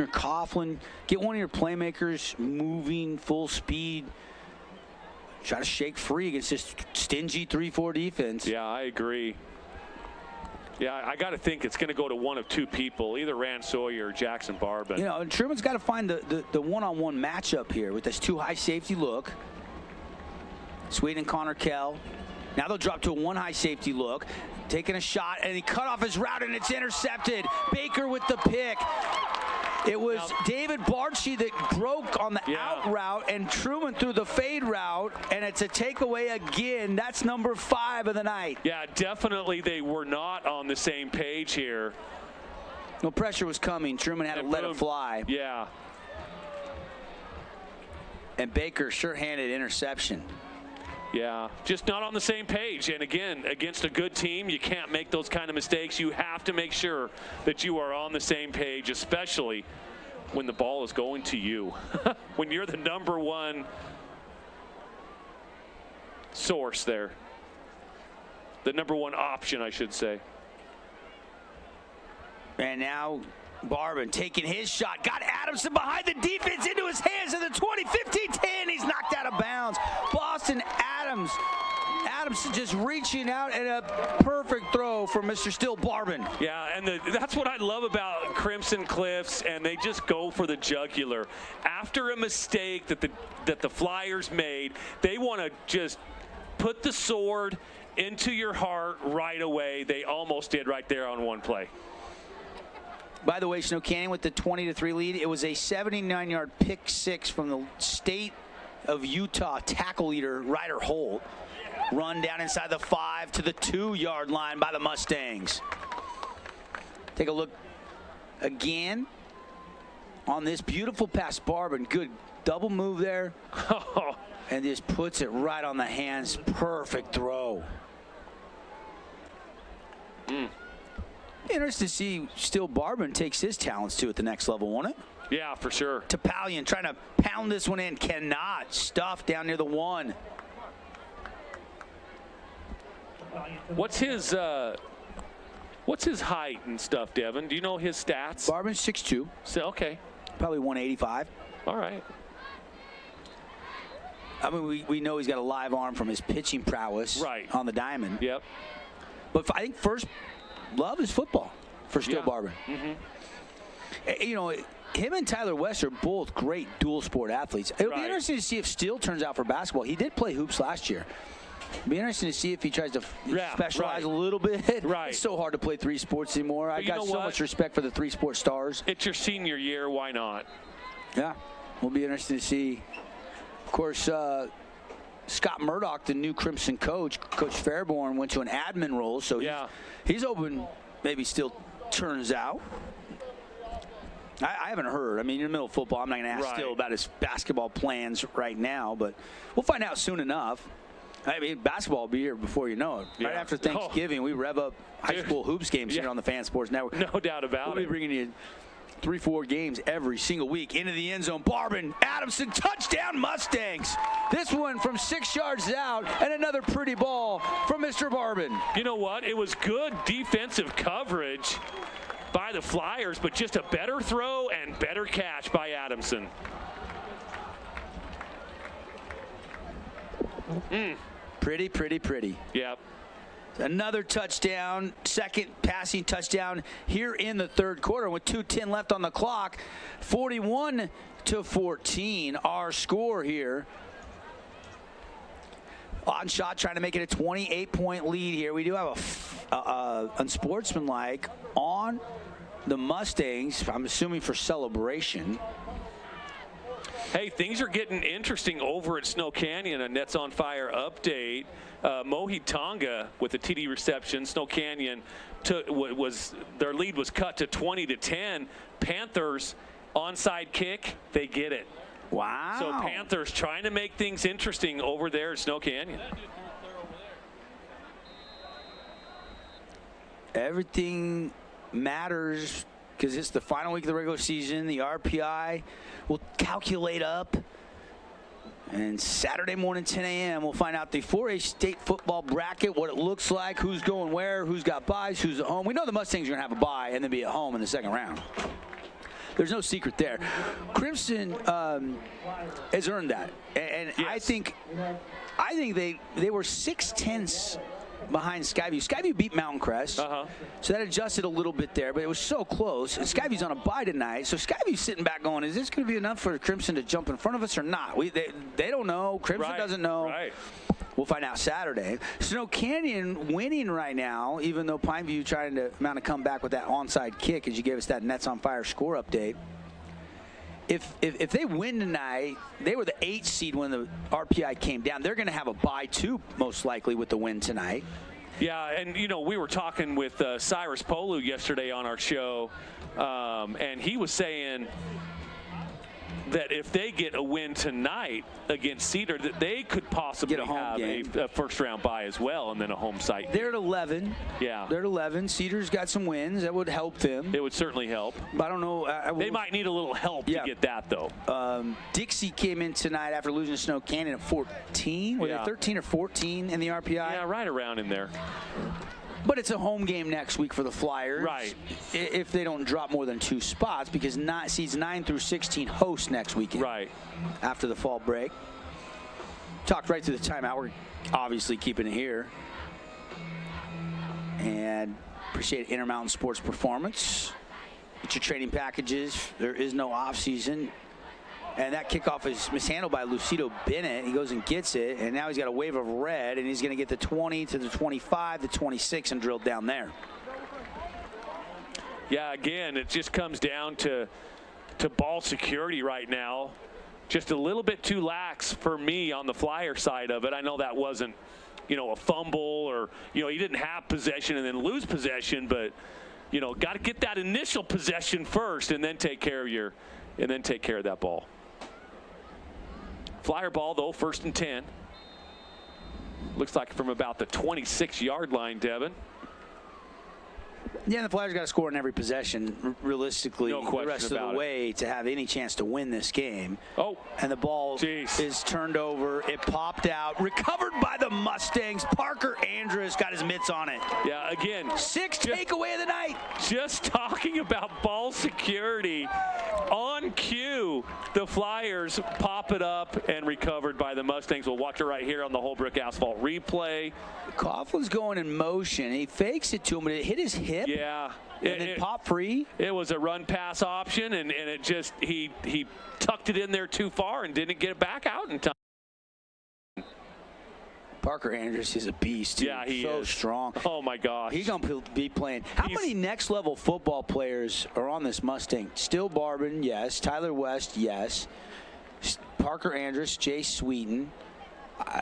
Coughlin, get one of your playmakers moving full speed. Try to shake free against this stingy 3-4 defense. Yeah, I agree. Yeah, I got to think it's going to go to one of two people, either Rand Sawyer or Jackson Barbin. You know, Truman's got to find the one-on-one matchup here with this two high safety look. Sweet and Connor Kell. Now they'll drop to a one high safety look. Taking a shot, and he cut off his route, and it's intercepted. Baker with the pick. It was David Barchi that broke on the out route, and Truman threw the fade route, and it's a takeaway again. That's number 5 of the night. Yeah, definitely they were not on the same page here. No pressure was coming. Truman had to let it fly. Yeah. And Baker sure-handed interception. Yeah, just not on the same page. And again, against a good team, you can't make those kind of mistakes. You have to make sure that you are on the same page, especially when the ball is going to you. When you're the number one source there. The number one option, I should say. And now Barbin taking his shot. Got Adamson behind the defense into his hands in the 20, 15, 10. He's knocked out of bounds. Boston Adamson just reaching out, and a perfect throw from Mr. Still Barbin. Yeah, and that's what I love about Crimson Cliffs, and they just go for the jugular. After a mistake that the Flyers made, they want to just put the sword into your heart right away. They almost did right there on one play. By the way, Snow Canyon with the 20-3 lead. It was a 79-yard pick six from the state of Utah tackle leader Ryder Holt. Run down inside the 5 to the 2-yard line by the Mustangs. Take a look again on this beautiful pass. Barbin, good double move there. And just puts it right on the hands. Perfect throw. Interesting to see Still Barbin takes his talents to at the next level, won't it? Yeah, for sure. Topalian trying to pound this one in. Cannot. Stuff down near the 1. What's his height and stuff, Devin? Do you know his stats? Barbin's 6'2". So, okay. Probably 185. All right. I mean, we know he's got a live arm from his pitching prowess on the diamond. Yep. But I think first love is football for Still Barbin. Mm-hmm. You know, him and Tyler West are both great dual sport athletes. It'll be interesting to see if Still turns out for basketball. He did play hoops last year. It'll be interesting to see if he tries to specialize a little bit. Right. It's so hard to play 3 sports anymore. I got so much respect for the 3 sport stars. It's your senior year. Why not? Yeah. We'll be interested to see. Of course, Scott Murdoch, the new Crimson coach, Coach Fairborn, went to an admin role. So he's open. Maybe Still turns out. I haven't heard. I mean, in the middle of football, I'm not going to ask Still about his basketball plans right now, but we'll find out soon enough. I mean, basketball will be here before you know it. Right after Thanksgiving, we rev up high school hoops games here on the Fan Sports Network. No doubt about it. We'll be bringing you 3-4 games every single week. Into the end zone. Barbin, Adamson, touchdown Mustangs. This one from 6 yards out, and another pretty ball from Mr. Barbin. You know what? It was good defensive coverage by the Flyers, but just a better throw and better catch by Adamson. Pretty. Yep. Another touchdown, second passing touchdown here in the third quarter with 2:10 left on the clock. 41-14, our score here. On shot trying to make it a 28-point lead here. We do have a unsportsmanlike on the Mustangs, I'm assuming for celebration. Hey, things are getting interesting over at Snow Canyon. A Nets on Fire update. Mohi Tonga with the TD reception. Snow Canyon their lead was cut to 20-10. Panthers onside kick, they get it. Wow. So Panthers trying to make things interesting over there at Snow Canyon. Everything matters because it's the final week of the regular season. The RPI will calculate up. And Saturday morning, 10 a.m., we'll find out the 4A state football bracket, what it looks like, who's going where, who's got buys, who's at home. We know the Mustangs are going to have a bye and then be at home in the second round. There's no secret there. Crimson has earned that, and yes. I think they were 6/10 behind Skyview. Skyview beat Mountain Crest, so that adjusted a little bit there, but it was so close. And Skyview's on a bye tonight, so Skyview's sitting back going, is this going to be enough for Crimson to jump in front of us or not? They don't know. Crimson doesn't know. Right. We'll find out Saturday. Snow Canyon winning right now, even though Pineview trying to mount a comeback with that onside kick as you gave us that Nets on Fire score update. If they win tonight, they were the 8th seed when the RPI came down. They're going to have a bye too, most likely, with the win tonight. Yeah, and we were talking with Cyrus Polu yesterday on our show, and he was saying that if they get a win tonight against Cedar, that they could possibly have a first-round bye as well, and then a home site. They're at 11. Yeah. They're at 11. Cedar's got some wins. That would help them. It would certainly help. But I don't know. They might need a little help to get that, though. Dixie came in tonight after losing to Snow Canyon at 14. Were they 13 or 14 in the RPI? Yeah, right around in there. But it's a home game next week for the Flyers. Right. If they don't drop more than 2 spots, because seeds 9 through 16 host next weekend. Right. After the fall break. Talked right through the timeout. We're obviously keeping it here. And appreciate Intermountain Sports Performance. Get your training packages. There is no off season. And that kickoff is mishandled by Lucido Bennett. He goes and gets it, and now he's got a wave of red, and he's going to get the 20 to the 25, the 26, and drilled down there. Yeah, again, it just comes down to ball security right now. Just a little bit too lax for me on the Flyer side of it. I know that wasn't, a fumble or, he didn't have possession and then lose possession, but, got to get that initial possession first and then take care of that ball. Flyer ball, though, 1st and 10. Looks like from about the 26-yard line, Devin. Yeah, the Flyers got to score in every possession, realistically, no question the rest about of the way to have any chance to win this game. Oh. And the ball is turned over. It popped out. Recovered by the Mustangs. Parker Andrus got his mitts on it. Yeah, again. 6th takeaway of the night. Just talking about ball security. On cue, the Flyers pop it up and recovered by the Mustangs. We'll watch it right here on the Whole Brick Asphalt replay. Coughlin's going in motion. He fakes it to him, but it hit his hip. Yeah. And then pop free. It was a run pass option, and it just, he tucked it in there too far and didn't get it back out in time. Parker Andrus is a beast. Yeah, he so is. Strong. Oh, my gosh. He's going to be playing. How many next-level football players are on this Mustang? Still Barbin, yes. Tyler West, yes. Parker Andrus, Jay Sweeten.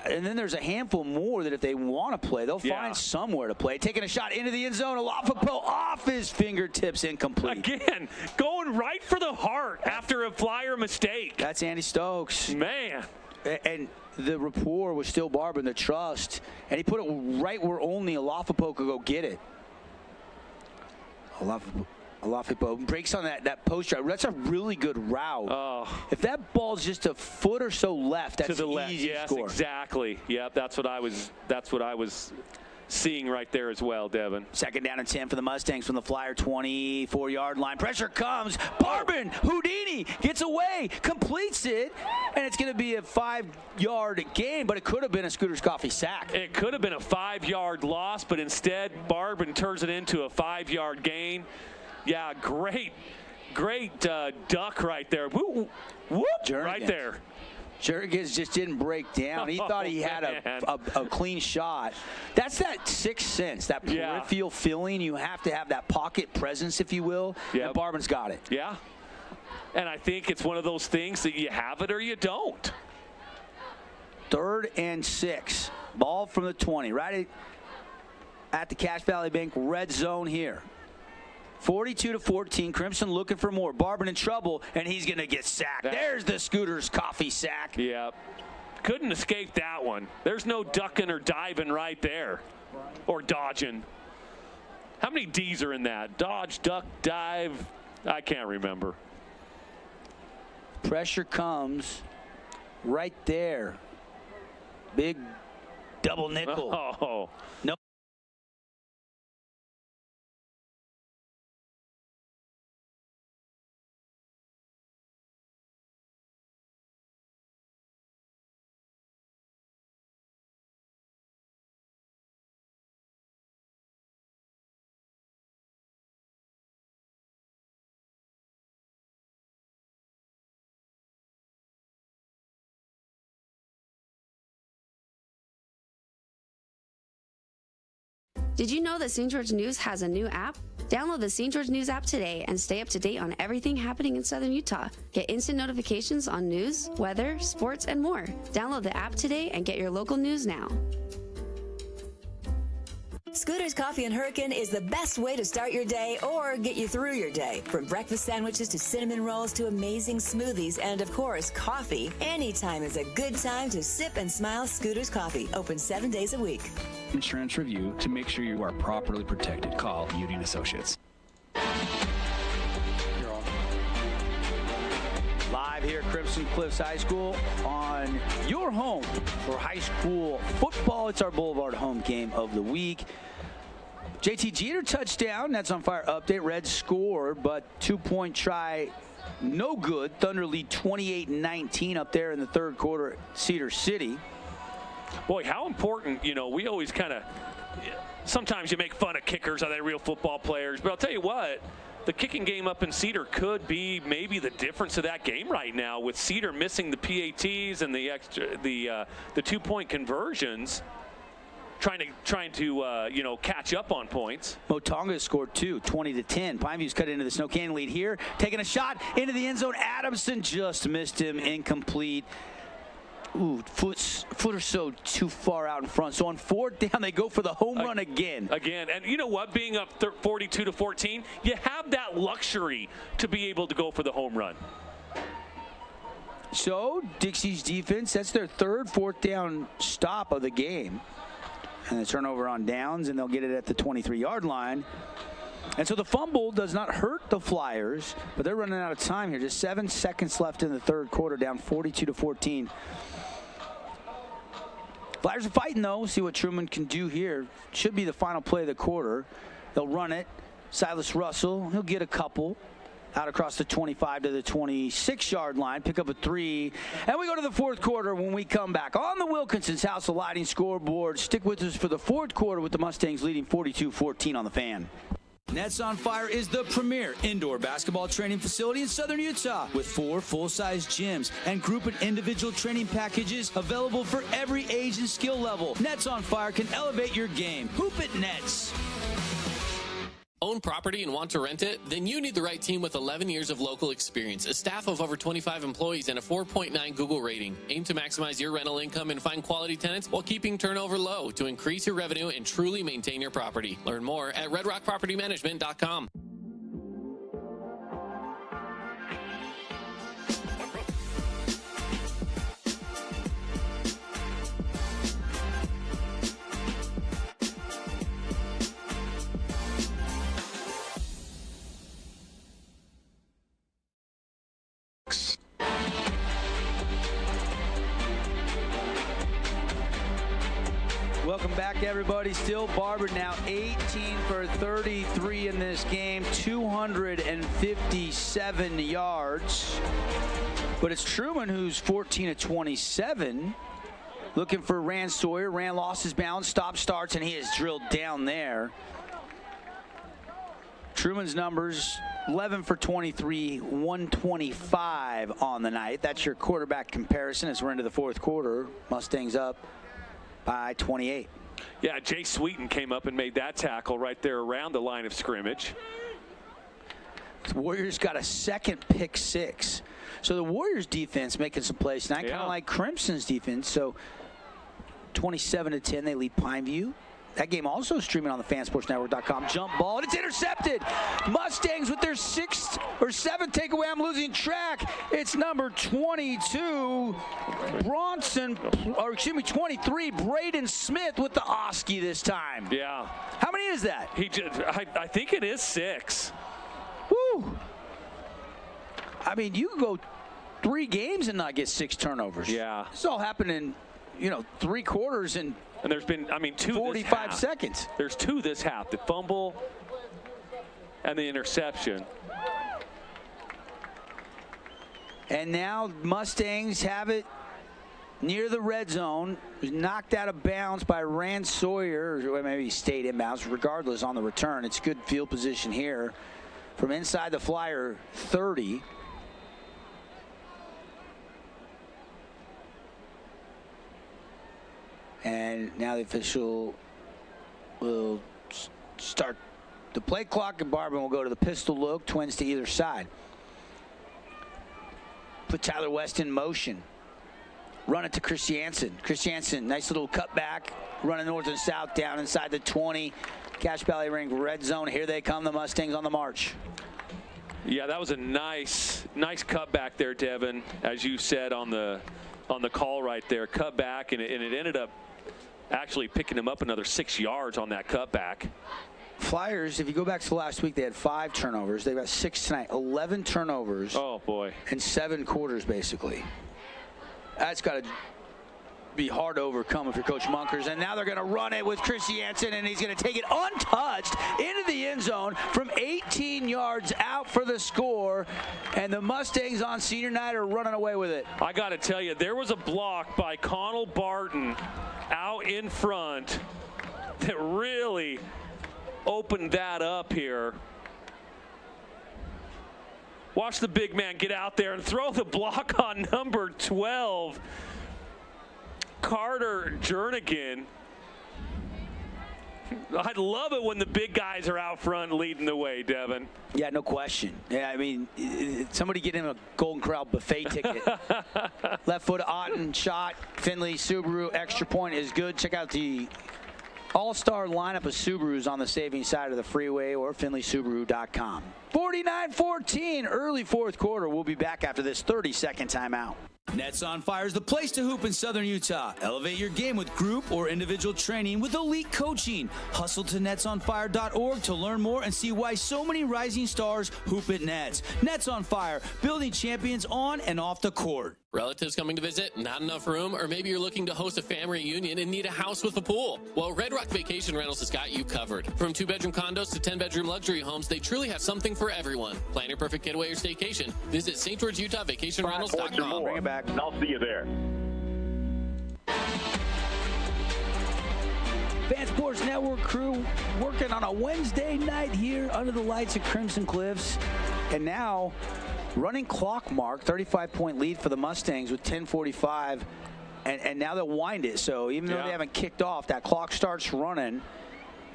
And then there's a handful more that if they want to play, they'll find somewhere to play. Taking a shot into the end zone. Alafapo off his fingertips, incomplete. Again, going right for the heart after a Flyer mistake. That's Andy Stokes. Man. And the rapport was still Barbin, the trust. And he put it right where only Alafapo could go get it. Alafapo breaks on that post route. That's a really good route. Oh. If that ball's just a foot or so left, that's to the left. Easy Yes, score. Exactly. Yep, that's what I was seeing right there as well, Devin. 2nd down and 10 for the Mustangs from the Flyer 24-yard line. Pressure comes. Barbin Houdini gets away, completes it, and it's going to be a 5-yard gain, but it could have been a Scooter's Coffee sack. It could have been a 5-yard loss, but instead Barbin turns it into a 5-yard gain. Yeah, great duck right there. Whoop, right there. Jurgens just didn't break down. He thought he had a clean shot. That's that sixth sense, that peripheral feeling. You have to have that pocket presence, if you will. Yep. And Barbin's got it. Yeah. And I think it's one of those things that you have it or you don't. 3rd and 6. Ball from the 20. Right at the Cache Valley Bank red zone here. 42-14. Crimson looking for more. Barbin in trouble, and he's going to get sacked. There's the Scooter's Coffee sack. Yeah. Couldn't escape that one. There's no ducking or diving right there. Or dodging. How many D's are in that? Dodge, duck, dive. I can't remember. Pressure comes right there. Big double nickel. Oh. No. Did you know that St. George News has a new app? Download the St. George News app today and stay up to date on everything happening in Southern Utah. Get instant notifications on news, weather, sports, and more. Download the app today and get your local news now. Scooter's Coffee and Hurricane is the best way to start your day or get you through your day. From breakfast sandwiches to cinnamon rolls to amazing smoothies and, of course, coffee. Anytime is a good time to sip and smile Scooter's Coffee. Open 7 days a week. Insurance review to make sure you are properly protected. Call Beauty & Associates. Live here at Crimson Cliffs High School on your home for high school football. It's our Boulevard home game of the week. JT Jeter touchdown. That's on fire update. Reds scored, but 2-point try, no good. Thunder lead 28-19 up there in the third quarter at Cedar City. Boy, how important, we always kind of, sometimes you make fun of kickers, are they real football players? But I'll tell you what, the kicking game up in Cedar could be maybe the difference of that game right now, with Cedar missing the PATs and the 2-point conversions, trying to catch up on points. Motonga scored 20-10. Pineview's cut into the Snow Canyon lead here, taking a shot into the end zone. Adamson just missed him, incomplete. Ooh, foot or so too far out in front. So on fourth down, they go for the home run again. And you know what? Being up 42-14, you have that luxury to be able to go for the home run. So Dixie's defense, that's their third fourth down stop of the game. And the turnover on downs, and they'll get it at the 23-yard line. And so the fumble does not hurt the Flyers, but they're running out of time here. Just 7 seconds left in the third quarter, down 42-14. Flyers are fighting, though. See what Truman can do here. Should be the final play of the quarter. They'll run it. Silas Russell, he'll get a couple. Out across the 25 to the 26-yard line. Pick up a 3. And we go to the fourth quarter when we come back. On the Wilkinson's House of Lighting scoreboard. Stick with us for the fourth quarter with the Mustangs leading 42-14 on the Fan. Nets on Fire is the premier indoor basketball training facility in Southern Utah with 4 full-size gyms and group and individual training packages available for every age and skill level. Nets on Fire can elevate your game. Hoop it, Nets. Own property and want to rent it? Then you need the right team with 11 years of local experience, a staff of over 25 employees, and a 4.9 Google rating. Aim to maximize your rental income and find quality tenants while keeping turnover low to increase your revenue and truly maintain your property. Learn more at redrockpropertymanagement.com. Welcome back, everybody. Still Barber now 18 for 33 in this game, 257 yards. But it's Truman who's 14 of 27. Looking for Rand Sawyer. Rand lost his balance, stop, starts, and he is drilled down there. Truman's numbers, 11 for 23, 125 on the night. That's your quarterback comparison as we're into the fourth quarter. Mustangs up by 28. Yeah, Jay Sweeten came up and made that tackle right there around the line of scrimmage. The Warriors got a second pick 6. So the Warriors defense making some plays tonight, kind of like Crimson's defense. So 27-10, they lead Pineview. That game also streaming on the fansportsnetwork.com. Jump ball, and it's intercepted. Mustangs with their 6th or 7th takeaway. I'm losing track. It's number 22, 23, Braden Smith with the Oski this time. Yeah. How many is that? I think it is 6. Woo. I mean, you can go 3 games and not get 6 turnovers. Yeah. This all happened in, 3 quarters and there's been, 2 45 seconds. There's 2 this half, the fumble and the interception. And now Mustangs have it near the red zone. Knocked out of bounds by Rand Sawyer, or maybe he stayed inbounds. Regardless, on the return, it's good field position here from inside the Flyer 30. And now the official will start the play clock, and Barban will go to the pistol look, twins to either side. Put Tyler West in motion. Run it to Christiansen. Christiansen, nice little cutback, running north and south down inside the 20. Cache Valley Ring red zone. Here they come, the Mustangs on the march. Yeah, that was a nice cutback there, Devin, as you said on the call right there. Cut back, and it ended up actually picking him up another 6 yards on that cutback. Flyers, if you go back to last week, they had 5 turnovers. They got 6 tonight. 11 turnovers. Oh, boy. In 7 quarters, basically. That's got to be hard to overcome if you're Coach Munkers. And now they're going to run it with Christiansen, and he's going to take it untouched into the end zone from 18 yards out for the score. And the Mustangs on senior night are running away with it. I got to tell you, there was a block by Connell Barton out in front that really opened that up here. Watch the big man get out there and throw the block on number 12. Carter Jernigan. I love it when the big guys are out front leading the way, Devin. Yeah, no question. Yeah, I mean, somebody get him a Golden Corral buffet ticket. Left foot, Otten, shot. Finley, Subaru, extra point is good. Check out the all-star lineup of Subarus on the savings side of the freeway or finleysubaru.com. 49-14, early fourth quarter. We'll be back after this 30-second timeout. Nets on Fire is the place to hoop in Southern Utah. Elevate your game with group or individual training with elite coaching. Hustle to netsonfire.org to learn more and see why so many rising stars hoop at Nets. Nets on Fire, building champions on and off the court. Relatives coming to visit, not enough room, or maybe you're looking to host a family reunion and need a house with a pool. Well, Red Rock Vacation Rentals has got you covered. From 2-bedroom condos to 10-bedroom luxury homes, they truly have something for everyone. Plan your perfect getaway or staycation. Visit St. George, Utah vacationrentals.com. Bring it back, and I'll see you there. Fan Sports Network crew working on a Wednesday night here under the lights at Crimson Cliffs. And now, running clock mark, 35-point lead for the Mustangs with 10:45. And now they'll wind it. So even though they haven't kicked off, that clock starts running.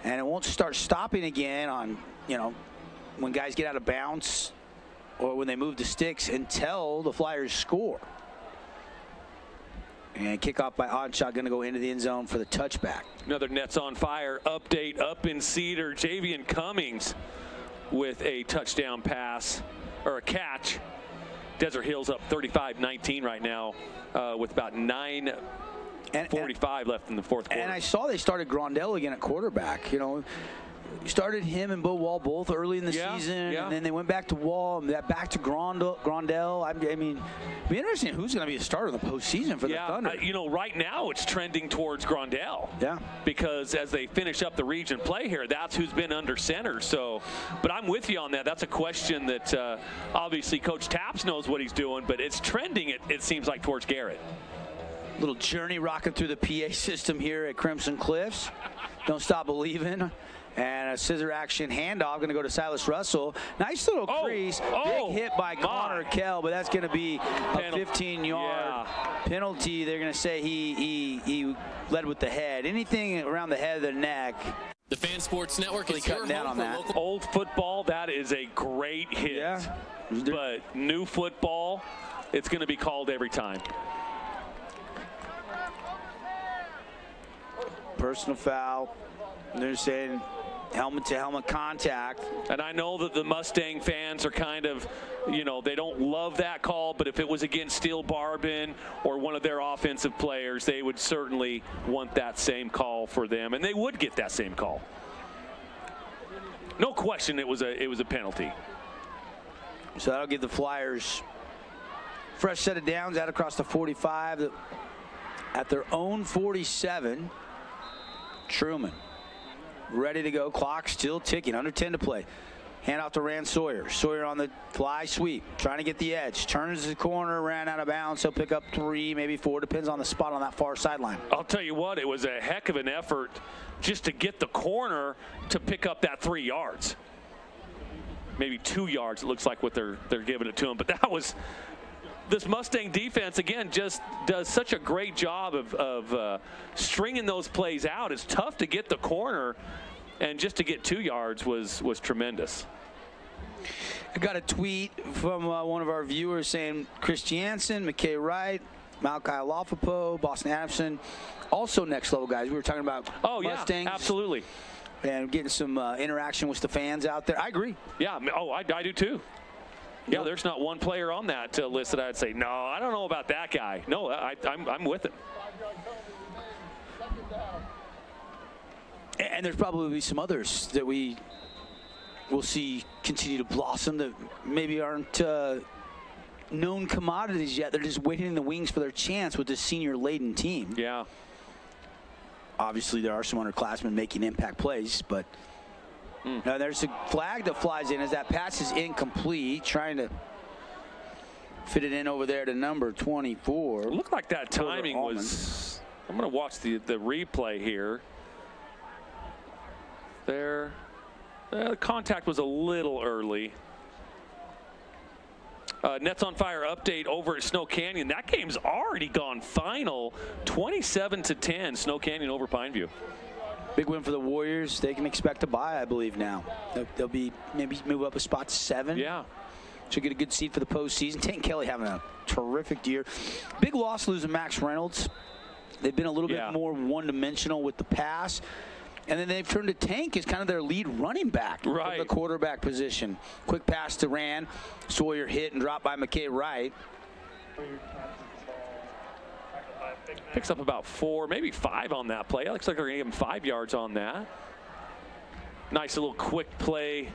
And it won't start stopping again on, when guys get out of bounds or when they move the sticks until the Flyers score. And kickoff by Oddshot going to go into the end zone for the touchback. Another Nets on Fire update up in Cedar. Javian Cummings with a touchdown pass or a catch. Desert Hills up 35-19 right now with about 9:45 left in the fourth quarter. And I saw they started Grondell again at quarterback. Started him and Bo Wall both early in the season, and then they went back to Wall, back to Grondell. I mean, it'd be interesting who's going to be a starter in the postseason for the Thunder. Right now it's trending towards Grondell. Yeah. Because as they finish up the region play here, that's who's been under center. So, but I'm with you on that. That's a question that obviously Coach Taps knows what he's doing, but it's trending, it seems like, towards Garrett. Little journey rocking through the PA system here at Crimson Cliffs. Don't stop believing. And a scissor action handoff going to go to Silas Russell. Nice little crease. Big hit by Connor Kell, but that's going to be a 15-yard penalty. They're going to say he led with the head. Anything around the head of the neck. The Fan Sports Network is cutting down on that. Old football, that is a great hit. Yeah. But new football, it's going to be called every time. Personal foul. They're saying helmet-to-helmet contact. And I know that the Mustang fans are kind of, they don't love that call, but if it was against Steele Barbin or one of their offensive players, they would certainly want that same call for them, and they would get that same call. No question it was a penalty. So that'll give the Flyers fresh set of downs out across the 45 at their own 47. Truman ready to go. Clock still ticking. Under 10 to play. Hand off to Rand Sawyer. Sawyer on the fly sweep. Trying to get the edge. Turns the corner. Ran out of bounds. He'll pick up 3, maybe 4. Depends on the spot on that far sideline. I'll tell you what. It was a heck of an effort just to get the corner to pick up that 3 yards. Maybe 2 yards. It looks like what they're giving it to him. But that was... This Mustang defense, again, just does such a great job of stringing those plays out. It's tough to get the corner And just to get 2 yards was tremendous. I got a tweet from one of our viewers saying Chris Jansen, McKay Wright, Malachi Alafapo, Boston Adamson, also next level guys. We were talking about Mustangs. Yeah, absolutely. And getting some interaction with the fans out there. I agree. Yeah, I do too. Yeah, there's not one player on that list that I'd say, no, I don't know about that guy. No, I'm with him. And there's probably some others that we will see continue to blossom that maybe aren't known commodities yet. They're just waiting in the wings for their chance with this senior-laden team. Yeah. Obviously, there are some underclassmen making impact plays, but there's a flag that flies in as that pass is incomplete, trying to fit it in over there to number 24. It looked like that timing was. I'm going to watch the replay here. There. The contact was a little early. Nets on Fire update over at Snow Canyon. That game's already gone final, 27-10. Snow Canyon over Pineview. Big win for the Warriors. They can expect a bye, I believe, now. They'll be maybe move up a spot to 7. Yeah. Should get a good seed for the postseason. Tank Kelly having a terrific year. Big loss losing Max Reynolds. They've been a little bit more one-dimensional with the pass. And then they've turned to Tank as kind of their lead running back from the quarterback position. Quick pass to Rand. Sawyer hit and dropped by McKay Wright. Picks up about 4, maybe 5 on that play. It looks like they're going to give him 5 yards on that. Nice little quick play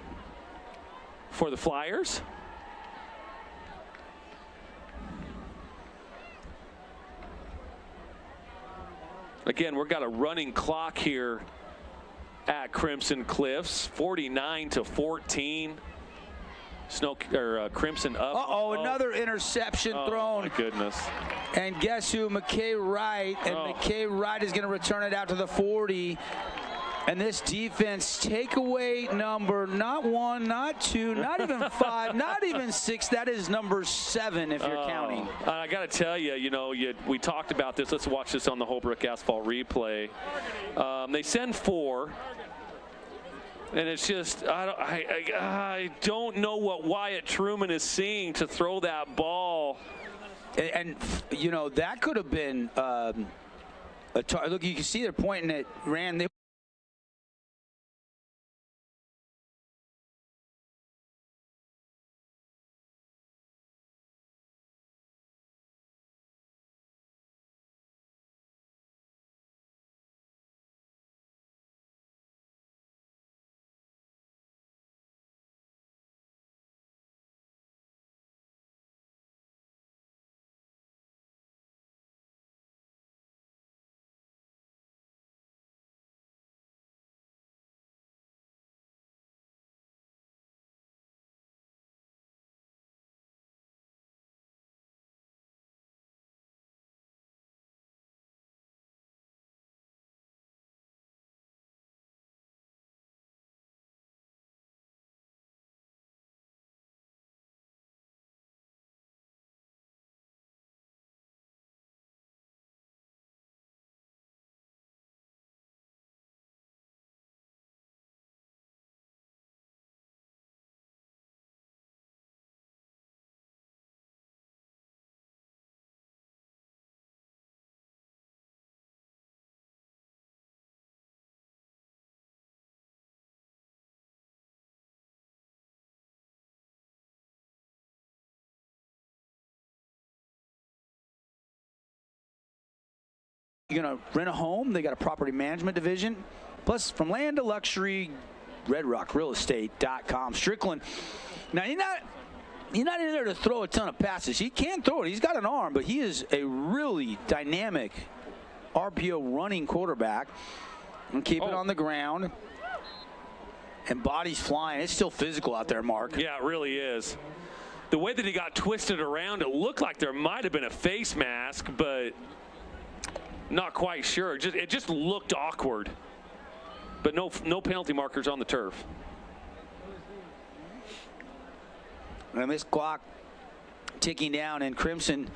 for the Flyers. Again, we've got a running clock here at Crimson Cliffs, 49-14. Crimson up. Another interception thrown. Oh, my goodness. And guess who? McKay Wright. And McKay Wright is going to return it out to the 40. And this defense, takeaway number, not 1, not 2, not even 5, not even 6. That is number 7 if you're counting. I got to tell you, we talked about this. Let's watch this on the Holbrook Asphalt replay. They send 4. And it's just, I don't know what Wyatt Truman is seeing to throw that ball. And that could have been look, you can see they're pointing at Rand. You're going to rent a home. They got a property management division. Plus, from land to luxury, RedRockRealEstate.com. Strickland. Now, he's not in there to throw a ton of passes. He can throw it. He's got an arm, but he is a really dynamic RPO running quarterback. And keep it on the ground. And bodies flying. It's still physical out there, Mark. Yeah, it really is. The way that he got twisted around, it looked like there might have been a face mask, but not quite sure. It just looked awkward. But no penalty markers on the turf. And this clock ticking down, and Crimson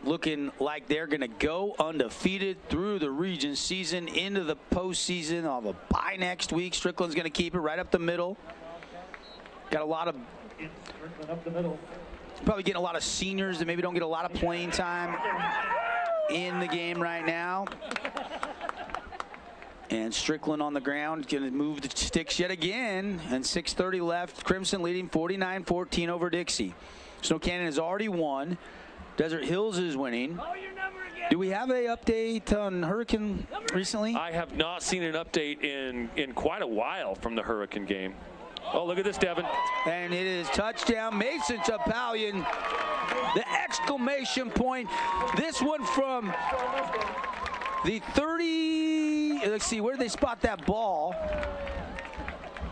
looking like they're going to go undefeated through the region season into the postseason. I'll have a bye next week. Strickland's going to keep it right up the middle. Got a lot of probably getting a lot of seniors that maybe don't get a lot of playing time in the game right now. And Strickland on the ground, going to move the sticks yet again. And 6:30 left. Crimson leading 49-14 over Dixie. Snow Canyon has already won. Desert Hills is winning. Do we have a update on Hurricane recently? I have not seen an update in quite a while from the Hurricane game. Oh, look at this, Devin. And it is touchdown, Mason Topalian. The exclamation point. This one from the 30, let's see, where did they spot that ball?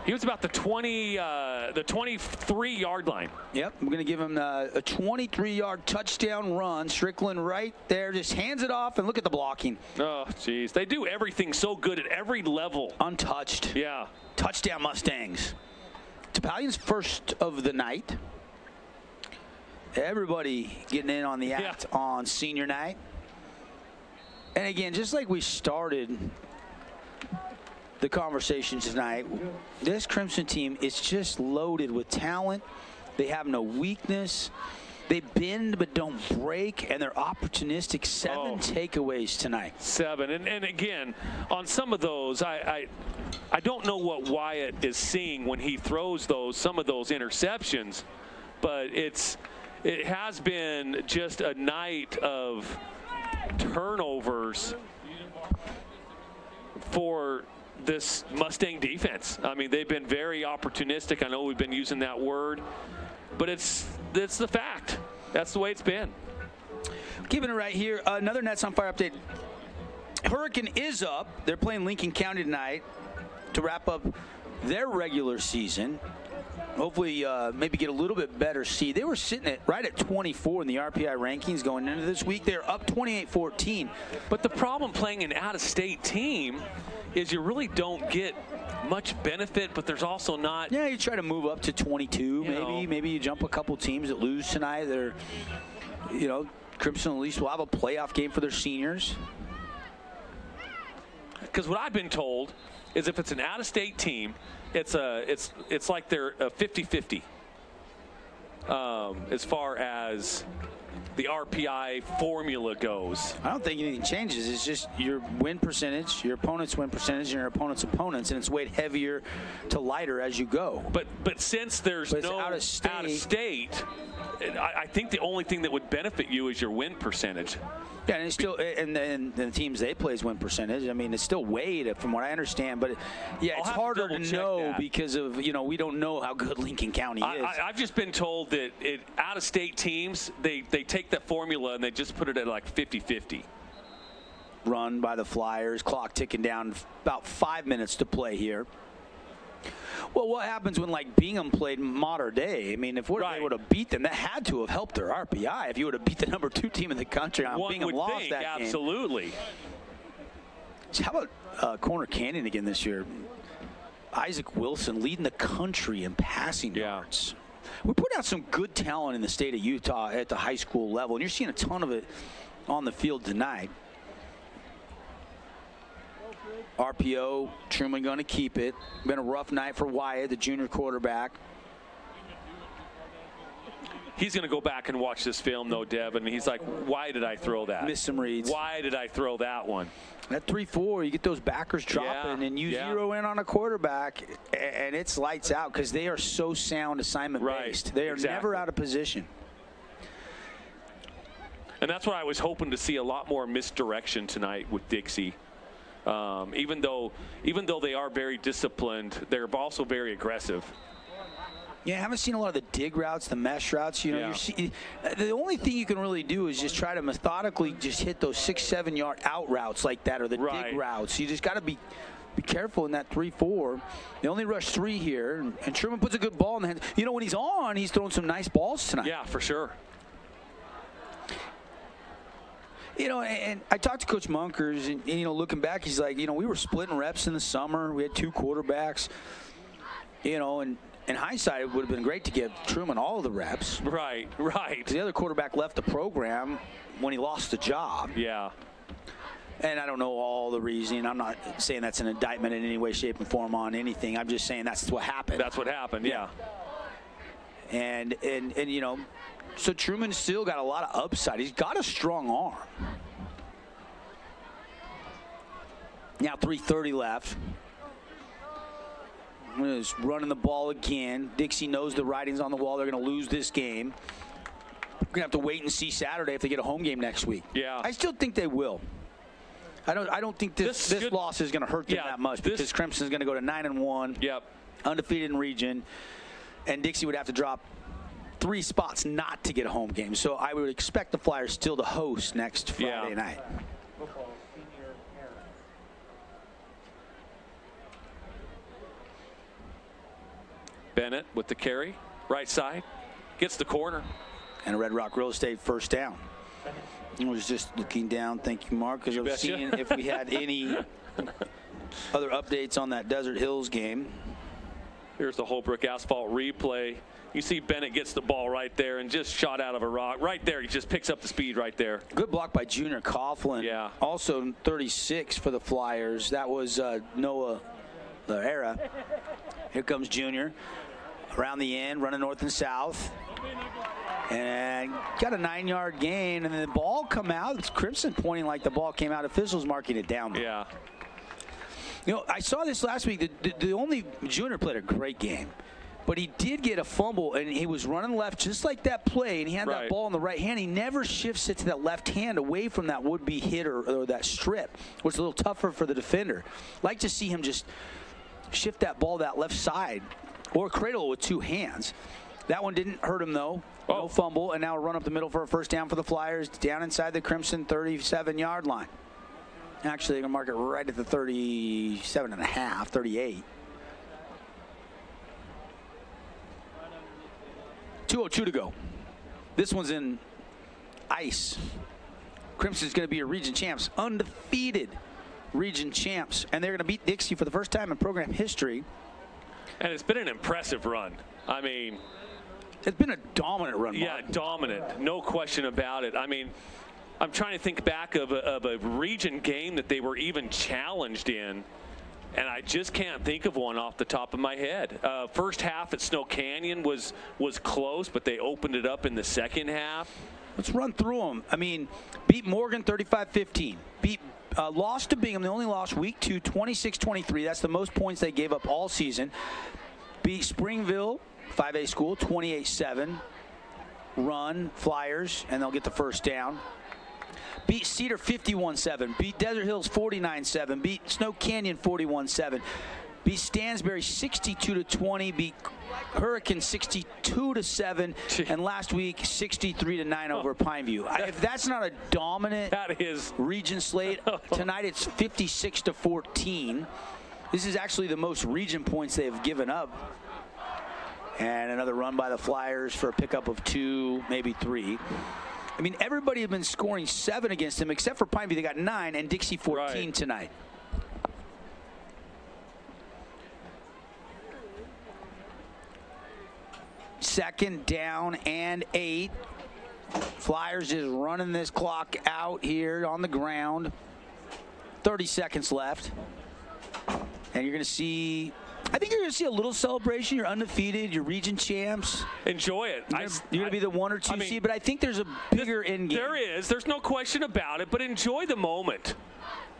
He was about the 23-yard line. Yep, I'm going to give him a 23-yard touchdown run. Strickland right there, just hands it off, and look at the blocking. Oh, jeez. They do everything so good at every level. Untouched. Yeah. Touchdown Mustangs. Topalian's first of the night. Everybody getting in on the act on senior night. And again, just like we started the conversation tonight, this Crimson team is just loaded with talent. They have no weakness. They bend but don't break, and they're opportunistic. 7 takeaways tonight. 7. And again, on some of those, I don't know what Wyatt is seeing when he throws some of those interceptions, but it has been just a night of turnovers for this Mustang defense. I mean, they've been very opportunistic. I know we've been using that word, but it's the fact. That's the way it's been. Keeping it right here. Another Nets on Fire update. Hurricane is up. They're playing Lincoln County tonight to wrap up their regular season. Hopefully, maybe get a little bit better seed. They were sitting right at 24 in the RPI rankings going into this week. They're up 28-14. But the problem playing an out-of-state team is you really don't get much benefit, but there's also not. Yeah, you try to move up to 22, maybe you jump a couple teams that lose tonight. They're, Crimson at least will have a playoff game for their seniors. Because what I've been told is if it's an out-of-state team, it's like they're a 50-50 as far as the RPI formula goes. I don't think anything changes. It's just your win percentage, your opponent's win percentage, and your opponent's opponents, and it's weighed heavier to lighter as you go. But since there's no out of state, I think the only thing that would benefit you is your win percentage. Yeah, and it's still, and the teams they play is win percentage. I mean, it's still weighed from what I understand, but it's harder to know because of, we don't know how good Lincoln County is. I've just been told that out-of-state teams, they take that formula and they just put it at like 50-50. Run by the Flyers, clock ticking down, about 5 minutes to play here. Well, what happens when, Bingham played Mater Dei? I mean, if they would have beat them, that had to have helped their RPI. If you would have beat the number 2 team in the country, Bingham lost that game. Absolutely. So how about Corner Canyon again this year? Isaac Wilson leading the country in passing yards. We put out some good talent in the state of Utah at the high school level, and you're seeing a ton of it on the field tonight. RPO, Truman going to keep it. Been a rough night for Wyatt, the junior quarterback. He's going to go back and watch this film, though, Devin. And he's like, why did I throw that? Missed some reads. Why did I throw that one? That 3-4, you get those backers dropping, and you zero in on a quarterback, and it's lights out because they are so sound assignment-based. They are never out of position. And that's what I was hoping to see, a lot more misdirection tonight with Dixie. Even though they are very disciplined, they're also very aggressive. Yeah, I haven't seen a lot of the dig routes, the mesh routes. The only thing you can really do is just try to methodically just hit those 6-7 yard out routes like that, or the dig routes. You just got to be careful in that 3-4. They only rush 3 here, and Truman puts a good ball in the hands. When he's on, he's throwing some nice balls tonight. Yeah, for sure. And I talked to Coach Munkers, and looking back, he's like, we were splitting reps in the summer. We had 2 quarterbacks, and in hindsight, it would have been great to give Truman all the reps. Right. Because the other quarterback left the program when he lost the job. Yeah. And I don't know all the reasoning. I'm not saying that's an indictment in any way, shape, and form on anything. I'm just saying that's what happened. That's what happened, yeah. And you know, so Truman's still got a lot of upside. He's got a strong arm. Now 3:30 left. Is running the ball again. Dixie knows the writing's on the wall. They're going to lose this game. We're going to have to wait and see Saturday if they get a home game next week. Yeah. I still think they will. I don't think this loss is going to hurt them that much because Crimson's going to go to 9-1. Yep. Undefeated in region. And Dixie would have to drop 3 spots not to get a home game. So I would expect the Flyers still to host next Friday night. Bennett with the carry, right side, gets the corner. And a Red Rock Real Estate first down. I was just looking down, thank you, Mark, because I was seeing if we had any other updates on that Desert Hills game. Here's the Holbrook Asphalt replay. You see Bennett gets the ball right there and just shot out of a rock. Right there, he just picks up the speed right there. Good block by Junior Coughlin. Yeah. Also 36 for the Flyers. That was Noah Laera. Here comes Junior. Around the end, running north and south. And got a 9-yard gain, and then the ball come out. It's Crimson pointing like the ball came out. Officials marking it down. Yeah. You know, I saw this last week. The only Junior played a great game, but he did get a fumble, and he was running left just like that play, and he had that ball in the right hand. He never shifts it to that left hand away from that would-be hit or that strip, which is a little tougher for the defender. Like to see him just shift that ball that left side or cradle with 2 hands. That one didn't hurt him, though. No fumble, and now a run up the middle for a first down for the Flyers, down inside the Crimson 37-yard line. Actually, they're going to mark it right at the 37.5, 38. 2:02 to go. This one's in ice. Crimson's going to be a region champs, undefeated region champs, and they're going to beat Dixie for the first time in program history. And it's been an impressive run. I mean, it's been a dominant run. Yeah, dominant. No question about it. I mean, I'm trying to think back of a region game that they were even challenged in, and I just can't think of one off the top of my head. First half at Snow Canyon was close, but they opened it up in the second half. Let's run through them. I mean, beat Morgan 35-15. Lost to Bingham. They only lost week 2, 26-23. That's the most points they gave up all season. Beat Springville, 5A school, 28-7. Run Flyers, and they'll get the first down. Beat Cedar 51-7. Beat Desert Hills 49-7. Beat Snow Canyon 41-7. Beat Stansbury 62-20. Beat Hurricane 62-7. And last week 63-9 over Pineview. If that's not a dominant region slate, tonight it's 56-14. This is actually the most region points they have given up. And another run by the Flyers for a pickup of 2, maybe 3. I mean, everybody has been scoring 7 against them, except for Pineview. They got 9, and Dixie 14 tonight. Second down and 8. Flyers just running this clock out here on the ground. 30 seconds left. And you're going to see, I think you're going to see a little celebration. You're undefeated. You're region champs. Enjoy it. You're going to be the 1 or 2 seed, but I think there's a bigger end game. There is. There's no question about it, but enjoy the moment.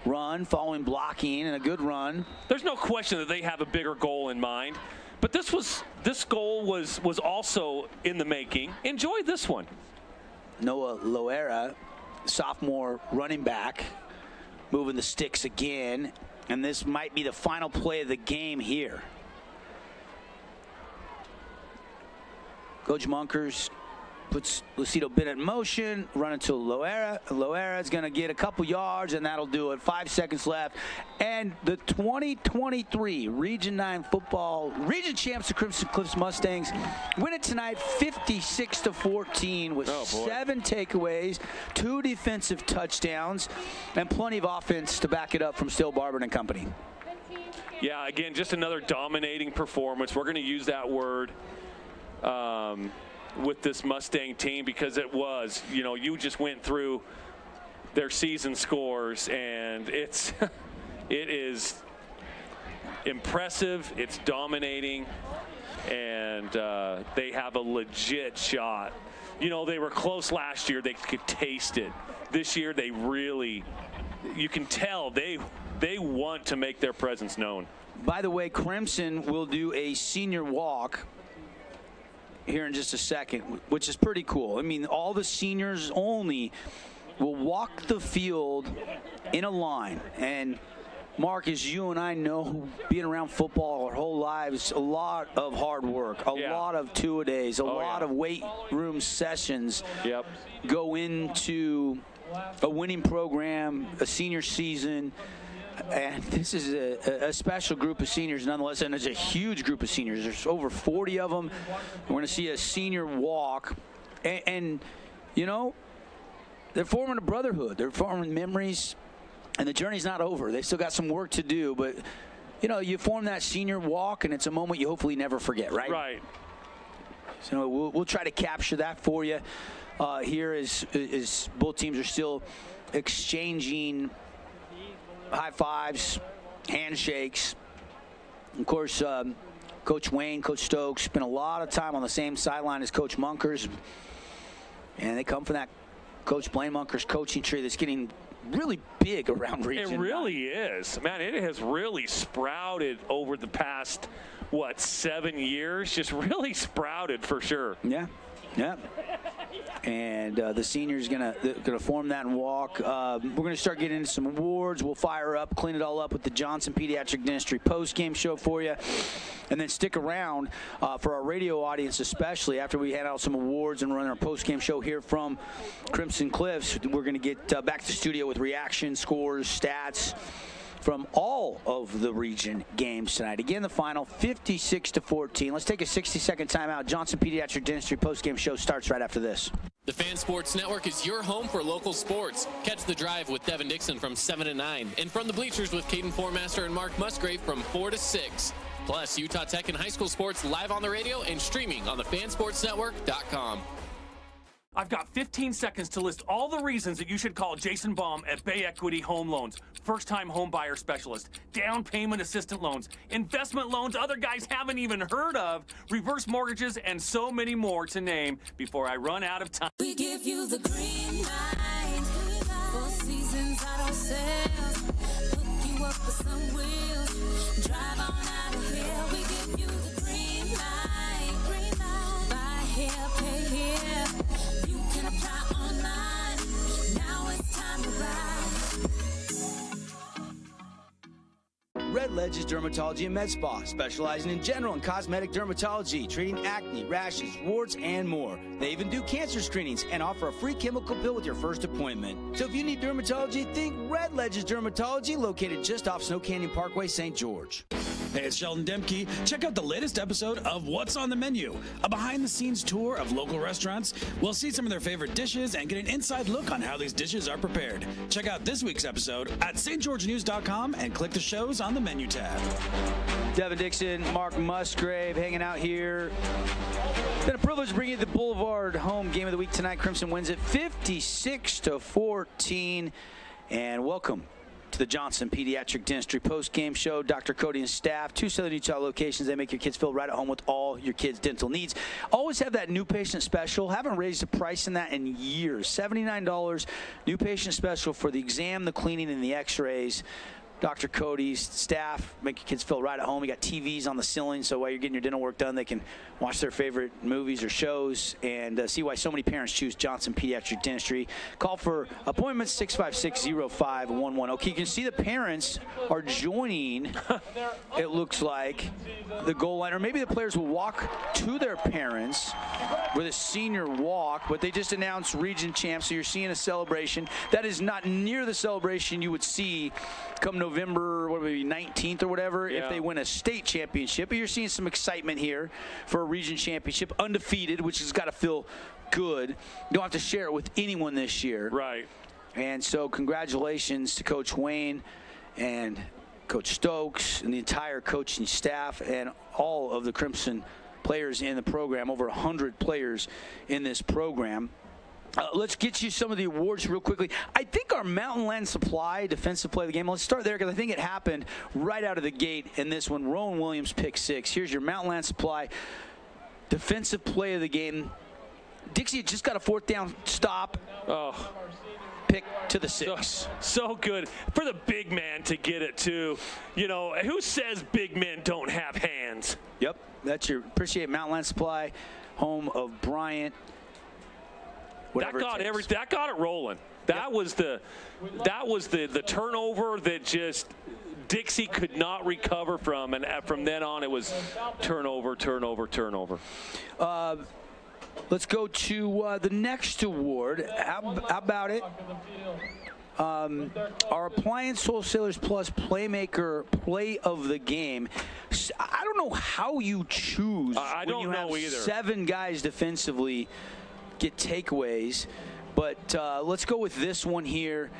Run, following blocking, and a good run. There's no question that they have a bigger goal in mind. But this goal was also in the making. Enjoy this one. Noah Loera, sophomore running back, moving the sticks again. And this might be the final play of the game here. Coach Munkers puts Lucido Bennett in motion, running to Loera. Loera is going to get a couple yards, and that'll do it. 5 seconds left. And the 2023 Region 9 football region champs, the Crimson Cliffs Mustangs, win it tonight 56-14 with 7 takeaways, 2 defensive touchdowns, and plenty of offense to back it up from Still Barber and company. Yeah, again, just another dominating performance. We're going to use that word with this Mustang team because it was, you just went through their season scores, and it is impressive. It's dominating, and they have a legit shot. They were close last year. They could taste it. This year, they really, you can tell they want to make their presence known. By the way, Crimson will do a senior walk here in just a second, which is pretty cool. I mean, all the seniors only will walk the field in a line. And Mark, as you and I know, being around football our whole lives, a lot of hard work, a lot of two-a-days, a lot of weight room sessions go into a winning program, a senior season. And this is a special group of seniors nonetheless, and it's a huge group of seniors. There's over 40 of them. We're going to see a senior walk. And they're forming a brotherhood. They're forming memories, and the journey's not over. They still got some work to do, but, you form that senior walk, and it's a moment you hopefully never forget, right? Right. So we'll try to capture that for you here as both teams are still exchanging high fives, handshakes. Of course, Coach Wayne, Coach Stokes spent a lot of time on the same sideline as Coach Munkers. And they come from that Coach Blaine Munkers coaching tree that's getting really big around Region. It really is. Man, it has really sprouted over the past, 7 years? Just really sprouted for sure. Yeah. And the seniors gonna form that and walk. We're gonna start getting into some awards. We'll fire up, clean it all up with the Johnson Pediatric Dentistry post-game show for you, and then stick around for our radio audience, especially after we hand out some awards and run our post-game show here from Crimson Cliffs. We're gonna get back to the studio with reactions, scores, stats from all of the region games tonight. Again, the final 56-14. Let's take a 60-second timeout. Johnson Pediatric Dentistry postgame show starts right after this. The Fan Sports Network is your home for local sports. Catch the drive with Devin Dixon from 7 to 9, and from the bleachers with Caden Formaster and Mark Musgrave from 4 to 6. Plus, Utah Tech and high school sports live on the radio and streaming on the FanSportsNetwork.com. I've got 15 seconds to list all the reasons that you should call Jason Baum at Bay Equity Home Loans. First-time home buyer specialist, down payment assistant loans, investment loans other guys haven't even heard of, reverse mortgages, and so many more to name before I run out of time. We give you the green light. 4 seasons auto sales. Hook you up with some wheels. Drive on out of here. We give you the green light. Buy here, pay here. You can apply online. Now it's time to ride. Red Ledge's Dermatology and Med Spa, specializing in general and cosmetic dermatology, treating acne, rashes, warts, and more. They even do cancer screenings and offer a free chemical pill with your first appointment. So if you need dermatology, think Red Ledge's Dermatology, located just off Snow Canyon Parkway, St. George. Hey, it's Sheldon Demke. Check out the latest episode of What's on the Menu, a behind-the-scenes tour of local restaurants. We'll see some of their favorite dishes and get an inside look on how these dishes are prepared. Check out this week's episode at stgeorgenews.com and click the shows on the menu tab. Devin Dixon, Mark Musgrave hanging out here. Been a privilege to bring you the Boulevard home game of the week tonight. Crimson wins it 56-14. And welcome to the Johnson Pediatric Dentistry post-game show. Dr. Cody and staff, 2 Southern Utah locations. They make your kids feel right at home with all your kids' dental needs. Always have that new patient special. Haven't raised the price in that in years. $79 new patient special for the exam, the cleaning, and the x-rays. Dr. Cody's staff make your kids feel right at home. You got TVs on the ceiling, so while you're getting your dental work done, they can watch their favorite movies or shows and see why so many parents choose Johnson Pediatric Dentistry. Call for appointments 656-0511. Okay, you can see the parents are joining, it looks like, the goal line. Or maybe the players will walk to their parents with a senior walk, but they just announced region champs, so you're seeing a celebration. That is not near the celebration you would see come November 19th or whatever, if they win a state championship. But you're seeing some excitement here for a region championship, undefeated, which has got to feel good. You don't have to share it with anyone this year. Right. And so congratulations to Coach Wayne and Coach Stokes and the entire coaching staff and all of the Crimson players in the program, over 100 players in this program. Let's get you some of the awards real quickly. I think our Mountain Land Supply Defensive Play of the Game, let's start there because I think it happened right out of the gate in this one. Rowan Williams, pick 6. Here's your Mountain Land Supply Defensive Play of the Game. Dixie just got a 4th down stop. Oh. Pick to the 6. So good for the big man to get it too. You know, who says big men don't have hands? Yep, that's your appreciate Mountain Land Supply, home of Bryant. That got it rolling. That was the turnover that just Dixie could not recover from, and from then on it was turnover. Let's go to the next award. How about it? Our Appliance Wholesalers Plus Playmaker Play of the Game. I don't know how you choose when you have 7 guys defensively get takeaways, but let's go with this one here.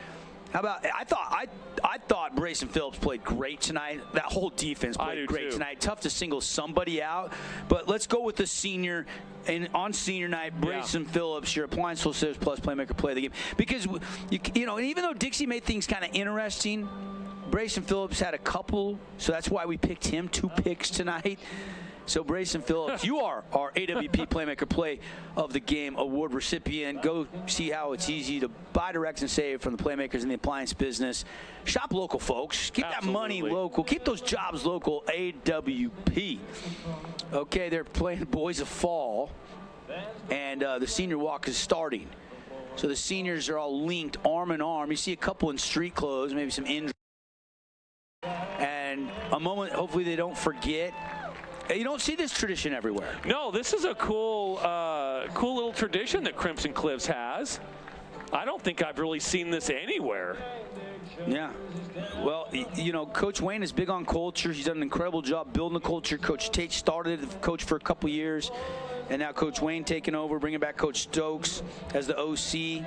How about I thought Brayson Phillips played great tonight. That whole defense played great tonight. Tough to single somebody out, but let's go with the senior. And on senior night, Brayson Phillips, your Appliance Wholesalers Plus Playmaker Play of the Game. Because you know, and even though Dixie made things kind of interesting, Brayson Phillips had a couple, so that's why we picked him. 2 picks tonight. So Brayson Phillips, you are our AWP Playmaker Play of the Game award recipient. Go see how it's easy to buy, direct, and save from the playmakers in the appliance business. Shop local, folks. Keep that money local. Keep those jobs local. AWP. Okay, they're playing Boys of Fall, and the senior walk is starting. So the seniors are all linked arm in arm. You see a couple in street clothes, maybe some injuries. And a moment, hopefully they don't forget. You don't see this tradition everywhere. No, this is a cool little tradition that Crimson Cliffs has. I don't think I've really seen this anywhere. Yeah. Well, you know, Coach Wayne is big on culture. He's done an incredible job building the culture. Coach Tate started the coach for a couple years, and now Coach Wayne taking over, bringing back Coach Stokes as the OC.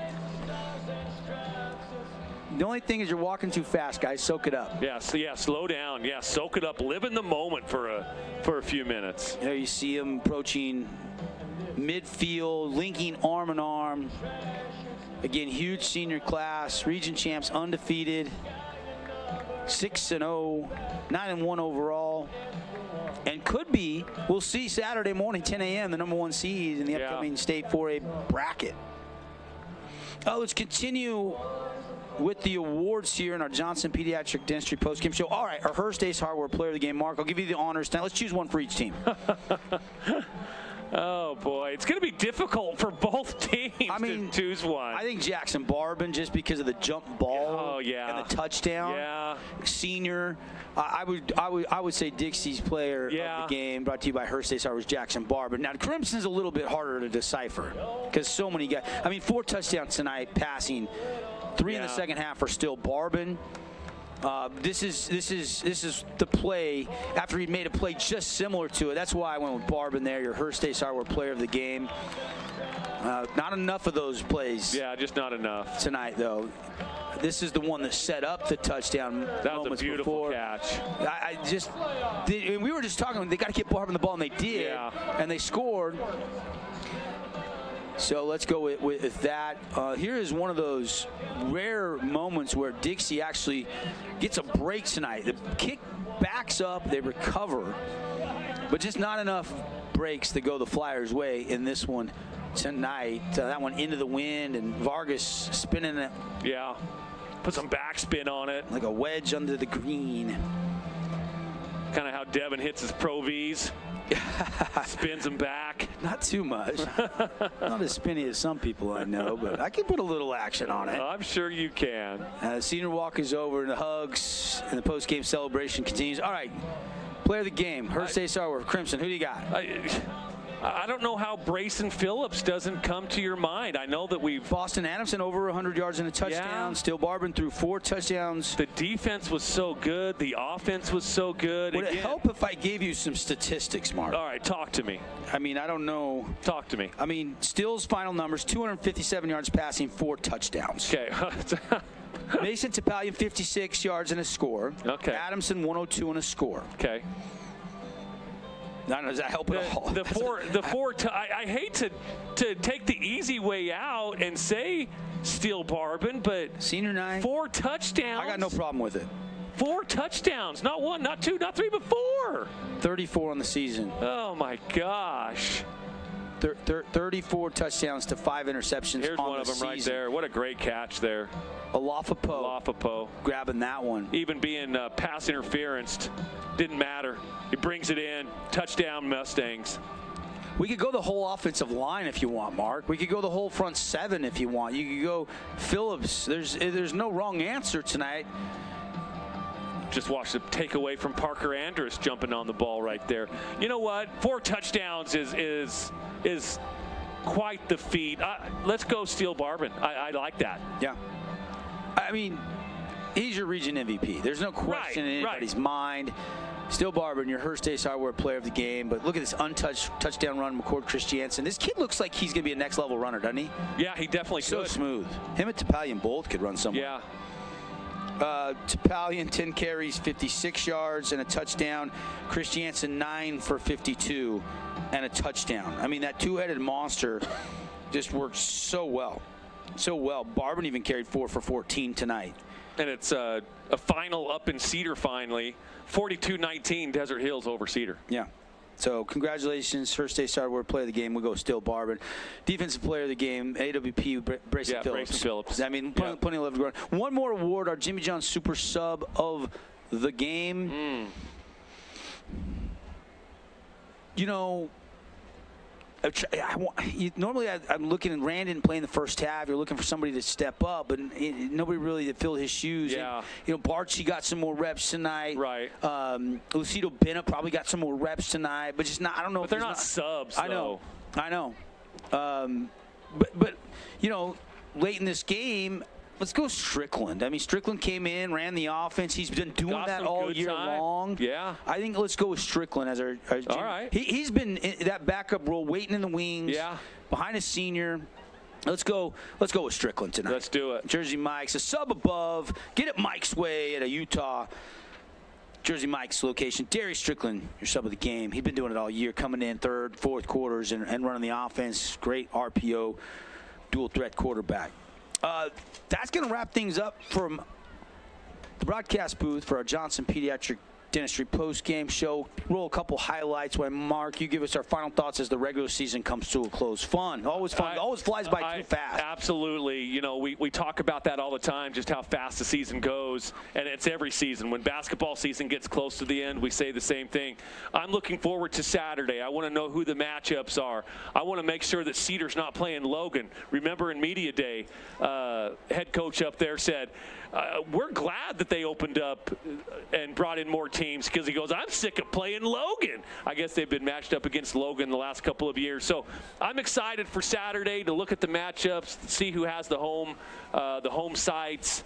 The only thing is you're walking too fast, guys. Soak it up. Yeah, slow down. Yeah, soak it up. Live in the moment for a few minutes. There you see him approaching midfield, linking arm in arm. Again, huge senior class, region champs, undefeated, 6-0, 9-1 overall, and could be, we'll see Saturday morning, 10 a.m., the #1 seed in the upcoming State 4A bracket. Let's continue with the awards here in our Johnson Pediatric Dentistry postgame show. All right, our Hearst Ace Hardware Player of the Game. Mark, I'll give you the honors tonight. Let's choose one for each team. Oh, boy. It's going to be difficult for both teams to choose one. I think Jackson Barbin, just because of the jump ball and the touchdown. Yeah. Senior. I would say Dixie's player of the game, brought to you by Hearst Ace Hardware, was Jackson Barbin. Now, Crimson's a little bit harder to decipher because so many guys. 4 touchdowns tonight passing. 3 in the second half are still Barbin. This is the play after he made a play just similar to it. That's why I went with Barbin there, your Hearst Ace Hardware Player of the Game. Not enough of those plays. Yeah, just not enough tonight, though. This is the one that set up the touchdown. That was a beautiful catch. We were just talking. They got to get Barbin the ball, and they did, and they scored. So let's go with that. Here is one of those rare moments where Dixie actually gets a break tonight. The kick backs up, they recover, but just not enough breaks to go the Flyers' way in this one tonight. That one into the wind, and Vargas spinning it. Yeah, put some backspin on it. Like a wedge under the green. Kind of how Devin hits his Pro Vs. Spins them back. Not too much. Not as spinny as some people I know, but I can put a little action on it. I'm sure you can. The senior walk is over, and the hugs and the post-game celebration continues. All right, player of the game, Hearst Ace Hardware, Crimson. Who do you got? I don't know how Brayson Phillips doesn't come to your mind. I know that we've... Boston Adamson over 100 yards and a touchdown. Yeah. Still Barbin through 4 touchdowns. The defense was so good. The offense was so good. Would it help if I gave you some statistics, Mark? All right, talk to me. I don't know. Talk to me. Still's final numbers, 257 yards passing, 4 touchdowns. Okay. Mason Topalian, 56 yards and a score. Okay. Adamson, 102 and a score. Okay. I don't know, does that help at all? I hate to take the easy way out and say Steele Barbin, but senior 9, 4 touchdowns. I got no problem with it. 4 touchdowns, not 1, not 2, not 3, but 4. 34 on the season. Oh my gosh. 34 touchdowns to 5 interceptions. Here's on one of them season. right there. What a great catch there. Alafapo grabbing that one. Even being pass interference, didn't matter. He brings it in. Touchdown, Mustangs. We could go the whole offensive line if you want, Mark. We could go the whole front 7 if you want. You could go Phillips. There's no wrong answer tonight. Just watch the takeaway from Parker Andrus jumping on the ball right there. You know what? 4 touchdowns is quite the feat. Let's go Steele Barbin. I like that. Yeah. I mean, he's your region MVP. There's no question in anybody's mind. Steele Barbin, your Hearst Ace Hardware player of the game. But look at this untouched touchdown run, McCord Christiansen. This kid looks like he's going to be a next-level runner, doesn't he? Yeah, he definitely so could. So smooth. Him and Topalian both could run somewhere. Yeah. Topalian, 10 carries, 56 yards, and a touchdown. Christiansen, 9 for 52, and a touchdown. I mean, that two-headed monster just worked so well. So well. Barbin even carried 4 for 14 tonight. And it's a final up in Cedar finally. 42-19, Desert Hills over Cedar. Yeah. So congratulations, Hearst State Hardware player of the game. We'll go Steele Barbin. Defensive player of the game, AWP, Brayson Phillips. Brayson Phillips. I mean, plenty of love to go around. One more award, our Jimmy John Super Sub of the game. You know, normally I'm looking at Randon playing the first half. You're looking for somebody to step up, but nobody really filled his shoes. Yeah. And, you know, Barchi got some more reps tonight. Right. Lucido Bennett probably got some more reps tonight, but just not. I don't know. But they're not subs. I know. But you know, late in this game, let's go Strickland. I mean, Strickland came in, ran the offense. He's been doing that all year long. Yeah. I think let's go with Strickland as our all right. He's been in that backup role, waiting in the wings. Yeah. Behind a senior. Let's go with Strickland tonight. Let's do it. Jersey Mike's a sub above. Get it Mike's way at a Utah. Jersey Mike's location. Darius Strickland, your sub of the game. He's been doing it all year, coming in third, fourth quarters and running the offense. Great RPO, dual threat quarterback. That's going to wrap things up from the broadcast booth for our Johnson Pediatric Dentistry post-game show. Roll a couple highlights when, Mark, you give us our final thoughts as the regular season comes to a close. Fun. Always fun. Always flies by too fast. Absolutely. You know, we talk about that all the time, just how fast the season goes, and it's every season. When basketball season gets close to the end, we say the same thing. I'm looking forward to Saturday. I want to know who the matchups are. I want to make sure that Cedar's not playing Logan. Remember in media day, head coach up there said, we're glad that they opened up and brought in more teams because he goes, I'm sick of playing Logan. I guess they've been matched up against Logan the last couple of years. So I'm excited for Saturday to look at the matchups, see who has the home sites,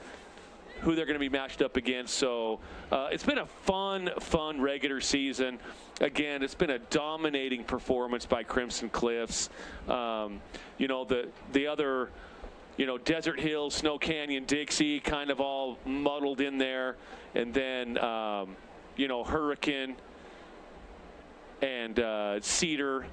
who they're going to be matched up against. So it's been a fun regular season. Again, it's been a dominating performance by Crimson Cliffs. You know, the other, you know, Desert Hills, Snow Canyon, Dixie, kind of all muddled in there. And then, you know, Hurricane and Cedar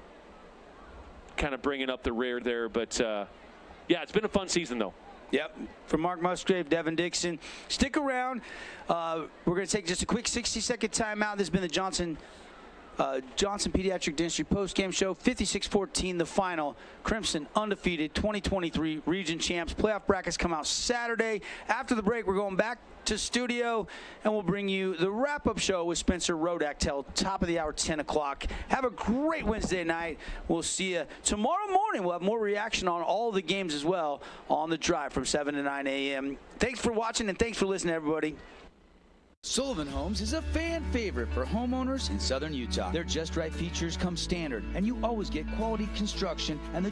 kind of bringing up the rear there. But, yeah, it's been a fun season, though. Yep. For Mark Musgrave, Devin Dixon. Stick around. We're going to take just a quick 60-second timeout. This has been the Johnson Pediatric Dentistry postgame show. 56-14 the final. Crimson undefeated 2023 region champs. Playoff brackets come out Saturday. After the break, we're going back to studio, and we'll bring you the wrap-up show with Spencer Rodak till top of the hour, 10 o'clock. Have a great Wednesday night. We'll see you tomorrow morning. We'll have more reaction on all the games as well on the drive from 7 to 9 a.m. Thanks for watching, and thanks for listening, everybody. Sullivan Homes is a fan favorite for homeowners in southern Utah. Their just right features come standard, and you always get quality construction and the